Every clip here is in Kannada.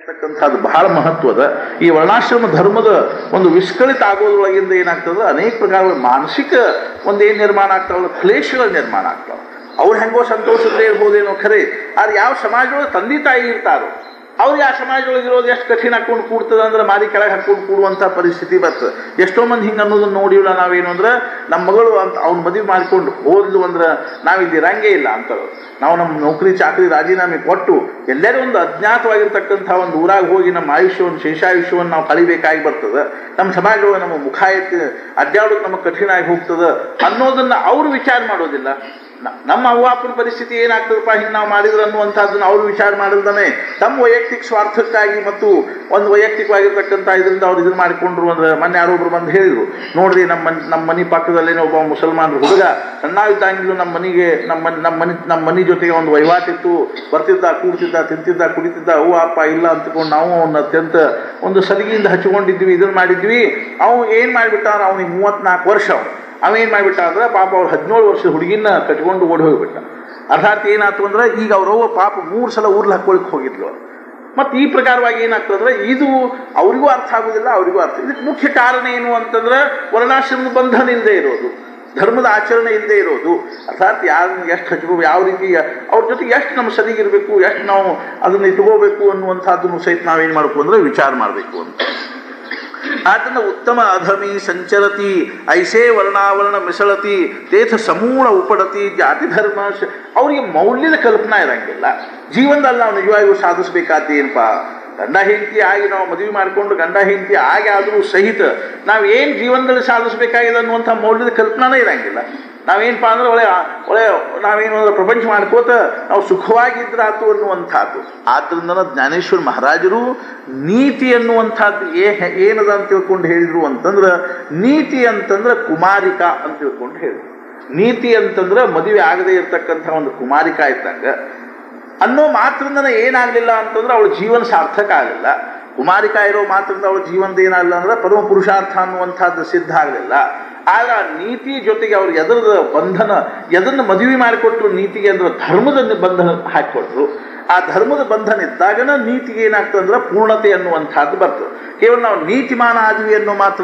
ಆಗಿರ್ತಕ್ಕಂಥದ್ದು ಬಹಳ ಮಹತ್ವದ. ಈ ವರ್ಣಾಶ್ರಮ ಧರ್ಮದ ಒಂದು ವಿಸ್ಕಳಿತ ಆಗೋದ್ರೊಳಗಿಂದ ಏನಾಗ್ತದೆ, ಅನೇಕ ಪ್ರಕಾರಗಳ ಮಾನಸಿಕ ಒಂದೇನು ನಿರ್ಮಾಣ ಆಗ್ತಾವಲ್ಲ, ಕ್ಲೇಶಗಳ ನಿರ್ಮಾಣ ಆಗ್ತಾವೆ. ಅವ್ರು ಹೆಂಗೋ ಸಂತೋಷದಲ್ಲೇ ಇರ್ಬೋದೇನೋ ಖರೆ, ಆದ್ರೆ ಯಾವ ಸಮಾಜದೊಳಗೆ ತಂದೆ ತಾಯಿ ಇರ್ತಾರೋ ಅವ್ರಿಗೆ ಆ ಸಮಾಜದೊಳಗೆ ಇರೋದು ಎಷ್ಟು ಕಠಿಣ ಹಾಕೊಂಡು ಕೂಡ್ತದೆ ಅಂದ್ರೆ ಮಾರಿ ಕೆಳಗೆ ಹಾಕೊಂಡು ಕೂಡುವಂಥ ಪರಿಸ್ಥಿತಿ ಬರ್ತದೆ. ಎಷ್ಟೋ ಮಂದಿ ಹಿಂಗೆ ಅನ್ನೋದನ್ನ ನೋಡಿಲ್ಲ ನಾವೇನು ಅಂದ್ರೆ, ನಮ್ಮ ಮಗಳು ಅಂತ ಅವ್ನ ಮದುವೆ ಮಾಡಿಕೊಂಡು ಹೋದ್ಲು ಅಂದ್ರೆ ನಾವಿಲ್ಲಿ ಇರಂಗೇ ಇಲ್ಲ ಅಂತಾರೆ. ನಾವು ನಮ್ಮ ನೌಕರಿ ಚಾಕರಿ ರಾಜೀನಾಮೆ ಕೊಟ್ಟು ಎಲ್ಲರೂ ಒಂದು ಅಜ್ಞಾತವಾಗಿರ್ತಕ್ಕಂಥ ಒಂದು ಊರಾಗ ಹೋಗಿ ನಮ್ಮ ಆಯುಷ್ಯವನ್ನು ಶೇಷಾಯುಷ್ಯವನ್ನು ನಾವು ಕಳಿಬೇಕಾಗಿ ಬರ್ತದೆ. ನಮ್ಮ ಸಮಾಜದೊಳಗೆ ನಮ್ಮ ಮುಖ ಎತ್ತಿ ಅಡ್ಡಾಡೋದು ನಮಗೆ ಕಠಿಣ ಆಗಿ ಹೋಗ್ತದೆ ಅನ್ನೋದನ್ನು ಅವರು ವಿಚಾರ ಮಾಡೋದಿಲ್ಲ. ನಮ್ಮ ಅವ್ವ ಅಪ್ಪನ ಪರಿಸ್ಥಿತಿ ಏನಾಗ್ತದಪ್ಪ ಹಿಂಗೆ ನಾವು ಮಾಡಿದ್ರು ಅನ್ನುವಂಥದ್ದನ್ನು ಅವರು ವಿಚಾರ ಮಾಡಿಲ್ದಾನೆ ತಮ್ಮ ವೈಯಕ್ತಿಕ ಸ್ವಾರ್ಥಕ್ಕಾಗಿ ಮತ್ತು ಒಂದು ವೈಯಕ್ತಿಕವಾಗಿರ್ತಕ್ಕಂಥ ಇದರಿಂದ ಅವ್ರು ಇದನ್ನು ಮಾಡಿಕೊಂಡ್ರು ಅಂದ್ರೆ, ಮೊನ್ನೆ ಯಾರೊಬ್ರು ಬಂದು ಹೇಳಿದ್ರು, ನೋಡ್ರಿ ನಮ್ಮ ಮನೆ ಪಕ್ಕದಲ್ಲೇನೋ ಒಬ್ಬ ಮುಸಲ್ಮಾನರು ಹುಡುಗ ಸಣ್ಣವಿದ್ದಂಗಿದ್ರು ನಮ್ಮ ಮನೆ ಜೊತೆಗೆ ಒಂದು ವಹಿವಾಟಿತ್ತು, ಬರ್ತಿದ್ದ ಕೂಡ್ತಿದ್ದ ತಿಂತಿದ್ದ ಕುಡಿತಿದ್ದ, ಅವ್ವ ಅಪ್ಪ ಇಲ್ಲ ಅಂತಕೊಂಡು ನಾವು ಅವನ್ನ ಅತ್ಯಂತ ಒಂದು ಸಲಿಗೆಯಿಂದ ಹಚ್ಕೊಂಡಿದ್ವಿ, ಇದನ್ನು ಮಾಡಿದ್ವಿ. ಅವು ಏನು ಮಾಡಿಬಿಟ್ಟ, ಅವನಿಗೆ 34 ವರ್ಷ ಅವೇನು ಮಾಡಿಬಿಟ್ಟ ಅಂದ್ರೆ ಪಾಪ ಅವ್ರು 17 ವರ್ಷದ ಹುಡುಗಿನ ಕಟ್ಕೊಂಡು ಓಡಿ ಹೋಗಿಬಿಟ್ಟ. ಅರ್ಥಾತ್ ಏನಾಯ್ತು ಅಂದ್ರೆ, ಈಗ ಅವ್ರವ್ವ ಪಾಪ 3 ಸಲ ಊರ್ಲಿ ಹಾಕೊಳಕ್ಕೆ ಹೋಗಿದ್ಲು ಅವ್ರು. ಮತ್ತು ಈ ಪ್ರಕಾರವಾಗಿ ಏನಾಗ್ತದಂದ್ರೆ, ಇದು ಅವರಿಗೂ ಅರ್ಥ ಆಗೋದಿಲ್ಲ, ಅವರಿಗೂ ಅರ್ಥ. ಇದಕ್ಕೆ ಮುಖ್ಯ ಕಾರಣ ಏನು ಅಂತಂದ್ರೆ, ವರ್ಣಾಶ್ರಮದ ಬಂಧನ ಇಲ್ಲದೆ ಇರೋದು, ಧರ್ಮದ ಆಚರಣೆ ಇಲ್ಲದೆ ಇರೋದು. ಅರ್ಥಾತ್ ಯಾರನ್ನ ಎಷ್ಟು ಹಚ್ಬೇಕು, ಯಾವ ರೀತಿ ಅವ್ರ ಜೊತೆಗೆ ಎಷ್ಟು ನಮ್ಮ ಸರಿಗಿರಬೇಕು, ಎಷ್ಟು ನಾವು ಅದನ್ನು ಇಟ್ಕೋಬೇಕು ಅನ್ನುವಂಥದ್ದನ್ನು ಸಹಿತ ನಾವೇನು ಮಾಡಬೇಕು ಅಂದರೆ ವಿಚಾರ ಮಾಡಬೇಕು ಅಂತ. ಆತನ ಉತ್ತಮ ಅಧಮಿ ಸಂಚರತಿ ಐಸೇ ವರ್ಣಾವರಣ ಮಿಸಳತಿ ತೇಥ ಸಮೂಳ ಉಪಡತಿ ಜಾತಿ ಧರ್ಮ. ಅವರಿಗೆ ಮೌಲ್ಯದ ಕಲ್ಪನಾ ಇರಂಗಿಲ್ಲ. ಜೀವನದಲ್ಲಿ ನಾವು ನಿಜವಾಗಿಯೂ ಸಾಧಿಸ್ಬೇಕಾದ್ದೇನಪ್ಪ, ಗಂಡ ಹೆಂಡತಿ ಆಗಿ ನಾವು ಮದುವೆ ಮಾಡಿಕೊಂಡು ಗಂಡ ಹೆಂಡತಿ ಆಗಿ ಆದರೂ ಸಹಿತ ನಾವೇನು ಜೀವನದಲ್ಲಿ ಸಾಧಿಸಬೇಕಾಗಿದೆ ಅನ್ನುವಂಥ ಮೌಲ್ಯದ ಕಲ್ಪನಾನೇ ಇರಂಗಿಲ್ಲ. ನಾವೇನಪ್ಪ ಅಂದ್ರೆ ಒಳ್ಳೆ ನಾವೇನು ಅಂದ್ರೆ ಪ್ರಪಂಚ ಮಾಡ್ಕೋತ ನಾವು ಸುಖವಾಗಿದ್ರಾತು ಅನ್ನುವಂಥದ್ದು. ಆದ್ದರಿಂದ ಜ್ಞಾನೇಶ್ವರ ಮಹಾರಾಜರು ನೀತಿ ಅನ್ನುವಂಥದ್ದು ಏನದ ಅಂತ ತಿಳ್ಕೊಂಡು ಹೇಳಿದ್ರು ಅಂತಂದ್ರೆ, ನೀತಿ ಅಂತಂದ್ರೆ ಕುಮಾರಿಕಾ ಅಂತ ತಿಳ್ಕೊಂಡು ಹೇಳಿದ್ರು. ನೀತಿ ಅಂತಂದ್ರೆ ಮದುವೆ ಆಗದೆ ಇರತಕ್ಕಂಥ ಒಂದು ಕುಮಾರಿಕಾ ಇದ್ದಂಗೆ ಅನ್ನೋ ಮಾತ್ರದಿಂದ ಏನಾಗಲಿಲ್ಲ ಅಂತಂದ್ರೆ ಅವಳ ಜೀವನ ಸಾರ್ಥಕ ಆಗಲಿಲ್ಲ. ಕುಮಾರಿಕಾ ಇರೋ ಮಾತ್ರದಿಂದ ಅವಳ ಜೀವನದ ಏನಾಗಲಿಲ್ಲ ಅಂದ್ರೆ ಪರಮ ಪುರುಷಾರ್ಥ ಅನ್ನುವಂಥದ್ದು ಸಿದ್ಧ ಆಗಲಿಲ್ಲ. ಆಗ ನೀತಿ ಜೊತೆಗೆ ಅವ್ರಿಗೆ ಎದರದ ಬಂಧನ, ಎದನ್ನು ಮದುವೆ ಮಾಡಿಕೊಟ್ರು ನೀತಿಗೆ ಅಂದ್ರೆ ಧರ್ಮದ ಬಂಧನ ಹಾಕಿಕೊಟ್ರು. ಆ ಧರ್ಮದ ಬಂಧನ ಇದ್ದಾಗನ ನೀತಿಗೆ ಏನಾಗ್ತದೆ ಅಂದ್ರೆ ಪೂರ್ಣತೆ ಅನ್ನುವಂಥದ್ದು ಬರ್ತದೆ. ಕೇವಲ ನಾವು ನೀತಿಮಾನ ಆದ್ವಿ ಅನ್ನೋ ಮಾತ್ರ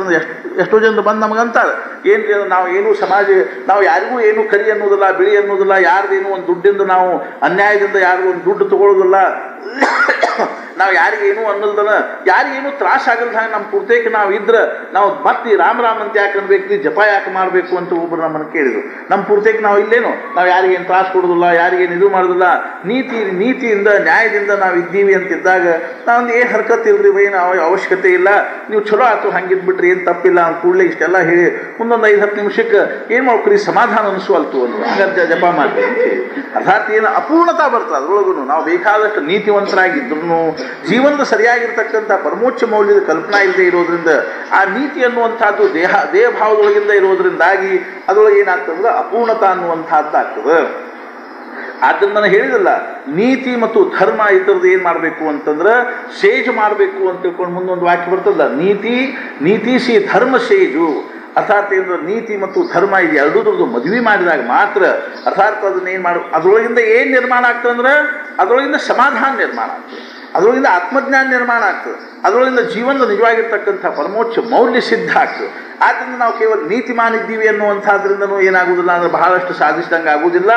ಎಷ್ಟೋ ಜನ ಬಂದು ನಮಗಂತಾರೆ, ಏನು ನಾವು ಏನು ಸಮಾಜ, ನಾವು ಯಾರಿಗೂ ಏನು ಕರಿ ಅನ್ನೋದಿಲ್ಲ, ಬಿಳಿ ಅನ್ನೋದಿಲ್ಲ, ಯಾರ್ದೇನು ಒಂದು ದುಡ್ಡಿಂದ ನಾವು ಅನ್ಯಾಯದಿಂದ ಯಾರಿಗೂ ಒಂದು ದುಡ್ಡು ತಗೊಳ್ಳೋದಿಲ್ಲ, ನಾವು ಯಾರಿಗೇನು ಅನ್ನಲ್ದನ ಯಾರಿಗೇನು ತ್ರಾಸ ಆಗಲ್ದ ಹಾಗೆ ನಮ್ಮ ಪೂರ್ತೇಕ ನಾವು ಇದ್ರೆ ನಾವು ಮತ್ತೆ ರಾಮ ಅಂತ ಯಾಕೆ ಅನ್ಬೇಕು, ಜಪ ಯಾಕೆ ಮಾಡಬೇಕು ಅಂತ ಒಬ್ಬರು ನಮ್ಮನ್ನು ಕೇಳಿದ್ರು. ನಮ್ಮ ಪೂರ್ತೇಕ ನಾವು ಇಲ್ಲೇನು, ನಾವು ಯಾರಿಗೇನು ತ್ರಾಸ ಕೊಡೋದಿಲ್ಲ, ಯಾರಿಗೇನು ಇದು ಮಾಡೋದಿಲ್ಲ, ನೀತಿಯಿಂದ ನ್ಯಾಯದಿಂದ ನಾವು ಇದ್ದೀವಿ ಅಂತಿದ್ದಾಗ ನಾವೊಂದು ಏನು ಹರ್ಕತ್ ಇಲ್ರಿ ಬೈ, ನಾವು ಅವಶ್ಯಕತೆ ಇಲ್ಲ, ನೀವು ಚಲೋ ಆಯ್ತು ಹಂಗಿದ್ಬಿಟ್ರಿ ಏನು ತಪ್ಪಿಲ್ಲ ಅಂತ ಕೂಡಲೇ ಇಷ್ಟೆಲ್ಲ ಹೇಳಿ ಮುಂದೊಂದು 5-10 ನಿಮಿಷಕ್ಕೆ ಏನು ಮಾಡ್ಕೊರಿ ಸಮಾಧಾನ ಅನಿಸುವಲ್ತು ಒಂದು ಹಂಗಂತ ಜಪ ಮಾಡ್ತೀವಿ ಅಂತ ಹೇಳಿ. ಅರ್ಥಾತ್ ಏನು ಅಪೂರ್ಣತಾ ಬರ್ತದೆ ಅದ್ರೊಳಗೂ. ನಾವು ಬೇಕಾದಷ್ಟು ನೀತಿವಂತರಾಗಿದ್ರು ಜೀವನದ ಸರಿಯಾಗಿರ್ತಕ್ಕಂಥ ಪರಮೋಚ್ಚ ಮೌಲ್ಯದ ಕಲ್ಪನಾ ಇಲ್ಲದೆ ಇರೋದ್ರಿಂದ, ಆ ನೀತಿ ಅನ್ನುವಂಥದ್ದು ದೇಹ ಭಾವದೊಳಗಿಂದ ಇರೋದ್ರಿಂದಾಗಿ ಅದರೊಳಗೆ ಏನಾಗ್ತದೆ ಅಪೂರ್ಣತಾ ಅನ್ನುವಂಥದ್ದು ಆಗ್ತದೆ. ಆದ್ದರಿಂದ ನಾನು ಹೇಳಿದಲ್ಲ, ನೀತಿ ಮತ್ತು ಧರ್ಮ ಇದ್ರದ್ದು ಏನು ಮಾಡಬೇಕು ಅಂತಂದ್ರೆ ಸೇಜ್ ಮಾಡಬೇಕು ಅಂತ ತಿಳ್ಕೊಂಡು ಮುಂದೊಂದು ವಾಕ್ಯ ಬರ್ತದಲ್ಲ, ನೀತಿ ಸಿ ಧರ್ಮ ಸೇಜು. ಅರ್ಥಾತ್ ಏನು ನೀತಿ ಮತ್ತು ಧರ್ಮ ಇದು ಎರಡೂದ್ರದ್ದು ಮದುವೆ ಮಾಡಿದಾಗ ಮಾತ್ರ ಅರ್ಥಾತ್ ಅದನ್ನೇನು ಅದರೊಳಗಿಂದ ಏನು ನಿರ್ಮಾಣ ಆಗ್ತದೆ ಅಂದ್ರೆ ಅದರೊಳಗಿಂದ ಸಮಾಧಾನ ನಿರ್ಮಾಣ ಆಗ್ತದೆ, ಅದರೊಳಗಿಂದ ಆತ್ಮಜ್ಞಾನ ನಿರ್ಮಾಣ ಆಗ್ತದೆ, ಅದರೊಳಗಿಂದ ಜೀವನದ ನಿಜವಾಗಿರ್ತಕ್ಕಂಥ ಪರಮೋಚ್ಚ ಮೌಲ್ಯ ಸಿದ್ಧ ಆಗ್ತದೆ. ಆದ್ದರಿಂದ ನಾವು ಕೇವಲ ನೀತಿಮಾನ ಇದ್ದೀವಿ ಅನ್ನುವಂಥದ್ರಿಂದನೂ ಏನಾಗುವುದಿಲ್ಲ ಅಂದ್ರೆ ಬಹಳಷ್ಟು ಸಾಧಿಸಿದಂಗೆ ಆಗುವುದಿಲ್ಲ.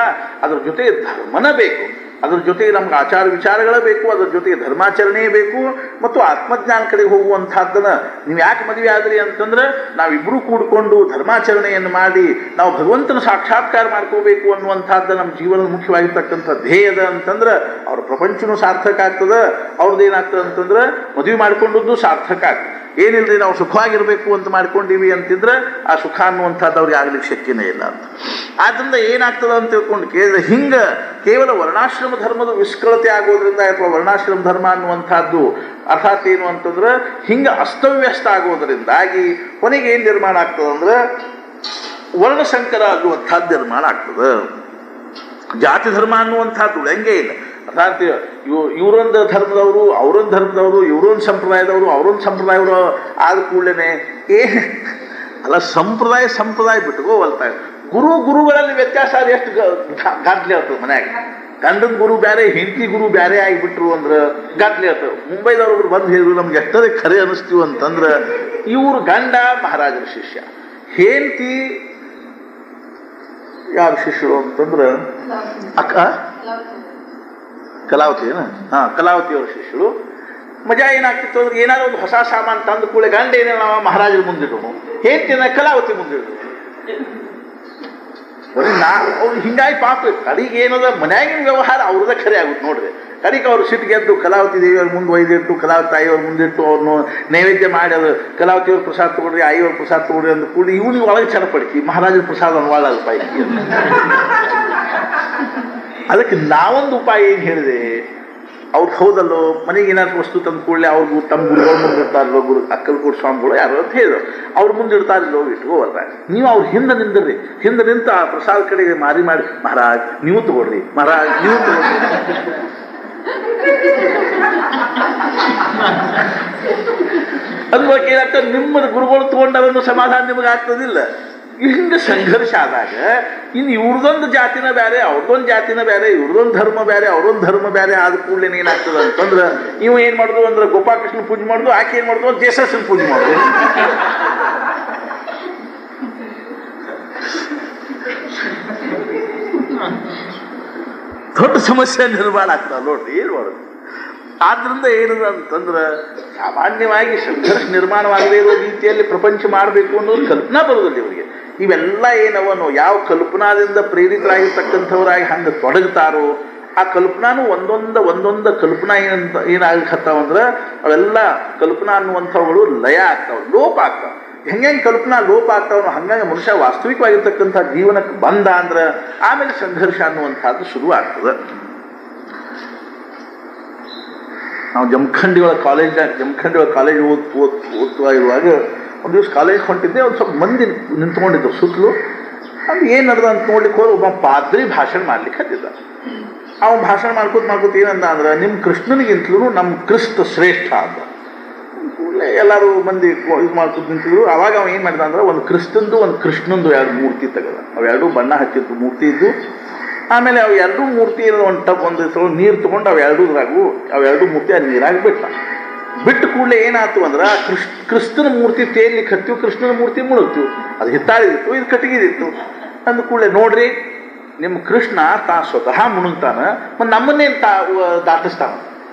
ಅದ್ರ ಜೊತೆಗೆ ಧರ್ಮನ ಬೇಕು, ಅದ್ರ ಜೊತೆಗೆ ನಮ್ಗೆ ಆಚಾರ ವಿಚಾರಗಳೇ ಬೇಕು, ಅದ್ರ ಜೊತೆಗೆ ಧರ್ಮಾಚರಣೆ ಬೇಕು ಮತ್ತು ಆತ್ಮಜ್ಞಾನ ಕಡೆಗೆ ಹೋಗುವಂಥದ್ದನ್ನು. ನೀವು ಯಾಕೆ ಮದುವೆ ಆದ್ರಿ ಅಂತಂದ್ರೆ ನಾವಿಬ್ಬರೂ ಕೂಡಿಕೊಂಡು ಧರ್ಮಾಚರಣೆಯನ್ನು ಮಾಡಿ ನಾವು ಭಗವಂತನ ಸಾಕ್ಷಾತ್ಕಾರ ಮಾಡ್ಕೋಬೇಕು ಅನ್ನುವಂಥದ್ದು ನಮ್ಮ ಜೀವನದ ಮುಖ್ಯವಾಗಿರ್ತಕ್ಕಂಥ ಧ್ಯೇಯದ ಅಂತಂದ್ರೆ ಅವ್ರ ಪ್ರಪಂಚನೂ ಸಾರ್ಥಕ ಆಗ್ತದೆ, ಅವ್ರದ್ದು ಏನಾಗ್ತದೆ ಅಂತಂದ್ರೆ ಮದುವೆ ಮಾಡಿಕೊಂಡದ್ದು ಸಾರ್ಥಕ ಆಗ್ತದೆ. ಏನಿಲ್ಲರಿ ನಾವು ಸುಖವಾಗಿರಬೇಕು ಅಂತ ಮಾಡ್ಕೊಂಡಿವಿ ಅಂತಿದ್ರೆ ಆ ಸುಖ ಅನ್ನುವಂಥದ್ದು ಅವ್ರಿಗೆ ಆಗ್ಲಿಕ್ಕೆ ಶಕ್ಯನೇ ಇಲ್ಲ ಅಂತ. ಆದ್ದರಿಂದ ಏನಾಗ್ತದೆ ಅಂತ ತಿಳ್ಕೊಂಡು ಕೇಳಿದ್ರೆ ಹಿಂಗೆ ಕೇವಲ ವರ್ಣಾಶ್ರಮ ಧರ್ಮದ ವಿಸ್ಕಳತೆ ಆಗೋದ್ರಿಂದ ಅಥವಾ ವರ್ಣಾಶ್ರಮ ಧರ್ಮ ಅನ್ನುವಂಥದ್ದು ಅರ್ಥಾತ್ ಏನು ಅಂತಂದ್ರೆ ಹಿಂಗೆ ಅಸ್ತವ್ಯಸ್ತ ಆಗೋದ್ರಿಂದಾಗಿ ಕೊನೆಗೆ ಏನು ನಿರ್ಮಾಣ ಆಗ್ತದೆ ಅಂದ್ರೆ ವರ್ಣಸಂಕರ ಆಗುವಂಥದ್ದು ನಿರ್ಮಾಣ ಆಗ್ತದೆ. ಜಾತಿ ಧರ್ಮ ಅನ್ನುವಂಥದ್ದು ಉಳಂಗೇ ಇಲ್ಲ. ಅರ್ಥಾತ್ ಇವರೊಂದು ಧರ್ಮದವರು, ಅವರೊಂದು ಧರ್ಮದವರು, ಇವರೊಂದು ಸಂಪ್ರದಾಯದವರು, ಅವರೊಂದು ಸಂಪ್ರದಾಯವರು ಆದ ಕೂಡಲೇ ಅಲ್ಲ ಸಂಪ್ರದಾಯ ಬಿಟ್ಟುಕೋವಲ್ತಾ. ಗುರುಗಳಲ್ಲಿ ವ್ಯತ್ಯಾಸ ಎಷ್ಟು ಗಾದ್ಲೆ ಆಗ್ತದೆ ಮನ್ಯಾಗ. ಗಂಡನ ಗುರು ಬೇರೆ ಹೆಂಡತಿ ಗುರು ಬೇರೆ ಆಗಿಬಿಟ್ರು ಅಂದ್ರೆ ಗಟ್ಲೆ ಇರ್ತವೆ. ಮುಂಬೈದವ್ರೊಬ್ರು ಬಂದು ಹೇಳಿದ್ರು, ನಮ್ಗೆ ಎಷ್ಟದೇ ಖರೆ ಅನಿಸ್ತೀವಿ ಅಂತಂದ್ರೆ ಇವ್ರು ಗಂಡ ಮಹಾರಾಜರ ಶಿಷ್ಯ, ಹೆಂಡತಿ ಯಾರ ಶಿಷ್ಯರು ಅಂತಂದ್ರೆ ಅಕ್ಕ ಕಲಾವತಿ ಕಲಾವತಿಯವ್ರ ಶಿಷ್ಯರು. ಮಜಾ ಏನಾಗ್ತಿತ್ತು ಅಂದ್ರೆ ಏನಾದ್ರು ಒಂದು ಹೊಸ ಸಾಮಾನು ತಂದು ಕೂಡಲೇ ಗಂಡ ಏನೇ ನಾವು ಮಹಾರಾಜರು ಮುಂದಿಡೋನು, ಹೆಂಡತಿನ ಕಲಾವತಿ ಮುಂದಿಡೋನು. ಅವ್ರು ಹಿಂಗಾಗಿ ಪಾಪ ಕಡೆಗೆ ಏನದ ಮನ್ಯಾಗಿನ ವ್ಯವಹಾರ ಅವ್ರದ ಖರೆ ಆಗುತ್ತೆ ನೋಡ್ರಿ. ಕಡೆಗೆ ಅವ್ರು ಸಿಟ್ಟಿಗೆದ್ದು ಕಲಾವತಿ ದೇವಿಯವ್ರ ಮುಂದೆ ಒಯ್ದಿಟ್ಟು ಕಲಾವತಿ ತಾಯಿಯವ್ರ ಮುಂದಿಟ್ಟು ಅವ್ರನ್ನು ನೈವೇದ್ಯ ಮಾಡಿ ಅದು ಕಲಾವತಿಯವ್ರ ಪ್ರಸಾದ ತಗೊಳ್ರಿ, ಆಯಿಯವ್ರ ಪ್ರಸಾದ ತಗೊಳ್ರಿ ಅಂತ ಕೂಡಿ ಇವ್ನಿಗೆ ಒಳಗೆ ಚಡಪಡಿಸಿ ಮಹಾರಾಜರ ಪ್ರಸಾದ ಅನ್ವಾಳಲ್ಲ ಪಾಯಿ. ಅದಕ್ಕೆ ನಾವೊಂದು ಉಪಾಯ ಏನು ಹೇಳಿದೆ, ಅವ್ರು ಹೌದಲ್ಲೋ ಮನೆಗೆ ಏನಾದ್ರು ವಸ್ತು ತಂದು ಕೂಡಲೇ ಅವ್ರಿಗೂ ತಮ್ಮ ಗುರುಗಳು ಮುಂದೆ ಇರ್ತಾರಲ್ಲೋ, ಅಕ್ಕಲ್ಕೋಟ್ ಸ್ವಾಮಿಗಳು ಯಾರು ಅಂತ ಹೇಳಿದ್ರು, ಅವ್ರ ಮುಂದೆ ಇರ್ತಾರಿಲ್ಲೋ ಇಟ್ಕೋವಲ್ಲ. ನೀವು ಅವ್ರ ಹಿಂದೆ ನಿಂದ್ರಿ, ಹಿಂದೆ ನಿಂತು ಆ ಪ್ರಸಾದ ಕಡೆಗೆ ಮಾರಿ ಮಾಡಿ, ಮಹಾರಾಜ್ ನೀವು ತಗೊಳ್ರಿ, ಮಹಾರಾಜ್ ನೀವು ತಗೊಳ್ರಿ. ಅನ್ಬೇಕು ಏನಾಗ್ತದೆ, ನಿಮ್ಮದು ಗುರುಗಳು ತಗೊಂಡವನ್ನು ಸಮಾಧಾನ ನಿಮಗೆ ಆಗ್ತದಿಲ್ಲ. ಹಿಂಗೆ ಸಂಘರ್ಷ ಆದಾಗ ಇನ್ನು ಇವ್ರದೊಂದು ಜಾತಿನ ಬೇರೆ, ಅವ್ರದೊಂದು ಜಾತಿನ ಬೇರೆ, ಇವ್ರದೊಂದು ಧರ್ಮ ಬೇರೆ, ಅವ್ರೊಂದು ಧರ್ಮ ಬೇರೆ ಆದ ಕೂಡಲೇ ಏನಾಗ್ತದೆ ಅಂತಂದ್ರೆ ಇವ ಏನು ಮಾಡುದು ಅಂದ್ರೆ ಗೋಪಾಲಕೃಷ್ಣ ಪೂಜೆ ಮಾಡುದು, ಆಕೆ ಏನು ಮಾಡುದು ಜೇಸಸ್ಸನ ಪೂಜೆ ಮಾಡುದು. ದೊಡ್ಡ ಸಮಸ್ಯೆ ನಿರ್ಮಾಣ ಆಗ್ತದೆ ನೋಡ್ರಿ. ಏನು ಮಾಡೋದು? ಆದ್ರಿಂದ ಏನದ ಅಂತಂದ್ರೆ ಸಾಮಾನ್ಯವಾಗಿ ಸಂಘರ್ಷ ನಿರ್ಮಾಣವಾಗದೇ ಇರೋ ರೀತಿಯಲ್ಲಿ ಪ್ರಪಂಚ ಮಾಡಬೇಕು ಅನ್ನೋದು ಕಲ್ಪನಾ ಬರೋದಿಲ್ಲ ಇವರಿಗೆ. ಇವೆಲ್ಲ ಏನವನು ಯಾವ ಕಲ್ಪನಾದಿಂದ ಪ್ರೇರಿತರಾಗಿರ್ತಕ್ಕಂಥವ್ರಾಗಿ ಹಂಗೆ ತೊಡಗ್ತಾರೋ ಆ ಕಲ್ಪನಾನು ಒಂದೊಂದು ಕಲ್ಪನಾ ಏನಾಗತ್ತವಂದ್ರೆ ಅವೆಲ್ಲ ಕಲ್ಪನಾ ಅನ್ನುವಂಥವುಗಳು ಲಯ ಆಗ್ತಾವ, ಲೋಪ ಆಗ್ತಾವ. ಹೆಂಗೆ ಕಲ್ಪನಾ ಲೋಪ ಆಗ್ತಾವನು ಹಂಗಾಗಿ ಮನುಷ್ಯ ವಾಸ್ತವಿಕವಾಗಿರ್ತಕ್ಕಂಥ ಜೀವನಕ್ಕೆ ಬಂದ ಅಂದ್ರೆ ಆಮೇಲೆ ಸಂಘರ್ಷ ಅನ್ನುವಂಥದ್ದು ಶುರು ಆಗ್ತದೆ. ನಾವು ಜಮಖಂಡಿಗಳ ಕಾಲೇಜ್ ಓದ್ತಾ ಇರುವಾಗ ಒಂದು ದಿವಸ ಕಾಲೇಜ್ ಹೊಂಟಿದ್ದೆ. ಒಂದು ಸ್ವಲ್ಪ ಮಂದಿ ನಿಂತ್ಕೊಂಡಿದ್ದು ಸುತ್ತಲೂ. ಅದು ಏನು ನಡೆದ ಅಂತ ನೋಡ್ಲಿಕ್ಕೆ ಹೋಗಿ ಒಬ್ಬ ಪಾದ್ರಿ ಭಾಷಣ ಮಾಡ್ಲಿಕ್ಕೆ ಹತ್ತಿದ್ದ. ಅವನು ಭಾಷಣ ಮಾಡ್ಕೋತ ಏನಂದ ಅಂದ್ರೆ, ನಿಮ್ಮ ಕೃಷ್ಣನಿಗಿಂತಲೂ ನಮ್ಮ ಕ್ರಿಸ್ತ ಶ್ರೇಷ್ಠ ಅಂತ. ಕೂಡಲೇ ಎಲ್ಲರೂ ಮಂದಿ ಇದು ಮಾಡ್ಕೊತ ನಿಂತಿದ್ರು. ಅವಾಗ ಅವ ಏನು ಮಾಡಿದ ಅಂದ್ರೆ ಒಂದು ಕ್ರಿಸ್ತಂದು ಒಂದು ಕೃಷ್ಣಂದು ಎರಡು ಮೂರ್ತಿ ತೆಗೆದ. ಅವೆರಡು ಬಣ್ಣ ಹಚ್ಚಿದ್ದು ಮೂರ್ತಿ ಇದ್ದು. ಆಮೇಲೆ ಅವು ಎರಡೂ ಮೂರ್ತಿ ಒಂದು ಟಬ್ ಒಂದು ನೀರು ತೊಗೊಂಡು ಅವೆರಡು ಮೂರ್ತಿ ಆ ನೀರಾಗಿ ಬಿಟ್ಟು ಕೂಡಲೇ ಏನಾಯ್ತು ಅಂದ್ರೆ ಕ್ರಿಸ್ತನ ಮೂರ್ತಿ ತೇರ್ಲಿಕ್ಕೆ ಹತ್ತೀವಿ, ಕೃಷ್ಣನ ಮೂರ್ತಿ ಮುಳುಗ್ತೀವಿ. ಅದು ಹಿತ್ತಾಳಿದಿತ್ತು, ಇದು ಕಟ್ಟಿಗೆದಿತ್ತು. ಅಂದ ಕೂಡಲೇ ನೋಡ್ರಿ, ನಿಮ್ಮ ಕೃಷ್ಣ ತಾ ಸ್ವತಃ ಮುಳುಗ್ತಾನ, ಮತ್ತು ನಮ್ಮನ್ನೇನು ದಾಟಿಸ್ತಾನ.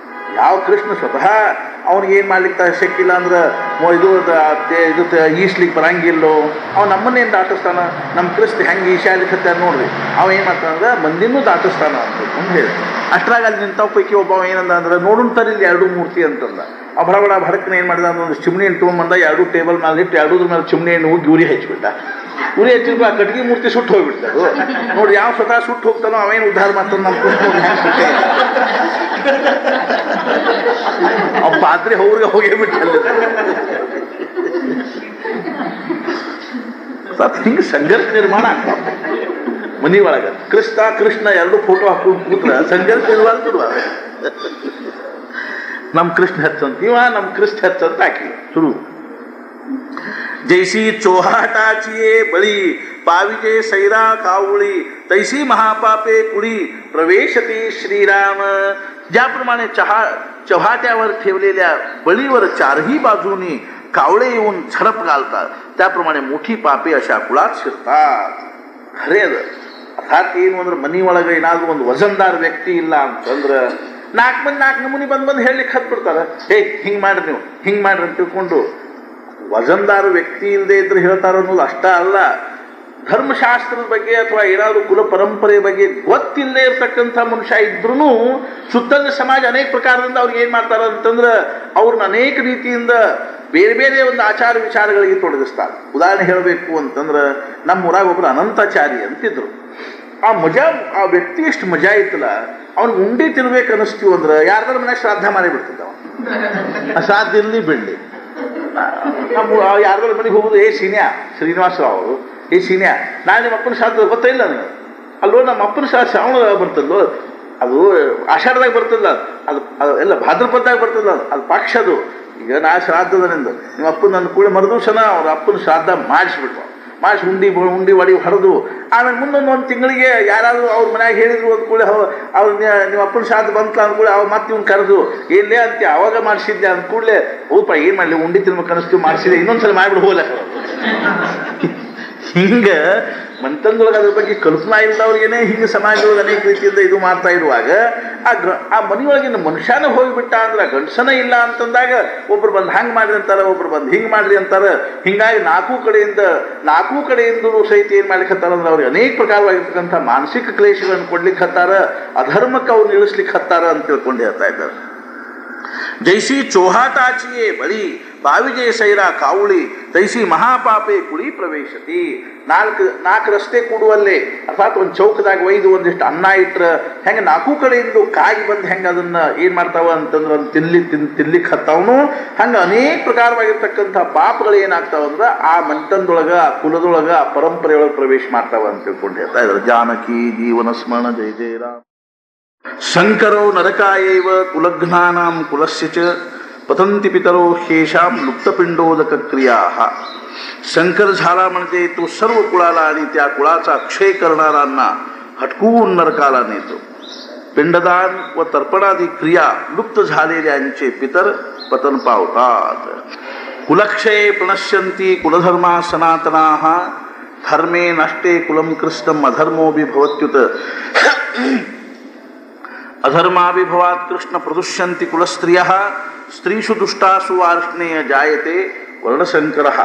ಯಾವ ಕೃಷ್ಣ ಸ್ವತಃ ಅವ್ನಿಗೆ ಏನು ಮಾಡ್ಲಿಕ್ಕೆ ಶಕ್ತಿಲ್ಲ ಅಂದ್ರೆ ಇದು ಈಸ್ಲಿಕ್ಕೆ ಬರಂಗಿಲ್ಲೋ, ಅವ್ನು ನಮ್ಮನ್ನೇನು ದಾಟಿಸ್ತಾನ. ನಮ್ಮ ಕ್ರಿಸ್ತ ಹೆಂಗೆ ಈಶಾಲಿಕತ್ತೆ ನೋಡ್ರಿ, ಅವ ಏನು ಮಾಡ್ತಾನಂದ್ರೆ ಮಂದಿನೂ ದಾಟಿಸ್ತಾನ ಅಂತ ಹೇಳಿ. ಅಷ್ಟ್ರಾಗ ಅಲ್ಲಿ ನಿಂತವ ಪೈಕಿ ಒಬ್ಬ ಏನಂದ ಅಂದ್ರೆ, ನೋಡೋಣ ತರಿ ಇಲ್ಲಿ ಎರಡು ಮೂರ್ತಿ ಅಂತಂದ. ಆ ಬಡ ಭಡಕ್ಕನ ಏನು ಮಾಡಿದ ಅಂದ್ರೆ ಒಂದು ಚಿಮ್ನಿ ಎಣ್ಣೆ ತೊಗೊಂಬಂದ, ಎರಡು ಟೇಬಲ್ ಮೇಲೆ ಇಟ್ಟು ಎರಡೂದ್ರ ಮೇಲೆ ಚಿಮ್ನಿ ಎಣ್ಣೆ ಹೋಗಿ ಉರಿ ಹಚ್ಚಿಬಿಟ್ಟ. ಉರಿ ಹಚ್ಚಿದ್ರು ಆ ಕಟ್ಟಿಗೆ ಮೂರ್ತಿ ಸುಟ್ಟು ಹೋಗ್ಬಿಡ್ತದು. ನೋಡಿ, ಯಾವ ಸ್ವತಃ ಸುಟ್ಟು ಹೋಗ್ತಾನೋ ಅವೇನು ಉದ್ಧಾರ ಮಾಡ್ತಾನೆ ನಮ್ಮ ಕೃಷ್ಣ ಹೆಂಗೆ ಅವ ಪಾತ್ರೆ ಅವ್ರಿಗೆ ಹೋಗೇ ಬಿಟ್ಟಲ್ಲ. ಹಿಂಗೆ ಸಂಘರ್ಷ ನಿರ್ಮಾಣ ಆಗ್ತಾವ ಮನಿ ಒಳಗೆ. ಕೃಷ್ಣ ಎರಡು ಫೋಟೋ ಹಾಕೊಂಡು ಕೂತ್ರ ಸಂಘರ್ಷ ನಿರ್ಮಾಣ ಬಿಡುವ. ನಮ್ಮ ಕೃಷ್ಣ ಹೆಚ್ಚಂತ ಇವ, ನಮ್ಮ ಕೃಷ್ಣ ಹೆಚ್ಚಂತ ಹಾಕಿ ಶುರು. जैसी चोहाटाचिये बळी पाविजे सैरा कावळी तैसी महापापे कुळी प्रवेशते श्रीराम. ज्याप्रमाणे चव्हाट्यावर ठेवलेल्या बळीवर चारही बाजूनी कावळे येऊन झडप घालतात, त्याप्रमाणे मोठी पापे अशा कुळात शिरतात. खरे ಅದ. ಅರ್ಥಾತ್ ಏನು ಅಂದ್ರೆ ಮನಿ ಒಳಗೆ ಏನಾದರೂ ಒಂದು ವಜನ್ದಾರ್ ವ್ಯಕ್ತಿ ಇಲ್ಲ ಅಂತಂದ್ರೆ ನಾಲ್ಕು ನಮೂನಿ ಬಂದು ಹೇಳಲಿಕ್ಕೆ ಹತ್ಬಿಡ್ತಾರೆ. ಹಿಂಗೆ ಮಾಡ್ರಿ, ನೀವು ಹಿಂಗೆ ಮಾಡ್ರಿ ಅಂತ ತಿಳ್ಕೊಂಡು. ವಜನ್ದಾರ ವ್ಯಕ್ತಿ ಇಲ್ಲದೆ ಇದ್ರೆ ಹೇಳ್ತಾರ ಅನ್ನೋದು ಅಷ್ಟ ಅಲ್ಲ, ಧರ್ಮಶಾಸ್ತ್ರದ ಬಗ್ಗೆ ಅಥವಾ ಏನಾದರೂ ಕುಲ ಪರಂಪರೆ ಬಗ್ಗೆ ಗೊತ್ತಿಲ್ಲದೆ ಇರ್ತಕ್ಕಂಥ ಮನುಷ್ಯ ಇದ್ರೂ ಸುತ್ತಲ ಸಮಾಜ ಅನೇಕ ಪ್ರಕಾರದಿಂದ ಅವ್ರಿಗೆ ಏನು ಮಾಡ್ತಾರೆ ಅಂತಂದ್ರೆ ಅವ್ರನ್ನ ಅನೇಕ ರೀತಿಯಿಂದ ಬೇರೆ ಬೇರೆ ಒಂದು ಆಚಾರ ವಿಚಾರಗಳಿಗೆ ತೊಡಗಿಸ್ತಾರೆ. ಉದಾಹರಣೆ ಹೇಳಬೇಕು ಅಂತಂದ್ರೆ ನಮ್ಮ ಊರಾಗ ಒಬ್ಬರು ಅನಂತಾಚಾರಿ ಅಂತಿದ್ರು. ಆ ವ್ಯಕ್ತಿ ಎಷ್ಟು ಮಜಾ ಇತ್ತಲ್ಲ, ಅವ್ನಿಗೆ ಉಂಡಿ ತಿನ್ಬೇಕು ಅನ್ನಿಸ್ತೀವಿ ಅಂದ್ರೆ ಯಾರ್ದಾರ ಮನೆ ಶ್ರಾದ್ದ ಮಾಡಿ ಬಿಡ್ತಿದ್ದವ. ಆ ಶ್ರಾದ್ದ ಇರಲಿ ಬಿಡಲಿ, ನಮ್ಮ ಯಾರ್ದಾರ ಮನೆಗೆ ಹೋಗುದು, ಶ್ರೀನಿವಾಸರಾವ್ ಅವರು, ಸೀನ್ಯಾ ನಾನು ನಿಮ್ಮ ಅಪ್ಪನ ಶ್ರಾದ್ದ ಗೊತ್ತಿಲ್ಲ ನನಗೆ. ಅಲ್ಲೋ ನಮ್ಮ ಅಪ್ಪನ ಶ್ರಾವಣ ಬರ್ತದೋ, ಅದು ಆಷಾಢದಾಗ ಬರ್ತಲ್ಲ, ಅದು ಎಲ್ಲ ಭಾದ್ರಪದಾಗ ಬರ್ತಲ್ಲ, ಅದು ಪಕ್ಷ. ಅದು ಈಗ ನಾ ಶ್ರಾದ್ದದನಿಂದ ನಿಮ್ಮ ಅಪ್ಪನ ನನ್ನ ಕೂಡ ಮರುದಿವ್ಸನ ಅವ್ರ ಅಪ್ಪನ ಶ್ರಾದ್ದ ಮಾಡಿಸ್ಬಿಟ್ರು. ಮಾಡಿಸಿ ಉಂಡಿ ಒಡಿ ಹೊಡೆದು ಆಮೇಲೆ ಮುಂದೊಂದು ತಿಂಗಳಿಗೆ ಯಾರಾದರೂ ಅವ್ರ ಮನ್ಯಾಗ ಹೇಳಿದ್ರು ಅಂದ ಕೂಡ ಅವ್ರು ನಿಮ್ಮ ಅಪ್ಪನ ಶಾದ ಬಂತ ಅಂದ ಕೂಡ ಅವ್ರು ಮತ್ತೆ ಇವ್ನು ಕರೆದು ಎಲ್ಲೇ ಅಂತ ಅವಾಗ ಮಾಡಿಸಿದ್ದೆ ಅಂದ ಕೂಡಲೇ ಓಪ ಏನು ಮಾಡಲಿ ಉಂಡಿ ತಿನ್ಬೇಕು ಅನ್ನಿಸ್ತೀವಿ ಮಾಡಿಸಿದೆ ಇನ್ನೊಂದ್ಸಲ ಮಾಡಿಬಿಡು ಹೋಗ್ಲ. ಹಿಂಗೆ ಮಂತಂದೊಳಗೆ ಅದ್ರ ಬಗ್ಗೆ ಕಲ್ಪನಾ ಇಲ್ಲದವ್ರಿಗೇನೆ ಹಿಂಗೆ ಸಮಾಜದೊಳಗೆ ಅನೇಕ ರೀತಿಯಿಂದ ಇದು ಮಾಡ್ತಾ ಇರುವಾಗ ಆ ಮನೆಯೊಳಗಿನ ಮನುಷ್ಯನ ಹೋಗಿಬಿಟ್ಟ ಅಂದ್ರೆ ಗಂಡಸನ ಇಲ್ಲ ಅಂತಂದಾಗ ಒಬ್ರು ಬಂದು ಹಂಗೆ ಮಾಡ್ರಿ ಅಂತಾರೆ, ಒಬ್ರು ಬಂದು ಹಿಂಗೆ ಮಾಡ್ರಿ ಅಂತಾರೆ. ಹಿಂಗಾಗಿ ನಾಲ್ಕು ಕಡೆಯಿಂದಲೂ ಸಹಿತ ಏನು ಮಾಡ್ಲಿಕ್ಕೆ ಹತ್ತಾರ ಅಂದ್ರೆ ಅವ್ರಿಗೆ ಅನೇಕ ಪ್ರಕಾರವಾಗಿರ್ತಕ್ಕಂಥ ಮಾನಸಿಕ ಕ್ಲೇಶಗಳನ್ನು ಕೊಡ್ಲಿಕ್ಕೆ ಹತ್ತಾರ, ಅಧರ್ಮಕ್ಕೆ ಅವ್ರು ನಿಲ್ಲಿಸ್ಲಿಕ್ಕೆ ಹತ್ತಾರ ಅಂತ ತಿಳ್ಕೊಂಡು ಹೇಳ್ತಾ ಇದ್ದಾರೆ. ಜೈಸಿ ಚೋಹಾತಾಚಿಯೇ ಬಲಿ ಬಾವಿಜೆ ಸೈರ ಕಾವುಳಿ ತೈಸಿ ಮಹಾಪಾಪೆ ಕುಳಿ ಪ್ರವೇಶತಿ. ನಾಲ್ಕು ರಸ್ತೆ ಕೂಡುವಲ್ಲೇ ಅರ್ಥಾತ್ ಒಂದು ಚೌಕದಾಗ ಒಯ್ದು ಒಂದಿಷ್ಟು ಅನ್ನ ಇಟ್ರೆ ಹೆಂಗೆ ನಾಲ್ಕು ಕಡೆಯಿಂದ ಕಾಯಿ ಬಂದು ಹೆಂಗೆ ಅದನ್ನು ಏನು ಮಾಡ್ತಾವ ಅಂತಂದ್ರೆ ಒಂದು ತಿನ್ಲಿಕ್ಕೆ ಹತ್ತಾವನು ಹಂಗೆ ಅನೇಕ ಪ್ರಕಾರವಾಗಿರ್ತಕ್ಕಂಥ ಪಾಪಗಳು ಏನಾಗ್ತಾವ ಅಂದ್ರೆ ಆ ಮಂಟನದೊಳಗೆ, ಆ ಕುಲದೊಳಗೆ, ಆ ಪರಂಪರೆಯೊಳಗೆ ಪ್ರವೇಶ ಮಾಡ್ತಾವ ಅಂತ ತಿಳ್ಕೊಂಡು ಹೇಳ್ತಾ ಇದ್ದಾರೆ. ಜಾನಕಿ ಜೀವನ ಸ್ಮರಣ ಜಯ ಜಯ ರಾಮ್. ಶಂಕರೋ ನರಕಾಯೈವ ಕುಲಘ್ನಾನಾಂ ಕುಲಸ್ಯ ಚ पतंती पितरो हेशाम लुप्तपिंडोदक क्रिया. शंकर झाला म्हणजे तो सर्व कुळाला आणि त्या कुळाचा क्षय करणाऱ्यांना हटकून नरकाला नेतो. पिंडदान व तर्पणादी क्रिया लुप्त झालेल्यांचे पितर पतन पावतात. कुलक्षये प्रणश्यन्ति कुलधर्मा सनातनाः धर्मे नष्टे कुलं कृष्णम अधर्मोऽपि भवत्युत. अधर्माभिभवात् कृष्ण प्रदुष्यन्ति कुलस्त्रियः स्त्रीषु दुष्टासु वार्ष्णेय जायते वर्णशंकरः.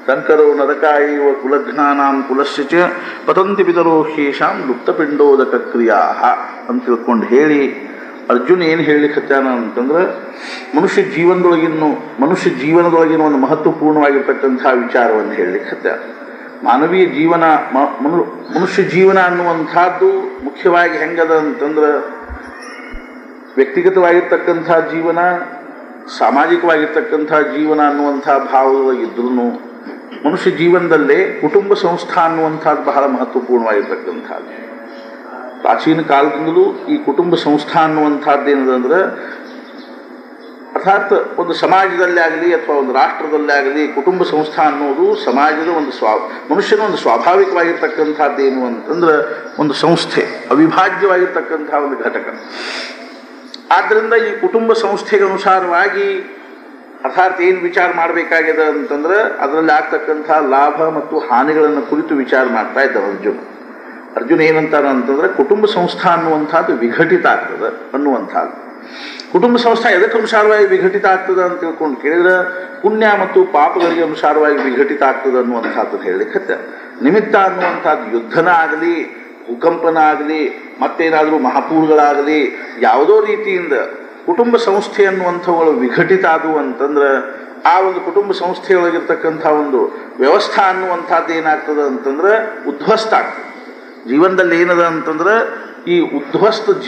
शंकरो नरकायैव कुलघ्नानां कुलस्य च पतन्ति पितरो हेषां लुप्तपिंडोदक क्रियाः ಅಂತ ತಿಳ್ಕೊಂಡು ಹೇಳಿ ಅರ್ಜುನ ಏನು ಹೇಳಲಿಕ್ಕತ್ತಾನ ಅಂತಂದ್ರೆ ಮನುಷ್ಯ ಜೀವನದೊಳಗಿನ ಒಂದು ಮಹತ್ವಪೂರ್ಣವಾಗಿರ್ತಕ್ಕಂಥ ವಿಚಾರವನ್ನು ಹೇಳಲಿಕ್ಕತ್ತಾನ. ಮಾನವೀಯ ಜೀವನ ಮನುಷ್ಯ ಜೀವನ ಅನ್ನುವಂಥದ್ದು ಮುಖ್ಯವಾಗಿ ಹೆಂಗದ ಅಂತಂದ್ರೆ ವ್ಯಕ್ತಿಗತವಾಗಿರ್ತಕ್ಕಂಥ ಜೀವನ, ಸಾಮಾಜಿಕವಾಗಿರ್ತಕ್ಕಂಥ ಜೀವನ ಅನ್ನುವಂಥ ಭಾವದೊಳಗಿದ್ರೂ ಮನುಷ್ಯ ಜೀವನದಲ್ಲೇ ಕುಟುಂಬ ಸಂಸ್ಥಾ ಅನ್ನುವಂಥದ್ದು ಬಹಳ ಮಹತ್ವಪೂರ್ಣವಾಗಿರ್ತಕ್ಕಂಥದ್ದು. ಪ್ರಾಚೀನ ಕಾಲದಿಂದಲೂ ಈ ಕುಟುಂಬ ಸಂಸ್ಥಾ ಅನ್ನುವಂಥದ್ದು ಏನದಂದ್ರೆ ಅರ್ಥಾತ್ ಒಂದು ಸಮಾಜದಲ್ಲೇ ಆಗಲಿ ಅಥವಾ ಒಂದು ರಾಷ್ಟ್ರದಲ್ಲೇ ಆಗಲಿ ಕುಟುಂಬ ಸಂಸ್ಥಾ ಅನ್ನೋದು ಸಮಾಜದ ಒಂದು ಮನುಷ್ಯನ ಒಂದು ಸ್ವಾಭಾವಿಕವಾಗಿರ್ತಕ್ಕಂಥದ್ದೇನು ಅಂತಂದ್ರೆ ಒಂದು ಸಂಸ್ಥೆ, ಅವಿಭಾಜ್ಯವಾಗಿರ್ತಕ್ಕಂಥ ಒಂದು ಘಟಕ. ಆದ್ದರಿಂದ ಈ ಕುಟುಂಬ ಸಂಸ್ಥೆಗೆ ಅನುಸಾರವಾಗಿ ಅರ್ಥಾತ್ ಏನು ವಿಚಾರ ಮಾಡಬೇಕಾಗಿದೆ ಅಂತಂದ್ರೆ ಅದರಲ್ಲಿ ಆಗ್ತಕ್ಕಂಥ ಲಾಭ ಮತ್ತು ಹಾನಿಗಳನ್ನು ಕುರಿತು ವಿಚಾರ ಮಾಡ್ತಾ ಇದ್ದ ಅರ್ಜುನ ಏನಂತಾರ ಅಂತಂದ್ರೆ ಕುಟುಂಬ ಸಂಸ್ಥಾ ಅನ್ನುವಂಥದ್ದು ವಿಘಟಿತ ಆಗ್ತದೆ ಅನ್ನುವಂಥದ್ದು. ಕುಟುಂಬ ಸಂಸ್ಥಾ ಎದಕ್ಕೆ ಅನುಸಾರವಾಗಿ ವಿಘಟಿತ ಆಗ್ತದೆ ಅಂತ ತಿಳ್ಕೊಂಡು ಕೇಳಿದ್ರೆ ಪುಣ್ಯ ಮತ್ತು ಪಾಪಗಳಿಗೆ ಅನುಸಾರವಾಗಿ ವಿಘಟಿತ ಆಗ್ತದೆ ಅನ್ನುವಂಥದ್ದು ಹೇಳಲಿಕ್ಕೆ. ನಿಮಿತ್ತ ಅನ್ನುವಂಥದ್ದು ಯುದ್ಧನ ಆಗಲಿ, ಭೂಕಂಪನ ಆಗಲಿ, ಮತ್ತೇನಾದರೂ ಮಹಾಪೂರ್ಗಳಾಗಲಿ, ಯಾವುದೋ ರೀತಿಯಿಂದ ಕುಟುಂಬ ಸಂಸ್ಥೆ ಅನ್ನುವಂಥವುಗಳು ವಿಘಟಿತ ಆದವು ಅಂತಂದ್ರೆ ಆ ಒಂದು ಕುಟುಂಬ ಸಂಸ್ಥೆಯೊಳಗಿರ್ತಕ್ಕಂಥ ಒಂದು ವ್ಯವಸ್ಥಾ ಅನ್ನುವಂಥದ್ದು ಏನಾಗ್ತದೆ ಅಂತಂದ್ರೆ ಉದ್ಧ್ವಸ್ತ ಆಗ್ತದೆ. ಜೀವನದಲ್ಲಿ ಏನದ ಅಂತಂದ್ರೆ ಈ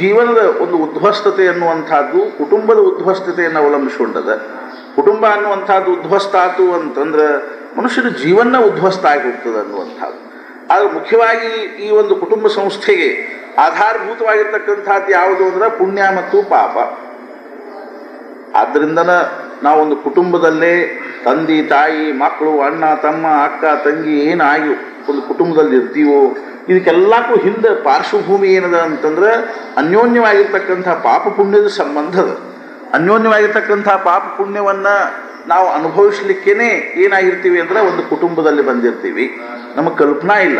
ಜೀವನದ ಒಂದು ಉದ್ಧ್ವಸ್ತತೆ ಅನ್ನುವಂಥದ್ದು ಕುಟುಂಬದ ಉದ್ಧ್ವಸ್ತತೆಯನ್ನು ಅವಲಂಬಿಸಿಕೊಂಡದ. ಕುಟುಂಬ ಅನ್ನುವಂಥದ್ದು ಉದ್ಧ್ವಸ್ತ ಆಯ್ತು ಅಂತಂದ್ರೆ ಮನುಷ್ಯನ ಜೀವನ ಉದ್ಧ್ವಸ್ತ ಆಗಿ ಹೋಗ್ತದೆ ಅನ್ನುವಂಥದ್ದು. ಆದರೆ ಮುಖ್ಯವಾಗಿ ಈ ಒಂದು ಕುಟುಂಬ ಸಂಸ್ಥೆಗೆ ಆಧಾರಭೂತವಾಗಿರ್ತಕ್ಕಂಥದ್ದು ಯಾವುದು ಅಂದ್ರೆ ಪುಣ್ಯ ಮತ್ತು ಪಾಪ. ಆದ್ದರಿಂದನ ನಾವೊಂದು ಕುಟುಂಬದಲ್ಲೇ ತಂದೆ ತಾಯಿ ಮಕ್ಕಳು ಅಣ್ಣ ತಮ್ಮ ಅಕ್ಕ ತಂಗಿ ಏನಾಗಿ ಒಂದು ಕುಟುಂಬದಲ್ಲಿ ಇರ್ತೀವೋ ಇದಕ್ಕೆಲ್ಲಕ್ಕೂ ಹಿಂದೆ ಪಾರ್ಶ್ವಭೂಮಿ ಏನದ ಅಂತಂದ್ರೆ ಅನ್ಯೋನ್ಯವಾಗಿರ್ತಕ್ಕಂಥ ಪಾಪ ಪುಣ್ಯದ ಸಂಬಂಧದ. ಅನ್ಯೋನ್ಯವಾಗಿರ್ತಕ್ಕಂಥ ಪಾಪ ಪುಣ್ಯವನ್ನು ನಾವು ಅನುಭವಿಸ್ಲಿಕ್ಕೇನೆ ಏನಾಗಿರ್ತೀವಿ ಅಂದ್ರೆ ಒಂದು ಕುಟುಂಬದಲ್ಲಿ ಬಂದಿರ್ತೀವಿ. ನಮಗೆ ಕಲ್ಪನಾ ಇಲ್ಲ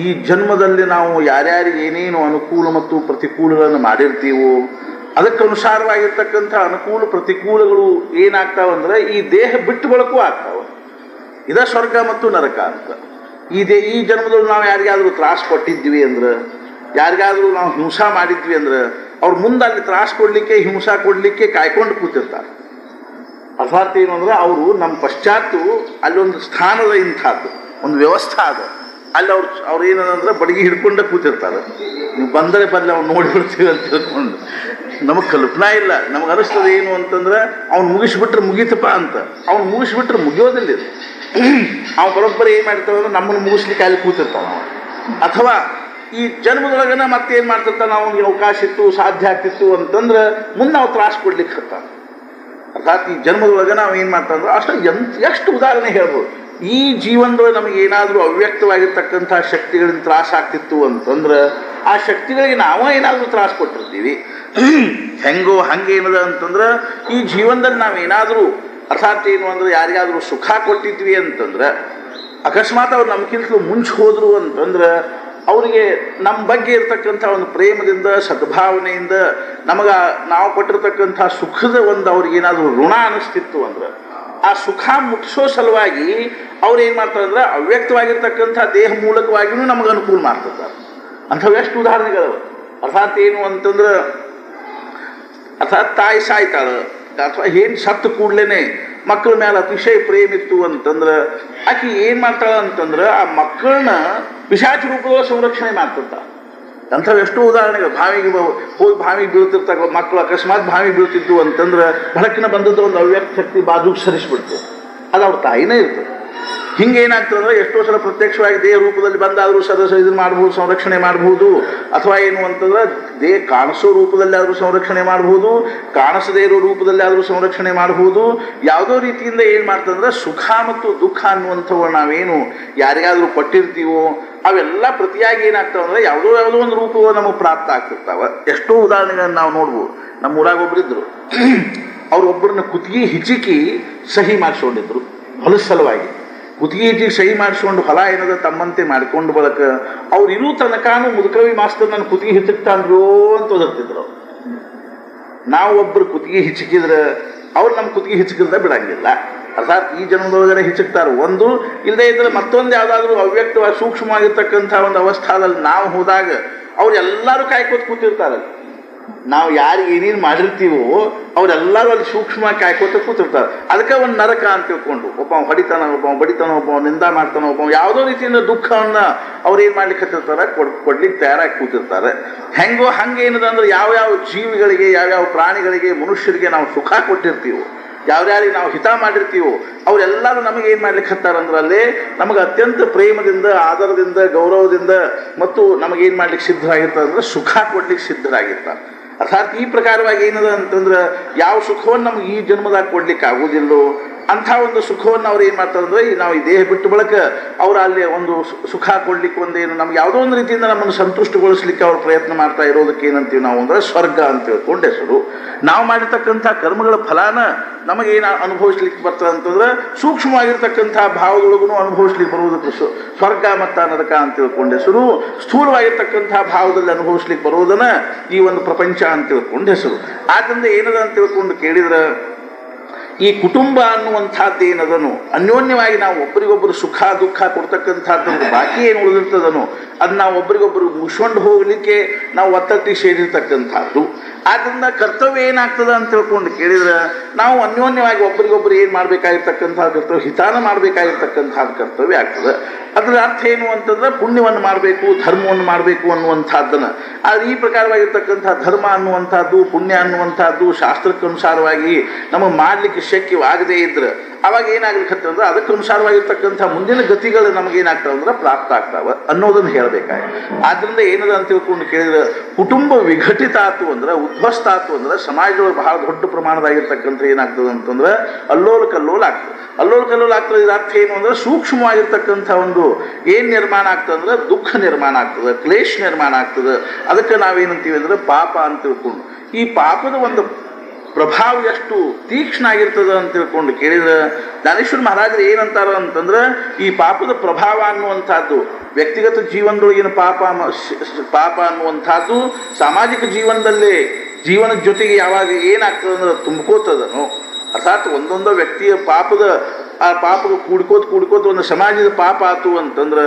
ಈ ಜನ್ಮದಲ್ಲಿ ನಾವು ಯಾರ್ಯಾರಿಗೆ ಏನೇನು ಅನುಕೂಲ ಮತ್ತು ಪ್ರತಿಕೂಲಗಳನ್ನು ಮಾಡಿರ್ತೀವೋ ಅದಕ್ಕನುಸಾರವಾಗಿರ್ತಕ್ಕಂಥ ಅನುಕೂಲ ಪ್ರತಿಕೂಲಗಳು ಏನಾಗ್ತಾವಂದ್ರೆ ಈ ದೇಹ ಬಿಟ್ಟು ಬಳಕೂ ಆಗ್ತಾವ. ಇದ ಸ್ವರ್ಗ ಮತ್ತು ನರಕ ಅಂತ. ಈ ಜನ್ಮದಲ್ಲಿ ನಾವು ಯಾರಿಗಾದ್ರೂ ತ್ರಾಸ ಕೊಟ್ಟಿದ್ವಿ ಅಂದ್ರೆ, ಯಾರಿಗಾದ್ರೂ ನಾವು ಹಿಂಸಾ ಮಾಡಿದ್ವಿ ಅಂದ್ರೆ ಅವ್ರು ಮುಂದೆ ಅಲ್ಲಿ ತ್ರಾಸ ಕೊಡಲಿಕ್ಕೆ ಹಿಂಸಾ ಕೊಡಲಿಕ್ಕೆ ಕಾಯ್ಕೊಂಡು ಕೂತಿರ್ತಾರೆ. ಅರ್ಥಾತ್ ಏನು ಅಂದ್ರೆ ಅವರು ನಮ್ಮ ಪಶ್ಚಾತ್ತು ಅಲ್ಲೊಂದು ಸ್ಥಾನದ ಇಂಥದ್ದು ಒಂದು ವ್ಯವಸ್ಥೆ ಅದ. ಅಲ್ಲಿ ಅವ್ರು ಏನಂದ್ರೆ ಬಡಗಿ ಹಿಡ್ಕೊಂಡೆ ಕೂತಿರ್ತಾರೆ. ನೀವು ಬಂದರೆ ಬರಲಿ ಅವ್ನು ನೋಡಿಬಿಡ್ತೀವಿ ಅಂತ ತಿಳ್ಕೊಂಡು ನಮಗೆ ಕಲ್ಪನಾ ಇಲ್ಲ. ನಮಗೆ ಅನಿಸ್ತದೆ ಏನು ಅಂತಂದ್ರೆ ಅವ್ನು ಮುಗಿಸ್ಬಿಟ್ರೆ ಮುಗೀತಪ್ಪ ಅಂತ. ಅವ್ನು ಮುಗಿಸ್ಬಿಟ್ರೆ ಮುಗಿಯೋದಿಲ್ಲ. ಅವ್ನ ಪರಂಪರೆ ಏನು ಮಾಡ್ತಾವೆ ಅಂದ್ರೆ ನಮ್ಮನ್ನು ಮುಗಿಸ್ಲಿಕ್ಕೆ ಅಲ್ಲಿ ಕೂತಿರ್ತಾವ. ಅಥವಾ ಈ ಜನ್ಮದೊಳಗನ ಮತ್ತೇನು ಮಾಡ್ತಿರ್ತಾನೆ ಅವ್ನಿಗೆ ಅವಕಾಶ ಇತ್ತು ಸಾಧ್ಯ ಆಗ್ತಿತ್ತು ಅಂತಂದ್ರೆ ಮುಂದೆ ನಾವು ತ್ರಾಸ ಕೊಡ್ಲಿಕ್ಕೆ ಹತ್ತಾನೆ. ಅರ್ಥಾತ್ ಈ ಜನ್ಮದೊಳಗೆ ನಾವು ಏನು ಮಾಡ್ತಾಂದ್ರೆ ಅಷ್ಟು ಎಷ್ಟು ಉದಾಹರಣೆ ಹೇಳ್ಬೋದು. ಈ ಜೀವನದೊಳಗೆ ನಮಗೆ ಏನಾದರೂ ಅವ್ಯಕ್ತವಾಗಿರ್ತಕ್ಕಂಥ ಶಕ್ತಿಗಳಿಂದ ತ್ರಾಸ ಆಗ್ತಿತ್ತು ಅಂತಂದ್ರೆ ಆ ಶಕ್ತಿಗಳಿಗೆ ನಾವು ಏನಾದರೂ ತ್ರಾಸ ಕೊಟ್ಟಿರ್ತೀವಿ. ಹೆಂಗೋ ಹಂಗೇನದ ಅಂತಂದ್ರೆ ಈ ಜೀವನದಲ್ಲಿ ನಾವೇನಾದರೂ ಅರ್ಥಾತ್ ಏನು ಅಂದ್ರೆ ಯಾರಿಗಾದರೂ ಸುಖ ಕೊಟ್ಟಿದ್ವಿ ಅಂತಂದ್ರೆ ಅಕಸ್ಮಾತ್ ಅವ್ರು ನಮ್ಗಿಂತಲೂ ಮುಂಚೆ ಹೋದ್ರು ಅಂತಂದ್ರೆ ಅವರಿಗೆ ನಮ್ಮ ಬಗ್ಗೆ ಇರ್ತಕ್ಕಂಥ ಒಂದು ಪ್ರೇಮದಿಂದ ಸದ್ಭಾವನೆಯಿಂದ ನಾವು ಕೊಟ್ಟಿರ್ತಕ್ಕಂಥ ಸುಖದ ಒಂದು ಅವ್ರಿಗೇನಾದರೂ ಋಣ ಅನ್ನಿಸ್ತಿತ್ತು ಅಂದ್ರೆ ಆ ಸುಖ ಮುಟ್ಟಿಸೋ ಸಲುವಾಗಿ ಅವ್ರು ಏನು ಮಾಡ್ತಾರೆ ಅಂದ್ರೆ ಅವ್ಯಕ್ತವಾಗಿರ್ತಕ್ಕಂಥ ದೇಹ ಮೂಲಕವಾಗಿಯೂ ನಮಗೆ ಅನುಕೂಲ ಮಾಡ್ತಿರ್ತಾರೆ. ಅಂಥವು ಎಷ್ಟು ಉದಾಹರಣೆಗಳು. ಅರ್ಥಾತ್ ಏನು ಅಂತಂದ್ರೆ ಅರ್ಥಾತ್ ತಾಯಿ ಸಾಯ್ತಾಳೆ ಅಥವಾ ಏನು ಸತ್ತು ಕೂಡ್ಲೇನೆ ಮಕ್ಕಳ ಮೇಲೆ ಅತಿಶಯ ಪ್ರೇಮ ಇತ್ತು ಅಂತಂದ್ರೆ ಆಕೆ ಏನು ಮಾಡ್ತಾಳೆ ಅಂತಂದ್ರೆ ಆ ಮಕ್ಕಳನ್ನ ಪಿಶಾಚ ರೂಪದೊಳಗೆ ಸಂರಕ್ಷಣೆ ಮಾಡ್ತಿರ್ತಾಳೆ. ಅಂಥವು ಎಷ್ಟೋ ಉದಾಹರಣೆಗಳು. ಬಾವಿಗೆ ಬೀಳ್ತಿರ್ತಾಗ ಮಕ್ಕಳು ಅಕಸ್ಮಾತ್ ಬಾವಿಗೆ ಬೀಳ್ತಿದ್ದು ಅಂತಂದ್ರೆ ಬೆಳಕಿನ ಬಂದದ್ದು ಒಂದು ಅವ್ಯಕ್ತ ಶಕ್ತಿ ಬಾಜುಗೆ ಸರಿಸ್ಬಿಡ್ತು, ಅದು ಅವ್ರ ತಾಯಿನೇ ಇರ್ತದೆ. ಹಿಂಗೆ ಏನಾಗ್ತದೆ ಅಂದ್ರೆ ಎಷ್ಟೋ ಸಲ ಪ್ರತ್ಯಕ್ಷವಾಗಿ ದೇಹ ರೂಪದಲ್ಲಿ ಬಂದಾದರೂ ಇದನ್ನು ಮಾಡ್ಬೋದು, ಸಂರಕ್ಷಣೆ ಮಾಡ್ಬೋದು. ಅಥವಾ ಏನು ಅಂತಂದ್ರೆ ದೇಹ ಕಾಣಿಸೋ ರೂಪದಲ್ಲಿ ಆದರೂ ಸಂರಕ್ಷಣೆ ಮಾಡ್ಬೋದು, ಕಾಣಿಸದೇ ಇರೋ ರೂಪದಲ್ಲಿ ಆದರೂ ಸಂರಕ್ಷಣೆ ಮಾಡ್ಬೋದು. ಯಾವುದೋ ರೀತಿಯಿಂದ ಏನು ಮಾಡ್ತಂದ್ರೆ ಸುಖ ಮತ್ತು ದುಃಖ ಅನ್ನುವಂಥವು ನಾವೇನು ಯಾರಿಗಾದರೂ ಕೊಟ್ಟಿರ್ತೀವೋ ಅವೆಲ್ಲ ಪ್ರತಿಯಾಗಿ ಏನಾಗ್ತಾವೆ ಅಂದರೆ ಯಾವುದೋ ಒಂದು ರೂಪವು ನಮಗೆ ಪ್ರಾಪ್ತ ಆಗ್ತಿರ್ತಾವೆ. ಎಷ್ಟೋ ಉದಾಹರಣೆಗಳನ್ನು ನಾವು ನೋಡ್ಬೋದು. ನಮ್ಮ ಊರಾಗ ಒಬ್ಬರಿದ್ದರು, ಅವರೊಬ್ಬರನ್ನ ಕುತ್ತಿಗೆ ಹಿಚಿಕಿ ಸಹಿ ಮಾಡಿಸ್ಕೊಂಡಿದ್ರು ಹೊಲದ ಸಲುವಾಗಿ. ಕುತ್ತಿಗೆ ಹಿಚಿಗೆ ಸಹಿ ಮಾಡಿಸ್ಕೊಂಡು ಹೊಲ ಏನದ ತಮ್ಮಂತೆ ಮಾಡಿಕೊಂಡು ಬಳಕ ಅವ್ರು ಇರೋ ತನಕನೂ ಮುದುಕವಿ ಮಾಸ್ತರ್ ನನ್ನ ಕುತ್ತಿಗೆ ಹಿಚಕ್ತಾನ್ರೋ ಅಂತ ಓದಿರ್ತಿದ್ರು. ನಾವು ಒಬ್ಬರು ಕುತ್ತಿಗೆ ಹಿಚಕಿದ್ರೆ ಅವ್ರು ನಮ್ಮ ಕುತ್ತಿಗೆ ಹಿಚಕಿದ್ರೆ ಬಿಡಂಗಿಲ್ಲ. ಅರ್ಥಾತ್ ಈ ಜನ್ಮದೊಳಗಡೆ ಹಿಚಕ್ತಾರೆ ಒಂದು, ಇಲ್ಲದೇ ಇದ್ರೆ ಮತ್ತೊಂದು ಯಾವುದಾದ್ರೂ ಅವ್ಯಕ್ತವಾಗಿ ಸೂಕ್ಷ್ಮವಾಗಿರ್ತಕ್ಕಂಥ ಒಂದು ಅವಸ್ಥಾದಲ್ಲಿ ನಾವು ಹೋದಾಗ ಅವ್ರು ಎಲ್ಲರೂ ಕಾಯ್ಕೋತ ಕೂತಿರ್ತಾರೆ. ನಾವು ಯಾರಿಗೆ ಏನೇನು ಮಾಡಿರ್ತೀವೋ ಅವರೆಲ್ಲರೂ ಅಲ್ಲಿ ಸೂಕ್ಷ್ಮವಾಗಿ ಕಾಯ್ಕೋತ ಕೂತಿರ್ತಾರೆ. ಅದಕ್ಕೆ ಒಂದು ನರಕ ಅಂತ ತಿಳ್ಕೊಂಡು ಒಬ್ಬ ಹೊಡಿತಾನ, ಒಬ್ಬ ಬಡಿತಾನ, ಒಬ್ಬ ನಿಂದ ಮಾಡ್ತಾನೆ, ಒಬ್ಬ ಯಾವುದೋ ರೀತಿಯಿಂದ ದುಃಖವನ್ನು ಅವ್ರು ಏನು ಮಾಡ್ಲಿಕ್ಕೆ ಹತ್ತಿರ್ತಾರೆ, ಕೊಡ್ಲಿಕ್ಕೆ ತಯಾರಾಗಿ ಕೂತಿರ್ತಾರೆ. ಹೆಂಗೋ ಹಂಗೇನದ ಅಂದ್ರೆ ಯಾವ್ಯಾವ ಜೀವಿಗಳಿಗೆ, ಯಾವ್ಯಾವ ಪ್ರಾಣಿಗಳಿಗೆ, ಮನುಷ್ಯರಿಗೆ ನಾವು ಸುಖ ಕೊಟ್ಟಿರ್ತೀವೋ, ಯಾವ್ಯಾರಿಗೆ ನಾವು ಹಿತ ಮಾಡಿರ್ತೀವೋ ಅವರೆಲ್ಲರೂ ನಮಗೆ ಏನು ಮಾಡ್ಲಿಕ್ಕೆ ಹತ್ತಾರಂದ್ರೆ ಅಲ್ಲೇ ನಮಗೆ ಅತ್ಯಂತ ಪ್ರೇಮದಿಂದ, ಆದರದಿಂದ, ಗೌರವದಿಂದ ಮತ್ತು ನಮಗೇನು ಮಾಡ್ಲಿಕ್ಕೆ ಸಿದ್ಧರಾಗಿರ್ತಾರೆ ಅಂದ್ರೆ ಸುಖ ಕೊಡ್ಲಿಕ್ಕೆ ಸಿದ್ಧರಾಗಿರ್ತಾರೆ. ಅರ್ಥಾತ್ ಈ ಪ್ರಕಾರವಾಗಿ ಏನದ ಅಂತಂದ್ರೆ ಯಾವ ಸುಖವನ್ನು ನಮ್ಗೆ ಈ ಜನ್ಮದಾಗ ಕೊಡ್ಲಿಕ್ಕೆ ಆಗೋದಿಲ್ಲೋ ಅಂಥ ಒಂದು ಸುಖವನ್ನು ಅವ್ರು ಏನು ಮಾಡ್ತಾರೆ ಅಂದರೆ ನಾವು ಈ ದೇಹ ಬಿಟ್ಟು ಬಳಕ ಅವರು ಅಲ್ಲಿ ಒಂದು ಸುಖ ಕೊಡ್ಲಿಕ್ಕೆ ಒಂದೇನು ನಮ್ಗೆ ಯಾವುದೋ ಒಂದು ರೀತಿಯಿಂದ ನಮ್ಮನ್ನು ಸಂತುಷ್ಟಗೊಳಿಸ್ಲಿಕ್ಕೆ ಅವ್ರು ಪ್ರಯತ್ನ ಮಾಡ್ತಾ ಇರೋದಕ್ಕೆ ಏನಂತೀವಿ ನಾವು ಅಂದರೆ ಸ್ವರ್ಗ ಅಂತ ತಿಳ್ಕೊಂಡು ಹೆಸರು. ನಾವು ಮಾಡಿರ್ತಕ್ಕಂಥ ಕರ್ಮಗಳ ಫಲಾನ ನಮಗೇನು ಅನುಭವಿಸ್ಲಿಕ್ಕೆ ಬರ್ತದೆ ಅಂತಂದ್ರೆ ಸೂಕ್ಷ್ಮವಾಗಿರ್ತಕ್ಕಂಥ ಭಾವದೊಳಗೂ ಅನುಭವಿಸ್ಲಿಕ್ಕೆ ಬರುವುದಕ್ಕೆ ಸ್ವರ್ಗ ಮತ್ತು ನರಕ ಅಂತ ತಿಳ್ಕೊಂಡು ಹೆಸರು. ಸ್ಥೂಲವಾಗಿರ್ತಕ್ಕಂಥ ಭಾವದಲ್ಲಿ ಅನುಭವಿಸ್ಲಿಕ್ಕೆ ಬರುವುದನ್ನು ಈ ಒಂದು ಪ್ರಪಂಚ ಅಂತ ತಿಳ್ಕೊಂಡು ಹೆಸರು. ಆದ್ದರಿಂದ ಏನದ ಅಂತ ತಿಳ್ಕೊಂಡು ಕೇಳಿದ್ರೆ ಈ ಕುಟುಂಬ ಅನ್ನುವಂಥದ್ದು ಏನದನು ಅನ್ಯೋನ್ಯವಾಗಿ ನಾವು ಒಬ್ಬರಿಗೊಬ್ಬರು ಸುಖ ದುಃಖ ಕೊಡ್ತಕ್ಕಂಥದ್ದು ಬಾಕಿ ಏನು ಉಳಿದಿರ್ತದನೋ ಅದು ನಾವು ಒಬ್ಬರಿಗೊಬ್ಬರು ಮುಗಿಸ್ಕೊಂಡು ಹೋಗಲಿಕ್ಕೆ ನಾವು ಒತ್ತಟ್ಟಿ ಸೇರಿರ್ತಕ್ಕಂಥದ್ದು. ಆದ್ದರಿಂದ ಕರ್ತವ್ಯ ಏನಾಗ್ತದೆ ಅಂತ ತಿಳ್ಕೊಂಡು ಕೇಳಿದ್ರೆ ನಾವು ಅನ್ಯೋನ್ಯವಾಗಿ ಒಬ್ಬರಿಗೊಬ್ಬರು ಏನು ಮಾಡಬೇಕಾಗಿರ್ತಕ್ಕಂಥ ಕರ್ತವ್ಯ, ಹಿತಾನ ಮಾಡಬೇಕಾಗಿರ್ತಕ್ಕಂಥ ಕರ್ತವ್ಯ ಆಗ್ತದೆ. ಅದರ ಅರ್ಥ ಏನು ಅಂತಂದ್ರೆ ಪುಣ್ಯವನ್ನು ಮಾಡಬೇಕು, ಧರ್ಮವನ್ನು ಮಾಡಬೇಕು ಅನ್ನುವಂಥದ್ದನ್ನು. ಆದರೆ ಈ ಪ್ರಕಾರವಾಗಿರ್ತಕ್ಕಂಥ ಧರ್ಮ ಅನ್ನುವಂಥದ್ದು, ಪುಣ್ಯ ಅನ್ನುವಂಥದ್ದು ಶಾಸ್ತ್ರಕ್ಕನುಸಾರವಾಗಿ ನಮಗೆ ಮಾಡಲಿಕ್ಕೆ ಶಕ್ಯವಾಗದೇ ಇದ್ರೆ ಅವಾಗ ಏನಾಗ್ಲಿಕ್ಕೆ ಅಂದ್ರೆ ಅದಕ್ಕನುಸಾರವಾಗಿರ್ತಕ್ಕಂಥ ಮುಂದಿನ ಗತಿಗಳು ನಮಗೇನಾಗ್ತಾವೆ ಅಂದ್ರೆ ಪ್ರಾಪ್ತ ಆಗ್ತಾವೆ ಅನ್ನೋದನ್ನು ಹೇಳಬೇಕಾಗಿ. ಆದ್ದರಿಂದ ಏನದ ಅಂತ ತಿಳ್ಕೊಂಡು ಕೇಳಿದ್ರೆ ಕುಟುಂಬ ವಿಘಟಿತ ಆತು ಅಂದ್ರೆ, ಉದ್ವಸ್ತ ಆತು ಅಂದ್ರೆ ಸಮಾಜದೊಳಗೆ ಬಹಳ ದೊಡ್ಡ ಪ್ರಮಾಣದಾಗಿರ್ತಕ್ಕಂಥ ಏನಾಗ್ತದೆ ಅಂತಂದ್ರೆ ಅಲ್ಲೋಲ ಕಲ್ಲೋಲ ಆಗ್ತದೆ. ಅಲ್ಲೋಲ ಕಲ್ಲೋಲ ಆಗ್ತದೆ. ಇದರ ಅರ್ಥ ಏನು ಅಂದ್ರೆ ಸೂಕ್ಷ್ಮವಾಗಿರ್ತಕ್ಕಂಥ ಒಂದು ಏನು ನಿರ್ಮಾಣ ಆಗ್ತದೆ ಅಂದ್ರೆ ದುಃಖ ನಿರ್ಮಾಣ ಆಗ್ತದೆ, ಕ್ಲೇಶ ನಿರ್ಮಾಣ ಆಗ್ತದೆ. ಅದಕ್ಕೆ ನಾವೇನಂತೀವಿ ಅಂದ್ರೆ ಪಾಪ ಅಂತ ತಿಳ್ಕೊಂಡು ಈ ಪಾಪದ ಒಂದು ಪ್ರಭಾವ ಎಷ್ಟು ತೀಕ್ಷ್ಣ ಆಗಿರ್ತದೆ ಅಂತ ತಿಳ್ಕೊಂಡು ಕೇಳಿದ್ರೆ ಜ್ಞಾನೇಶ್ವರ ಮಹಾರಾಜರು ಏನಂತಾರ ಅಂತಂದ್ರೆ ಈ ಪಾಪದ ಪ್ರಭಾವ ಅನ್ನುವಂಥದ್ದು ವ್ಯಕ್ತಿಗತ ಜೀವನದೊಳಗಿನ ಪಾಪ ಅನ್ನುವಂಥದ್ದು ಸಾಮಾಜಿಕ ಜೀವನದ ಜೊತೆಗೆ ಯಾವಾಗ ಏನಾಗ್ತದೆ ಅಂದ್ರೆ ತುಂಬ್ಕೋತದನೋ, ಅರ್ಥಾತ್ ಒಂದೊಂದು ವ್ಯಕ್ತಿಯ ಆ ಪಾಪದ ಕೂಡ್ಕೋತ ಒಂದು ಸಮಾಜದ ಪಾಪ ಆತು ಅಂತಂದ್ರೆ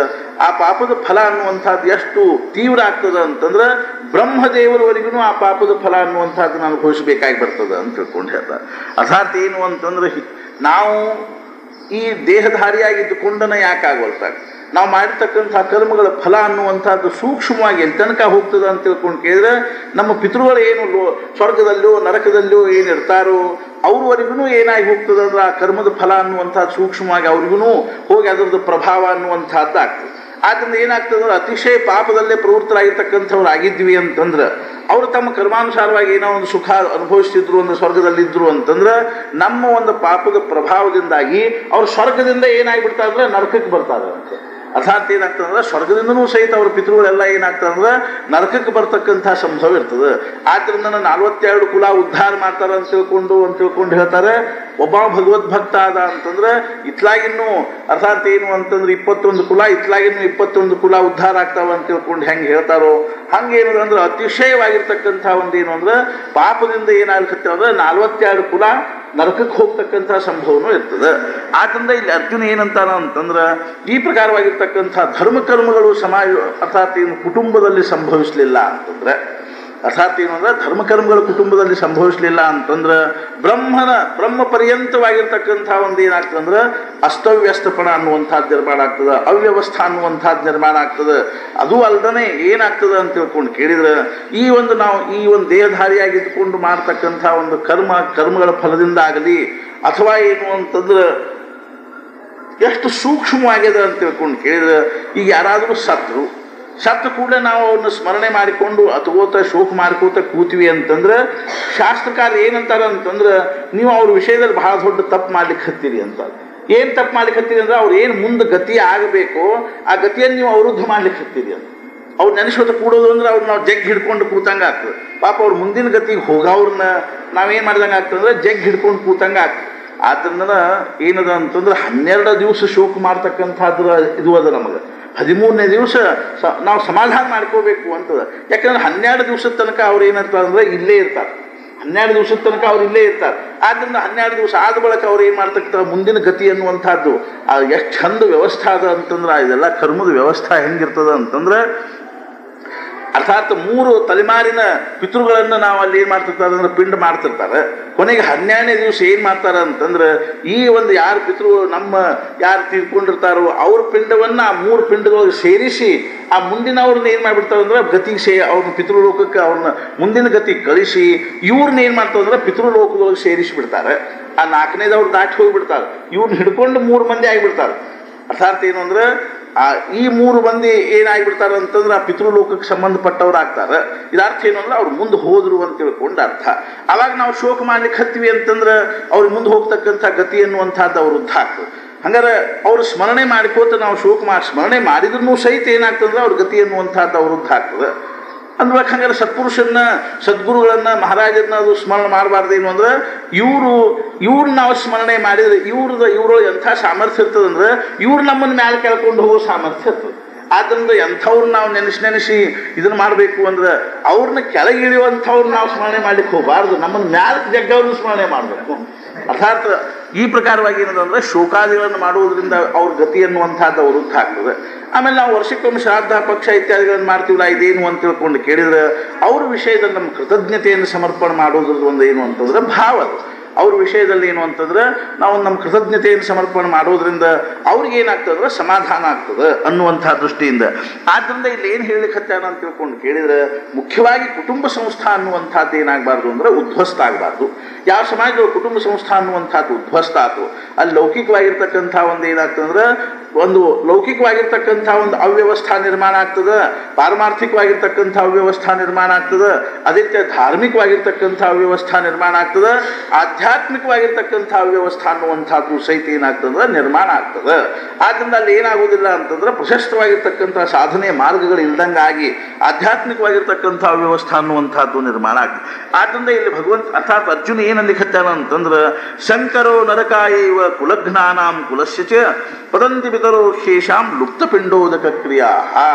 ಆ ಪಾಪದ ಫಲ ಅನ್ನುವಂಥದ್ದು ಎಷ್ಟು ತೀವ್ರ ಆಗ್ತದೆ ಅಂತಂದ್ರೆ ಬ್ರಹ್ಮದೇವರವರೆಗೂ ಆ ಪಾಪದ ಫಲ ಅನ್ನುವಂಥದ್ದನ್ನು ಅನುಭವಿಸಬೇಕಾಗಿ ಬರ್ತದೆ ಅಂತ ತಿಳ್ಕೊಂಡು ಹೇಳ್ತಾರೆ. ಅರ್ಥಾತ್ ಏನು ಅಂತಂದ್ರೆ ನಾವು ಈ ದೇಹಧಾರಿಯಾಗಿದ್ದುಕೊಂಡನ ಯಾಕಾಗೋಲ್ತಾಗ ನಾವು ಮಾಡಿರ್ತಕ್ಕಂಥ ಕರ್ಮಗಳ ಫಲ ಅನ್ನುವಂಥದ್ದು ಸೂಕ್ಷ್ಮವಾಗಿ ಎಲ್ಲಿ ತನಕ ಹೋಗ್ತದೆ ಅಂತ ತಿಳ್ಕೊಂಡು ಕೇಳಿದ್ರೆ ನಮ್ಮ ಪಿತೃಗಳು ಏನು ಸ್ವರ್ಗದಲ್ಲೋ ನರಕದಲ್ಲೋ ಏನಿರ್ತಾರೋ ಅವ್ರವರೆಗೂ ಏನಾಗಿ ಹೋಗ್ತದೆ ಅಂದ್ರೆ ಆ ಕರ್ಮದ ಫಲ ಅನ್ನುವಂಥದ್ದು ಸೂಕ್ಷ್ಮವಾಗಿ ಅವ್ರಿಗೂ ಹೋಗಿ ಅದರದ್ದು ಪ್ರಭಾವ ಅನ್ನುವಂಥದ್ದು ಆಗ್ತದೆ. ಆದ್ದರಿಂದ ಏನಾಗ್ತದೆ ಅಂದ್ರೆ ಅತಿಶಯ ಪಾಪದಲ್ಲೇ ಪ್ರವೃತ್ತರಾಗಿರ್ತಕ್ಕಂಥವ್ರು ಆಗಿದ್ವಿ ಅಂತಂದ್ರೆ ಅವರು ತಮ್ಮ ಕರ್ಮಾನುಸಾರವಾಗಿ ಏನೋ ಒಂದು ಸುಖ ಅನುಭವಿಸ್ತಿದ್ರು, ಒಂದು ಸ್ವರ್ಗದಲ್ಲಿದ್ದರು ಅಂತಂದ್ರೆ ನಮ್ಮ ಒಂದು ಪಾಪದ ಪ್ರಭಾವದಿಂದಾಗಿ ಅವ್ರು ಸ್ವರ್ಗದಿಂದ ಏನಾಗ್ಬಿಡ್ತಾರೆ ಅಂದ್ರೆ ನರಕಕ್ಕೆ ಬರ್ತಾರೆ ಅಂತ. ಅರ್ಥಾತ್ ಏನಾಗ್ತದಂದ್ರೆ ಸ್ವರ್ಗದಿಂದನೂ ಸಹಿತ ಅವ್ರ ಪಿತೃಗಳೆಲ್ಲ ಏನಾಗ್ತದಂದ್ರೆ ನರಕಕ್ಕೆ ಬರ್ತಕ್ಕಂಥ ಸಂಭವ ಇರ್ತದೆ. ಆದ್ದರಿಂದ 42 ಕುಲ ಉದ್ಧಾರ ಮಾಡ್ತಾರೆ ಅಂತ ತಿಳ್ಕೊಂಡು ಹೇಳ್ತಾರೆ. ಒಬ್ಬ ಭಗವದ್ಭಕ್ತ ಆದ ಅಂತಂದ್ರೆ ಇತ್ಲಾಗಿನ್ನೂ ಅರ್ಥಾತ್ ಏನು ಅಂತಂದ್ರೆ 21 ಕುಲ ಇತ್ಲಾಗಿನ್ನೂ 21 ಕುಲ ಉದ್ಧಾರ ಆಗ್ತಾವ ಅಂತ ತಿಳ್ಕೊಂಡು ಹೆಂಗೆ ಹೇಳ್ತಾರೋ ಹಂಗೇನು ಅಂದ್ರೆ ಅತಿಶಯವಾಗಿರ್ತಕ್ಕಂಥ ಒಂದೇನು ಅಂದ್ರೆ ಪಾಪದಿಂದ ಏನಾಗ್ತದೆ ಅಂದ್ರೆ 42 ಕುಲ ನರಕಕ್ಕೆ ಹೋಗ್ತಕ್ಕಂಥ ಸಂಭವನೂ ಇರ್ತದೆ. ಆದ್ದರಿಂದ ಇಲ್ಲಿ ಅರ್ಜುನ ಏನಂತಾನ ಅಂತಂದ್ರೆ ಈ ಪ್ರಕಾರವಾಗಿರ್ತಕ್ಕಂಥ ಧರ್ಮಕರ್ಮಗಳು ಸಮಾಜ ಅರ್ಥಾತ್ ಏನು ಕುಟುಂಬದಲ್ಲಿ ಸಂಭವಿಸಲಿಲ್ಲ ಅಂತಂದ್ರೆ, ಅರ್ಥಾತ್ ಏನು ಅಂದ್ರೆ ಧರ್ಮಕರ್ಮಗಳು ಕುಟುಂಬದಲ್ಲಿ ಸಂಭವಿಸಲಿಲ್ಲ ಅಂತಂದ್ರೆ ಬ್ರಹ್ಮ ಪರ್ಯಂತವಾಗಿರ್ತಕ್ಕಂಥ ಒಂದು ಏನಾಗ್ತದಂದ್ರೆ ಅಸ್ತವ್ಯಸ್ತಪಣ ಅನ್ನುವಂಥದ್ದು ನಿರ್ಮಾಣ ಆಗ್ತದೆ, ಅವ್ಯವಸ್ಥಾ ಅನ್ನುವಂಥದ್ದು ನಿರ್ಮಾಣ ಆಗ್ತದೆ. ಅದು ಅಲ್ಲದೇ ಏನಾಗ್ತದೆ ಅಂತ ತಿಳ್ಕೊಂಡು ಕೇಳಿದ್ರೆ ಈ ಒಂದು ದೇಹಧಾರಿಯಾಗಿದ್ದುಕೊಂಡು ಮಾಡ್ತಕ್ಕಂಥ ಒಂದು ಕರ್ಮಗಳ ಫಲದಿಂದ ಆಗಲಿ ಅಥವಾ ಏನು ಅಂತಂದ್ರೆ ಎಷ್ಟು ಸೂಕ್ಷ್ಮವಾಗಿದೆ ಅಂತ ತಿಳ್ಕೊಂಡು ಕೇಳಿದ್ರೆ, ಈಗ ಯಾರಾದರೂ ಸತ್ತ ಕೂಡಲೇ ನಾವು ಅವ್ರನ್ನ ಸ್ಮರಣೆ ಮಾಡಿಕೊಂಡು ಅತ್ಕೋತ ಶೋಕ ಮಾಡ್ಕೋತ ಕೂತೀವಿ ಅಂತಂದ್ರೆ ಶಾಸ್ತ್ರಕಾರ ಏನಂತಾರ ಅಂತಂದ್ರೆ ನೀವು ಅವ್ರ ವಿಷಯದಲ್ಲಿ ಬಹಳ ದೊಡ್ಡ ತಪ್ಪು ಮಾಡ್ಲಿಕ್ಕೆ ಹತ್ತೀರಿ ಅಂತ. ಏನು ತಪ್ಪು ಮಾಡ್ಲಿಕ್ಕೆ ಹತ್ತೀರಿ ಅಂದ್ರೆ ಅವ್ರು ಏನು ಮುಂದೆ ಗತಿ ಆಗಬೇಕು ಆ ಗತಿಯನ್ನು ನೀವು ಅವರುದ್ಧ ಮಾಡ್ಲಿಕ್ಕೆ ಹತ್ತೀರಿ ಅಂತ. ಅವ್ರು ನೆನೆಸ್ಕೊತ ಕೂಡೋದು ಅಂದ್ರೆ ಅವ್ರು ನಾವು ಜಗ್ ಹಿಡ್ಕೊಂಡು ಕೂತಂಗೆ ಆಗ್ತದೆ. ಪಾಪ ಅವ್ರ ಮುಂದಿನ ಗತಿಗೆ ಹೋಗೋವ್ರನ್ನ ನಾವೇನು ಮಾಡ್ದಂಗೆ ಆಗ್ತದಂದ್ರೆ ಜಗ್ ಹಿಡ್ಕೊಂಡು ಕೂತಂಗೆ ಆಗ್ತದೆ. ಆದ್ದರಿಂದ ಏನದ ಅಂತಂದ್ರೆ 12 ದಿವಸ ಶೋಕ ಮಾಡ್ತಕ್ಕಂಥದ್ರ ಇದು ಅದ. ನಮಗೆ 13ನೇ ದಿವಸ ನಾವು ಸಮಾಧಾನ ಮಾಡ್ಕೋಬೇಕು ಅಂತದ. ಯಾಕಂದ್ರೆ 12 ದಿವಸದ ತನಕ ಅವ್ರು ಏನಂತಾರೆ ಅಂದ್ರೆ ಇಲ್ಲೇ ಇರ್ತಾರೆ. 12 ದಿವಸದ ತನಕ ಅವ್ರು ಇಲ್ಲೇ ಇರ್ತಾರೆ. ಆದ್ದರಿಂದ 12 ದಿವಸ ಆದ ಬಳಿಕ ಅವ್ರು ಏನು ಮಾಡ್ತಕ್ಕಂಥ ಮುಂದಿನ ಗತಿ ಅನ್ನುವಂಥದ್ದು ಎಷ್ಟು ಚಂದ ವ್ಯವಸ್ಥೆ ಅದ ಅಂತಂದ್ರೆ ಇದೆಲ್ಲ ಕರ್ಮದ ವ್ಯವಸ್ಥೆ ಹೆಂಗಿರ್ತದ ಅಂತಂದ್ರೆ ಅರ್ಥಾತ್ 3 ತಲೆಮಾರಿನ ಪಿತೃಗಳನ್ನು ನಾವು ಅಲ್ಲಿ ಏನು ಮಾಡ್ತಿರ್ತಾರೆ ಅಂದ್ರೆ ಪಿಂಡ ಮಾಡ್ತಿರ್ತಾರೆ. ಕೊನೆಗೆ 12ನೇ ದಿವಸ ಏನು ಮಾಡ್ತಾರೆ ಅಂತಂದ್ರೆ ಈ ಒಂದು ಯಾರು ಪಿತೃ ಯಾರು ತೀರ್ಕೊಂಡಿರ್ತಾರೋ ಅವ್ರ ಪಿಂಡವನ್ನು ಆ 3 ಪಿಂಡಗಳಿಗೆ ಸೇರಿಸಿ ಆ ಮುಂದಿನವ್ರನ್ನ ಏನು ಮಾಡಿಬಿಡ್ತಾರೆ ಅಂದ್ರೆ ಗತಿಗೆ ಅವ್ರನ್ನ ಪಿತೃಲೋಕಕ್ಕೆ ಅವ್ರನ್ನ ಮುಂದಿನ ಗತಿಗೆ ಕಳಿಸಿ ಇವ್ರನ್ನ ಏನು ಮಾಡ್ತಾರೆ ಅಂದ್ರೆ ಪಿತೃಲೋಕದೊಳಗೆ ಸೇರಿಸಿಬಿಡ್ತಾರೆ. ಆ 4ನೇದವ್ರು ದಾಟಿ ಹೋಗಿಬಿಡ್ತಾರೆ. ಇವ್ರನ್ನ ಹಿಡ್ಕೊಂಡು 3 ಮಂದಿ ಆಗಿಬಿಡ್ತಾರೆ. ಅರ್ಥಾತ್ ಏನು ಅಂದ್ರೆ ಈ 3 ಮಂದಿ ಏನಾಗ್ಬಿಡ್ತಾರೆ ಅಂತಂದ್ರೆ ಆ ಪಿತೃಲೋಕಕ್ಕೆ ಸಂಬಂಧಪಟ್ಟವ್ರು ಆಗ್ತಾರೆ. ಇದರ್ಥ ಏನು ಅಂದ್ರೆ ಅವ್ರು ಮುಂದೆ ಹೋದ್ರು ಅಂತ ತಿಳ್ಕೊಂಡು ಅರ್ಥ. ಅವಾಗ ನಾವು ಶೋಕ ಮಾಡ್ಲಿಕ್ಕೆ ಹತ್ತೀವಿ ಅಂತಂದ್ರೆ ಅವ್ರಿಗೆ ಮುಂದೆ ಹೋಗ್ತಕ್ಕಂಥ ಗತಿ ಅನ್ನುವಂಥದ್ದು ಅವ್ರ ವೃದ್ಧ ಆಗ್ತದೆ. ಹಂಗಾರೆ ಅವ್ರು ಸ್ಮರಣೆ ಮಾಡಿಕೋತ ನಾವು ಸ್ಮರಣೆ ಮಾಡಿದ್ರೂ ಸಹಿತ ಏನಾಗ್ತಂದ್ರೆ ಅವ್ರ ಗತಿ ಅನ್ನುವಂಥದ್ದು ಅವ್ರ ವೃದ್ಧ ಆಗ್ತದೆ. ಅಂದ್ಬೇಕು. ಹಂಗಾರೆ ಸತ್ಪುರುಷನ್ನ ಸದ್ಗುರುಗಳನ್ನ ಮಹಾರಾಜರನ್ನ ಅದು ಸ್ಮರಣೆ ಮಾಡಬಾರ್ದೇನು ಅಂದ್ರೆ ಇವ್ರನ್ನ ನಾವು ಸ್ಮರಣೆ ಮಾಡಿದ್ರೆ ಇವ್ರೊಳಗೆ ಎಂಥ ಸಾಮರ್ಥ್ಯ ಇರ್ತದಂದ್ರೆ ಇವ್ರು ನಮ್ಮನ್ನ ಮ್ಯಾಲೆ ಕೆಳ್ಕೊಂಡು ಹೋಗೋ ಸಾಮರ್ಥ್ಯ ಇರ್ತದೆ. ಆದ್ದರಿಂದ ಎಂಥವ್ರನ್ನ ನಾವು ನೆನೆಸಿ ಇದನ್ನ ಮಾಡಬೇಕು ಅಂದ್ರೆ ಅವ್ರನ್ನ ಕೆಳಗಿಳಿಯುವಂಥವ್ರನ್ನ ನಾವು ಸ್ಮರಣೆ ಮಾಡ್ಲಿಕ್ಕೆ ಹೋಗಬಾರ್ದು. ನಮ್ಮನ್ನ ಮ್ಯಾಲೆ ಜಗ್ಗವ್ರನ್ನ ಸ್ಮರಣೆ ಮಾಡಬೇಕು. ಅರ್ಥಾತ್ ಈ ಪ್ರಕಾರವಾಗಿ ಏನದಂದ್ರೆ ಶೋಕಾದಿಗಳನ್ನು ಮಾಡುವುದರಿಂದ ಅವ್ರ ಗತಿ ಅನ್ನುವಂಥದ್ದು ಅವ್ರ ವೃದ್ಧ ಆಗ್ತದೆ. ಆಮೇಲೆ ನಾವು ವರ್ಷಕ್ಕೊಮ್ಮೆ ಶ್ರಾದ್ದ ಪಕ್ಷ ಇತ್ಯಾದಿಗಳನ್ನು ಮಾಡ್ತೀವಲ್ಲ, ಇದೇನು ಅಂತ ತಿಳ್ಕೊಂಡು ಕೇಳಿದ್ರೆ ಅವ್ರ ವಿಷಯದಲ್ಲಿ ನಮ್ಮ ಕೃತಜ್ಞತೆಯನ್ನು ಸಮರ್ಪಣೆ ಮಾಡೋದ್ರದ್ದು ಒಂದು ಏನು ಅಂತಂದ್ರೆ ಭಾವ ಅದು. ಅವ್ರ ವಿಷಯದಲ್ಲಿ ಏನು ಅಂತಂದ್ರೆ ನಾವು ನಮ್ಮ ಕೃತಜ್ಞತೆಯನ್ನು ಸಮರ್ಪಣೆ ಮಾಡೋದ್ರಿಂದ ಅವ್ರಿಗೆ ಏನಾಗ್ತದೆ ಅಂದ್ರೆ ಸಮಾಧಾನ ಆಗ್ತದೆ ಅನ್ನುವಂಥ ದೃಷ್ಟಿಯಿಂದ. ಆದ್ದರಿಂದ ಇಲ್ಲಿ ಏನು ಹೇಳಲಿಕ್ಕೆ ಹತ್ತಾನ ಅಂತ ತಿಳ್ಕೊಂಡು ಕೇಳಿದ್ರೆ ಮುಖ್ಯವಾಗಿ ಕುಟುಂಬ ಸಂಸ್ಥಾ ಅನ್ನುವಂಥದ್ದು ಏನಾಗಬಾರ್ದು ಅಂದ್ರೆ ಉದ್ಧ್ವಸ್ತ ಆಗಬಾರ್ದು. ಯಾವ ಸಮಾಜದಲ್ಲಿ ಕುಟುಂಬ ಸಂಸ್ಥಾ ಅನ್ನುವಂಥದ್ದು ಉದ್ಧ್ವಸ್ತ ಆಯ್ತು ಅಲ್ಲಿ ಲೌಕಿಕವಾಗಿರ್ತಕ್ಕಂಥ ಒಂದು ಏನಾಗ್ತದೆ ಅಂದ್ರೆ ಒಂದು ಲೌಕಿಕವಾಗಿರ್ತಕ್ಕಂಥ ಒಂದು ಅವ್ಯವಸ್ಥಾ ನಿರ್ಮಾಣ ಆಗ್ತದೆ, ಪಾರಮಾರ್ಥಿಕವಾಗಿರ್ತಕ್ಕಂಥ ಅವ್ಯವಸ್ಥಾ ನಿರ್ಮಾಣ ಆಗ್ತದೆ, ಅದೇ ಧಾರ್ಮಿಕವಾಗಿರ್ತಕ್ಕಂಥ ಅವ್ಯವಸ್ಥಾ ನಿರ್ಮಾಣ ಆಗ್ತದೆ, ಆಧ್ಯಾತ್ಮಿಕವಾಗಿರ್ತಕ್ಕಂಥ ಅವ್ಯವಸ್ಥಾ ಅನ್ನುವಂಥದ್ದು ಸಹಿತ ಏನಾಗ್ತದೆ ನಿರ್ಮಾಣ ಆಗ್ತದೆ. ಆದ್ದರಿಂದ ಅಲ್ಲಿ ಏನಾಗುವುದಿಲ್ಲ ಅಂತಂದ್ರೆ ಪ್ರಶಸ್ತವಾಗಿರ್ತಕ್ಕಂಥ ಸಾಧನೆಯ ಮಾರ್ಗಗಳು ಇಲ್ದಂಗಾಗಿ ಆಧ್ಯಾತ್ಮಿಕವಾಗಿರ್ತಕ್ಕಂಥ ಅವ್ಯವಸ್ಥಾ ಅನ್ನುವಂಥದ್ದು ನಿರ್ಮಾಣ ಆಗ್ತದೆ. ಆದ್ದರಿಂದ ಇಲ್ಲಿ ಭಗವಂತ ಅರ್ಥಾತ್ ಅರ್ಜುನ ಏನಲ್ಲಿ ಕತ್ತಾನ ಅಂತಂದ್ರೆ ಶಂಕರೋ ನರಕಾಯವ ಕುಲಘ್ನಾನಾಂ ಕುಲಸ್ಯ ಪದಂತಿ ಪಿತರೋ ಶೇಷಾಂ ಲುಪ್ತಪಿಂಡೋದಕ ಕ್ರಿಯಾ.